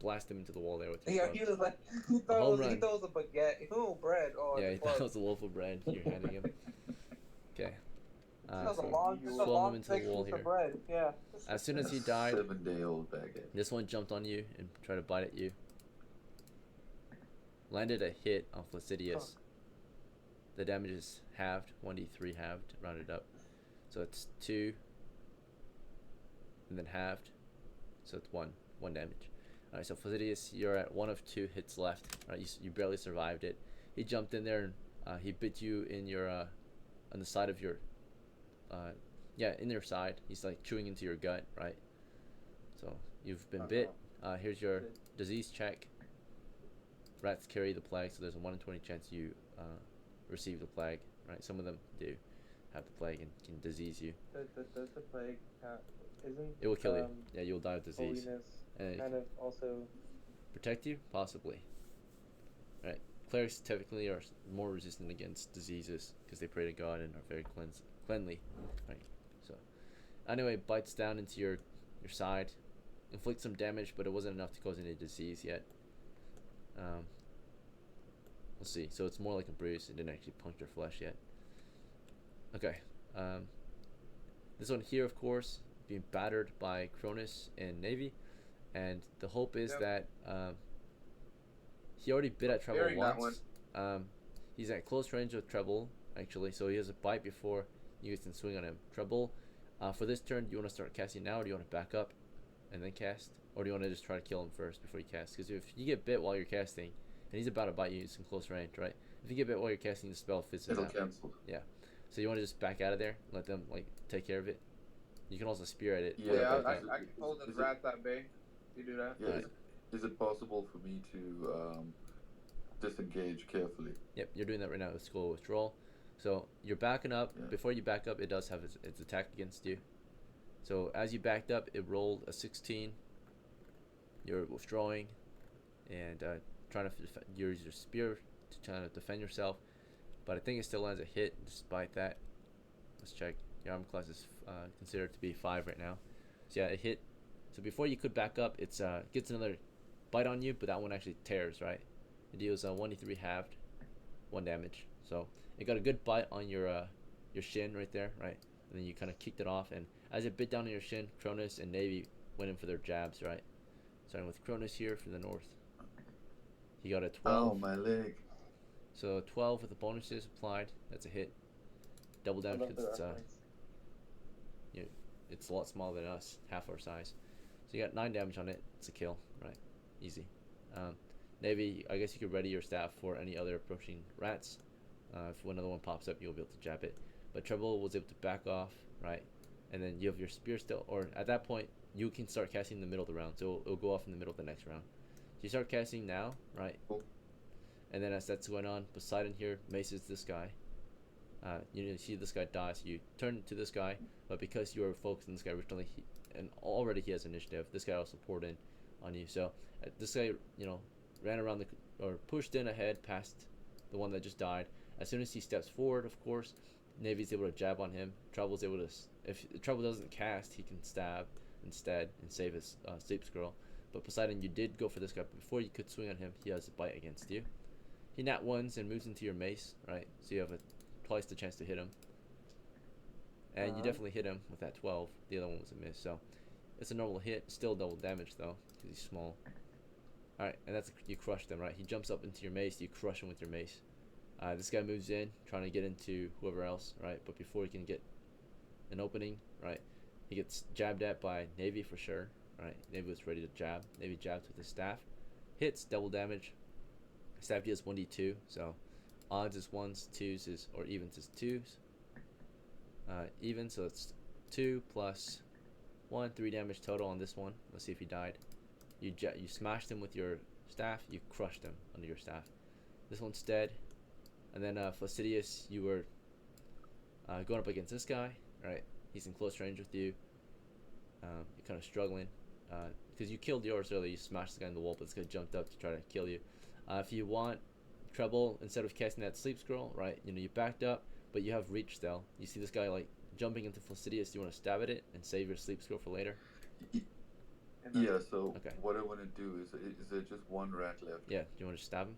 blast him into the wall there with your Yeah, club. he was like, he home throws run. a baguette. Ooh, bread. Oh, Yeah, the he club. thought it was a loaf of bread you're handing him. Okay. That was a So long, you just a slam long him into the thick wall piece here. of bread. Yeah. As soon as he A died, 7-day-old baguette. this one jumped on you and tried to bite at you. Landed a hit on Fastidious. The damage is halved, 1d3 halved, rounded up. So it's 2, and then halved. So it's 1 damage. Alright, so Fastidious, you're at 1 of 2 hits left. Alright, you barely survived it. He jumped in there and he bit you in your, on the side of your, in your side. He's like chewing into your gut, right? So you've been bit. Here's your disease check. Rats carry the plague, so there's a 1 in 20 chance you receive the plague, right? Some of them do have the plague and can disease you. Does the plague isn't It will kill you. Yeah, you'll die of disease. holiness And it kind of also protect you? Possibly. Right. Clerics typically are more resistant against diseases because they pray to God and are very cleanly. Right. So, anyway, bites down into your side, inflicts some damage, but it wasn't enough to cause any disease yet. We'll see. So it's more like a bruise. It didn't actually puncture flesh yet. Okay. This one here, of course, being battered by Cronus and Navy, and the hope is that he already bit at Treble Hearing that once. He's at close range with Treble actually, so he has a bite before you guys can swing on him. Treble, for this turn, do you want to start casting now, or do you want to back up and then cast, or do you want to just try to kill him first before you cast? Because if you get bit while you're casting, and he's about to bite you, it's in close range, right? If you get bit while you're casting, the spell fits in It'll out. cancel. So you want to just back out of there, let them like take care of it. You can also spear at it. Yeah, Yeah, but I is it- can hold the is it- rats at bay. You do that? Yeah, is it possible for me to disengage carefully? Yep, you're doing that right now with Skull Withdrawal. So you're backing up. Yeah. Before you back up, it does have its attack against you. So as you backed up, it rolled a 16. You're withdrawing and trying to use your spear to try to defend yourself. But I think it still lands a hit despite that. Let's check. Your armor class is considered to be 5 right now. So yeah, it hit. So before you could back up, it's gets another bite on you, but that one actually tears, right? It deals 1d3 halved, 1 damage. So it got a good bite on your shin right there, right? And then you kind of kicked it off, and as it bit down on your shin, Cronus and Navy went in for their jabs, right? Starting with Cronus here from the north. He got a 12. Oh, my leg. So 12 with the bonuses applied. That's a hit. Double I damage love the because reference. it's a lot smaller than us, half our size. So you got 9 damage on it. It's a kill, right? Easy. Navy, I guess you could ready your staff for any other approaching rats. If another one pops up, you'll be able to jab it. But Treble was able to back off, right? And then you have your spear still, or at that point, you can start casting in the middle of the round. So it'll go off in the middle of the next round. So you start casting now, right? Cool. And then as that's going on, Poseidon here maces this guy. You see this guy die, so you turn to this guy, but because you were focused on this guy originally, and already he has initiative, this guy also poured in on you. So this guy, ran around or pushed in ahead past the one that just died. As soon as he steps forward, of course, Navy's able to jab on him. Trouble's able to, if Trouble doesn't cast, he can stab instead and save his sleep scroll. But Poseidon, you did go for this guy, but before you could swing on him, he has a bite against you. He nat ones and moves into your mace, right? So you have twice the chance to hit him. And you definitely hit him with that 12. The other one was a miss, so it's a normal hit. Still double damage though, because he's small. Alright, and you crush them, right? He jumps up into your mace, you crush him with your mace. This guy moves in, trying to get into whoever else, right? But before he can get an opening, right, he gets jabbed at by Navy for sure, right? Navy was ready to jab. Navy jabs with his staff. Hits, double damage. Staff deals 1d2, so odds is 1s, 2s or evens is 2s. Even, so it's 2 plus 1, 3 damage total on this one. Let's see if he died. You smashed him with your staff, you crushed him under your staff. This one's dead. And then Flaccidius, you were going up against this guy, right? He's in close range with you. You're kind of struggling because you killed yours earlier. You smashed the guy in the wall, but this guy jumped up to try to kill you. If you want Treble, instead of casting that sleep scroll, right? You backed up, but you have reach still. You see this guy like jumping into Flaccidius. Do you want to stab at it and save your sleep scroll for later? Yeah, so Okay. what I want to do is there just one rat left? Yeah, do you want to stab him?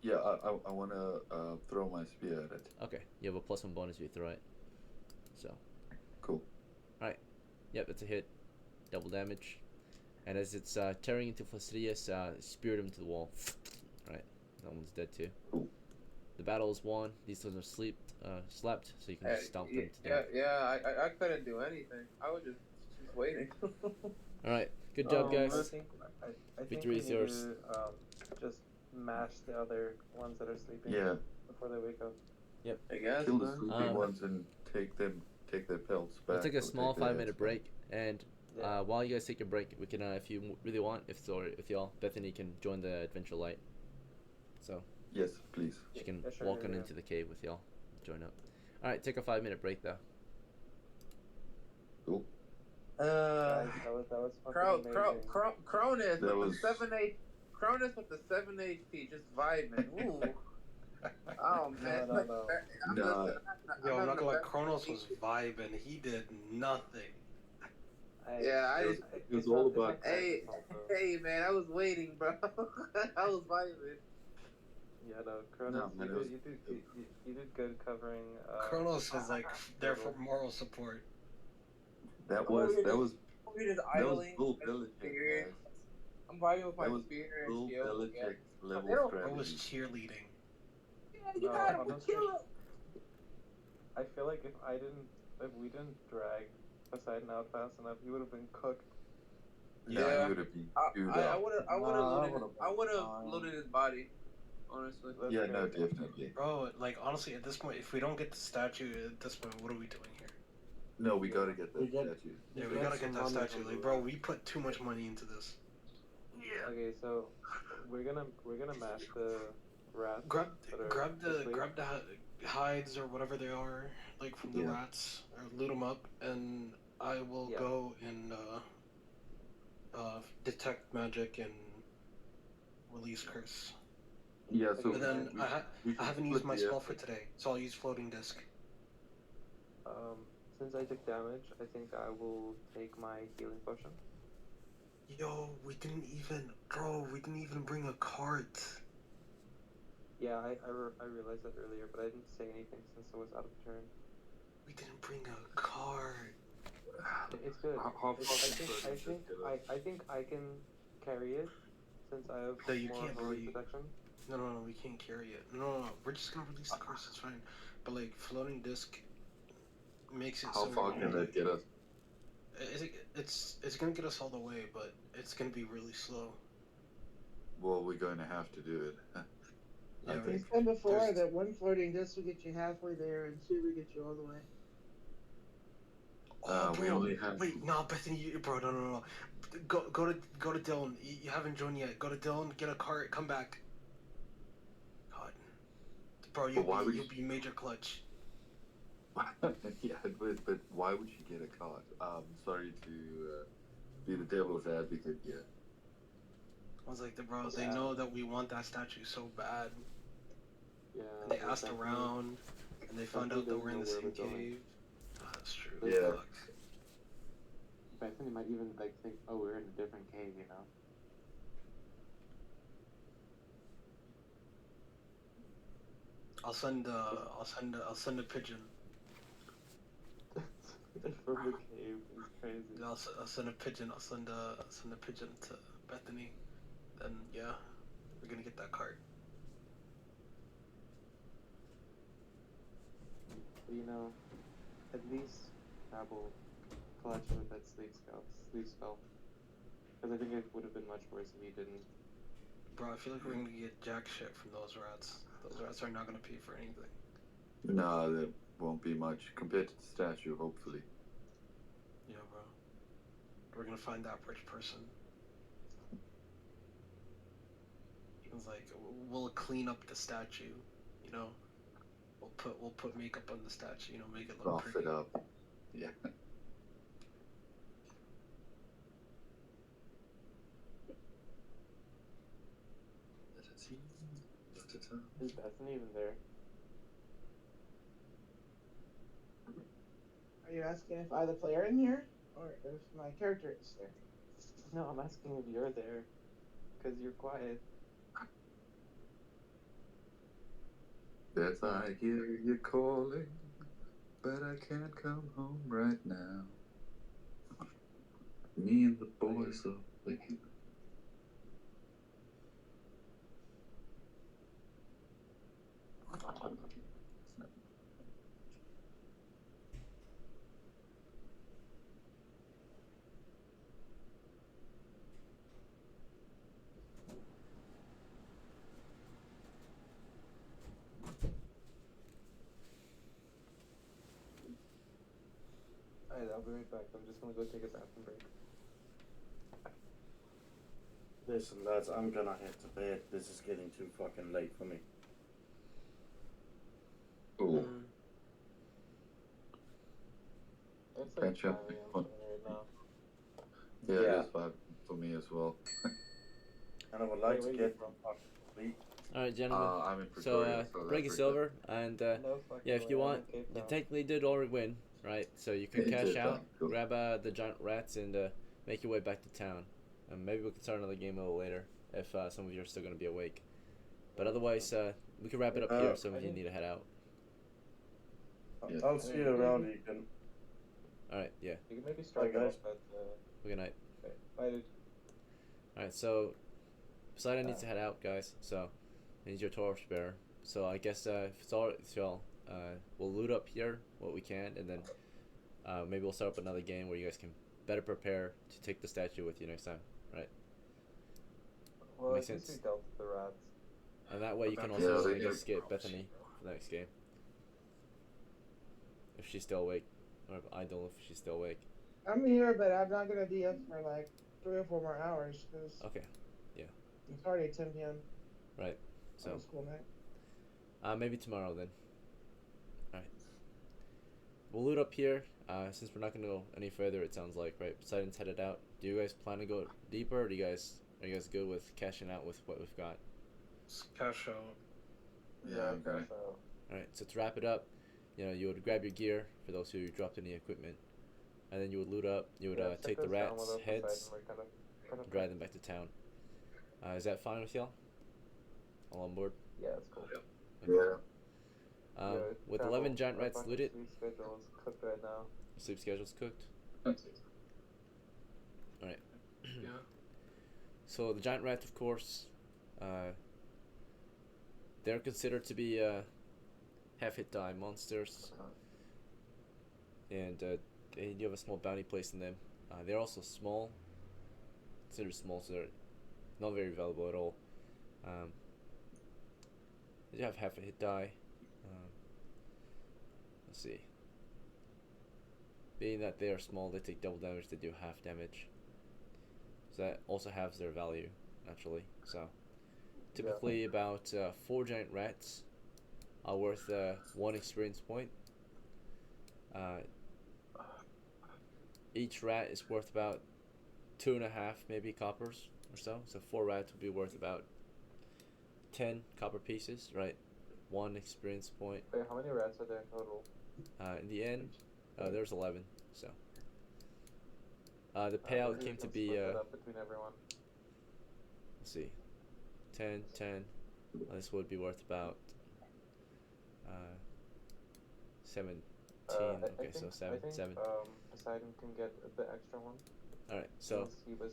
Yeah, I want to throw my spear at it. Okay, you have a +1 bonus if you throw it. So. Cool. Alright, yep, it's a hit. Double damage. And as it's tearing into Flaccidius, speared him to the wall. Right, that one's dead too. Cool. The battle is won. These ones are slept, so you can just stomp them to Yeah, death. yeah. I couldn't do anything. I was just waiting. Alright, good job, guys. I think Victory we is need yours. to just mash the other ones that are sleeping Yeah. before they wake up. I guess. Kill the man. sleeping ones and take their pelts back. We'll take a or small their 5-minute heads break, and Yeah. while you guys take your break, we can, if you really want, if y'all, Bethany can join the Adventure Light. So back. Yes, please. she can Yeah, sure, walk on yeah. into the cave with y'all. Join up. Alright, take a 5-minute break though. Cool. Guys, that was fucking amazing. Cronus That with was- the 7 Cronus with the 7 HP, just vibing. Ooh. Oh man. No. Nah. Yo, I'm not gonna lie, lie, Kronos was vibing. He did nothing. Yeah, It was all about- Hey, hey man, I was waiting, bro. I was vibing. Yeah, no, Kronos, man, you did good covering. Kronos was like there for moral support. That was We just Bill idling. Belichick, Spear. guys. I'm vibing with my That was spear Bill and shield. Yeah. Belichick level They don't- I was strategy. cheerleading. Yeah, you No, had him honestly- kill him. I feel like if we didn't drag Poseidon out fast enough, he would have been cooked. Nah, Yeah. you would have been queued I up. would have Nah, looted his body. Honestly. That's Yeah, fair. no, definitely. Bro, like honestly, at this point, if we don't get the statue at this point, what are we doing here? No, we gotta get that We get- statue. Yeah, we got gotta get some that money statue. from Like, the- bro, we put too much money into this. Yeah. Okay, so we're gonna mash the rats. Grab that are asleep. grab the hides or whatever they are, like from the Yeah. rats, or loot them up, and I will Yeah. go and detect magic and release curse. Yeah, so But then we- I we should haven't used split my the spell effort. for today, so I'll use floating disc. Since I took damage, I think I will take my healing potion. Yo, we didn't even bring a cart. Yeah, I realized that earlier, but I didn't say anything since it was out of turn. We didn't bring a card. It's good. How I fucking think good I is think this I think I can carry it since I have No, you more can't, bro. holy protection. No, we can't carry it. No. We're just gonna release the curse. It's fine. But like floating disc makes it How so. far can that get us? It's gonna get us all the way, but it's gonna be really slow. Well, we're going to have to do it. I Yeah, think. And before There's- that, one floating disc will get you halfway there, and two will get you all the way. Oh, We bro. only have. Wait, no, Bethany, bro, no. Go to Dylan. You haven't joined yet. Go to Dylan, get a cart, come back. God, bro, you'll be major clutch. Yeah, but why would she get a card? Sorry to be the devil's advocate here. I was like, bro, they know that we want that statue so bad. Yeah. And they but asked Bethany- around, and they found Bethany out that we're in the doesn't know same where we're going. cave. Oh, that's true. Yeah. Fuck. Bethany might even like think, oh, we're in a different cave, you know. I'll send a pigeon. From the cave is crazy. I'll send a pigeon. I'll send a pigeon to Bethany. Then yeah, we're gonna get that cart. But, you know, at least Rabble collection with that sleep spell. Because I think it would have been much worse if you didn't. Bro, I feel like we're gonna get jack shit from those rats. Those rats are not gonna pay for anything. No, there won't be much compared to the statue, hopefully. Yeah, bro. We're gonna find that rich person. It's like we'll clean up the statue, you know. We'll put makeup on the statue, you know, make it look Buff pretty. it up. Yeah. Is Bethany even there? Are you asking if I, the player, in here, or if my character is there? No, I'm asking if you're there. Because you're quiet. Beth, I hear you calling, but I can't come home right now. Me and the boys are waking. Alright, I'll be right back. I'm just gonna go take a bathroom break. Listen, lads, I'm gonna head to bed. This is getting too fucking late for me. Oh, Mm. It's Catch up. 5 a.m. right now. yeah, Yeah. it is 5 for me as well. And I would like Wait, to where you get from? fucking sleep. All right, gentlemen. I'm in So Pretoria, South break is Africa. over, and No fucking yeah, if you way, I'm want, in Cape you Town. technically did already win, right? So you can You cash did, out, cool. grab the giant rats, and make your way back to town. And maybe we can start another game a little later if some of you are still gonna be awake. But otherwise, we can wrap it up here. Some of you need to head out. Yeah. I'll see you around, Ethan. All right, yeah. You can maybe start Bye, guys. off at Good night. okay. Bye, dude. All right, so Poseidon needs to head out, guys. So he needs your torchbearer. So I guess if it's all right with y'all, we'll loot up here what we can, and then maybe we'll start up another game where you guys can better prepare to take the statue with you next time, right? Well, Makes at least sense. we dealt with the rats. And that way you can Yeah, also, they I guess, do. get Bethany for the next game. If she's still awake. Or if I don't know if she's still awake. I'm here, but I'm not gonna be up for like 3 or 4 more hours because Okay, it's already 10 p.m. right. on So a school night. maybe tomorrow then. Alright. We'll loot up here. Since we're not gonna go any further, it sounds like, right? Poseidon's headed out. Do you guys plan to go deeper, or are you guys good with cashing out with what we've got? It's cash out. Yeah, okay. So, Alright, so to wrap it up, you would grab your gear for those who dropped any equipment, and then you would loot up. You would yeah, take check the us down rats' with us heads, beside and we're kind of drive them back to town. Is that fine with y'all? All on board? Yeah, that's cool. Yeah. With travel, 11 giant our rats fucking looted, sleep schedule is cooked right now. sleep schedule's cooked. Alright. Yeah. So the giant rats, of course, they're considered to be half hit die monsters, and they do have a small bounty placed in them. They're also small, considered small, so they're not very valuable at all. They do have half a hit die. Let's see. Being that they are small, they take double damage. They do half damage. So that also halves their value, naturally. So typically about 4 giant rats are worth 1 experience point. Each rat is worth about 2.5 maybe coppers or so. So 4 rats would be worth about 10 copper pieces, right? 1 experience point. Wait, how many rats are there in total? In the end, there's 11. So the payout came to be split it up between everyone. let's see, 10, 10. This would be worth about 17. Okay, so 7, I think, 7. Poseidon can get the extra one. All right, so since he was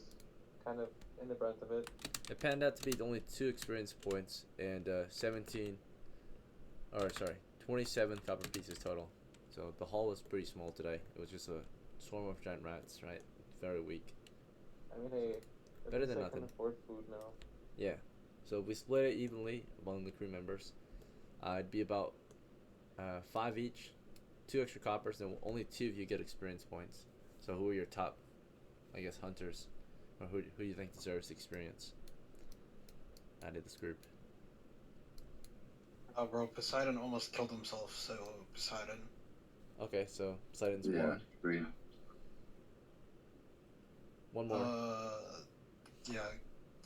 kind of in the brunt of it. it panned out to be only 2 experience points and 27 copper pieces total. So the haul was pretty small today. It was just a swarm of giant rats, right? Very weak. I mean, hey, Better at than least I nothing. can afford food now. Yeah. So we split it evenly among the crew members. It'd be about 5 each, 2 extra coppers, and only 2 of you get experience points. So who are your top, I guess, hunters, or who do you think deserves experience out of this group? Bro, Poseidon almost killed himself, so Poseidon. Okay, so Poseidon's Yeah, 1. 3. 1 more.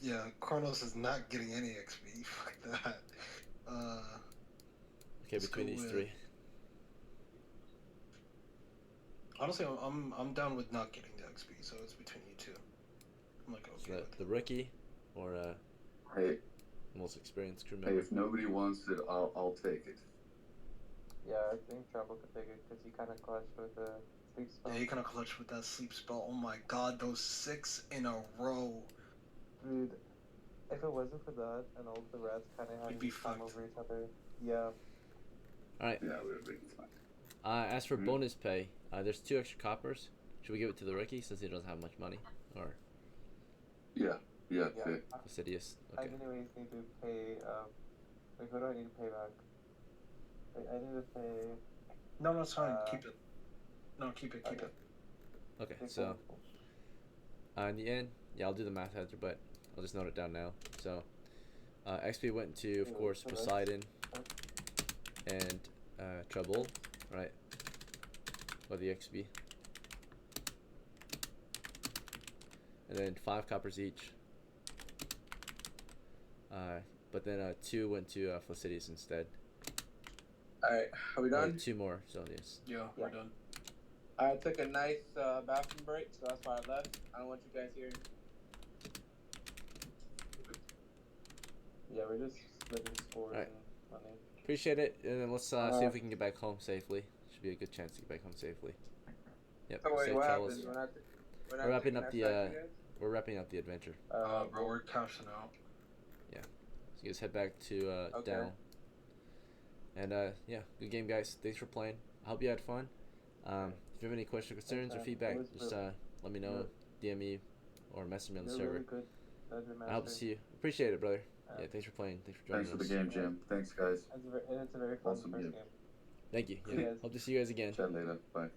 Yeah, Kronos is not getting any XP. Fuck that. Okay, between these 3. Honestly, I'm down with not getting the XP, so it's between you two. I'm like, okay. So the rookie, or Hey, most experienced crew hey, member. if nobody wants it, I'll take it. Yeah, I think Trouble could take it because he kind of clutched with the sleep spell. Yeah, you kind of clutch with that sleep spell. Oh my god, those 6 in a row. Dude, if it wasn't for that and all the rats kind of having be to climb fucked. over each other, yeah. Alright. Yeah, we would have been fine. As for bonus pay, there's 2 extra coppers. Should we give it to the rookie since he doesn't have much money? Or Yeah, fair. Fastidious? I Okay. anyways need to pay, wait, who do I need to pay back? Wait, I need to pay... No, it's fine. Keep it. No, keep it. Okay. Okay, so in the end, yeah, I'll do the math after, but I'll just note it down now. So XP went to, of course, Poseidon and Trouble, right? Or the XP. And then 5 coppers each. But then 2 went to Flaccidius instead. Alright, are we done? 2 more, so yes. Yeah, we're done. I took a nice bathroom break, so that's why I left. I don't want you guys hearing. Yeah, we're just splitting scores Alright. and money. Appreciate it, and then let's see if we can get back home safely. Should be a good chance to get back home safely. Yep. So wait, safe what travels. happened? We're not wrapping taking up our the side, you guys? we're wrapping up the adventure. Bro, we're cashing out. So you guys head back to Okay. down. And yeah, good game, guys. Thanks for playing. I hope you had fun. If you have any questions, concerns, or Anytime. feedback, Always just good. let me know. DM me or message me on the You're server. really good. Dungeon I hope to Master. see you. Appreciate it, brother. Yeah. Yeah, thanks for playing. Thanks for joining Thanks for us. the game, Jim. Thanks, guys. And it's a very fun Awesome first game. game. Thank you. See you Yeah. guys. Hope to see you guys again. Chat later. Bye.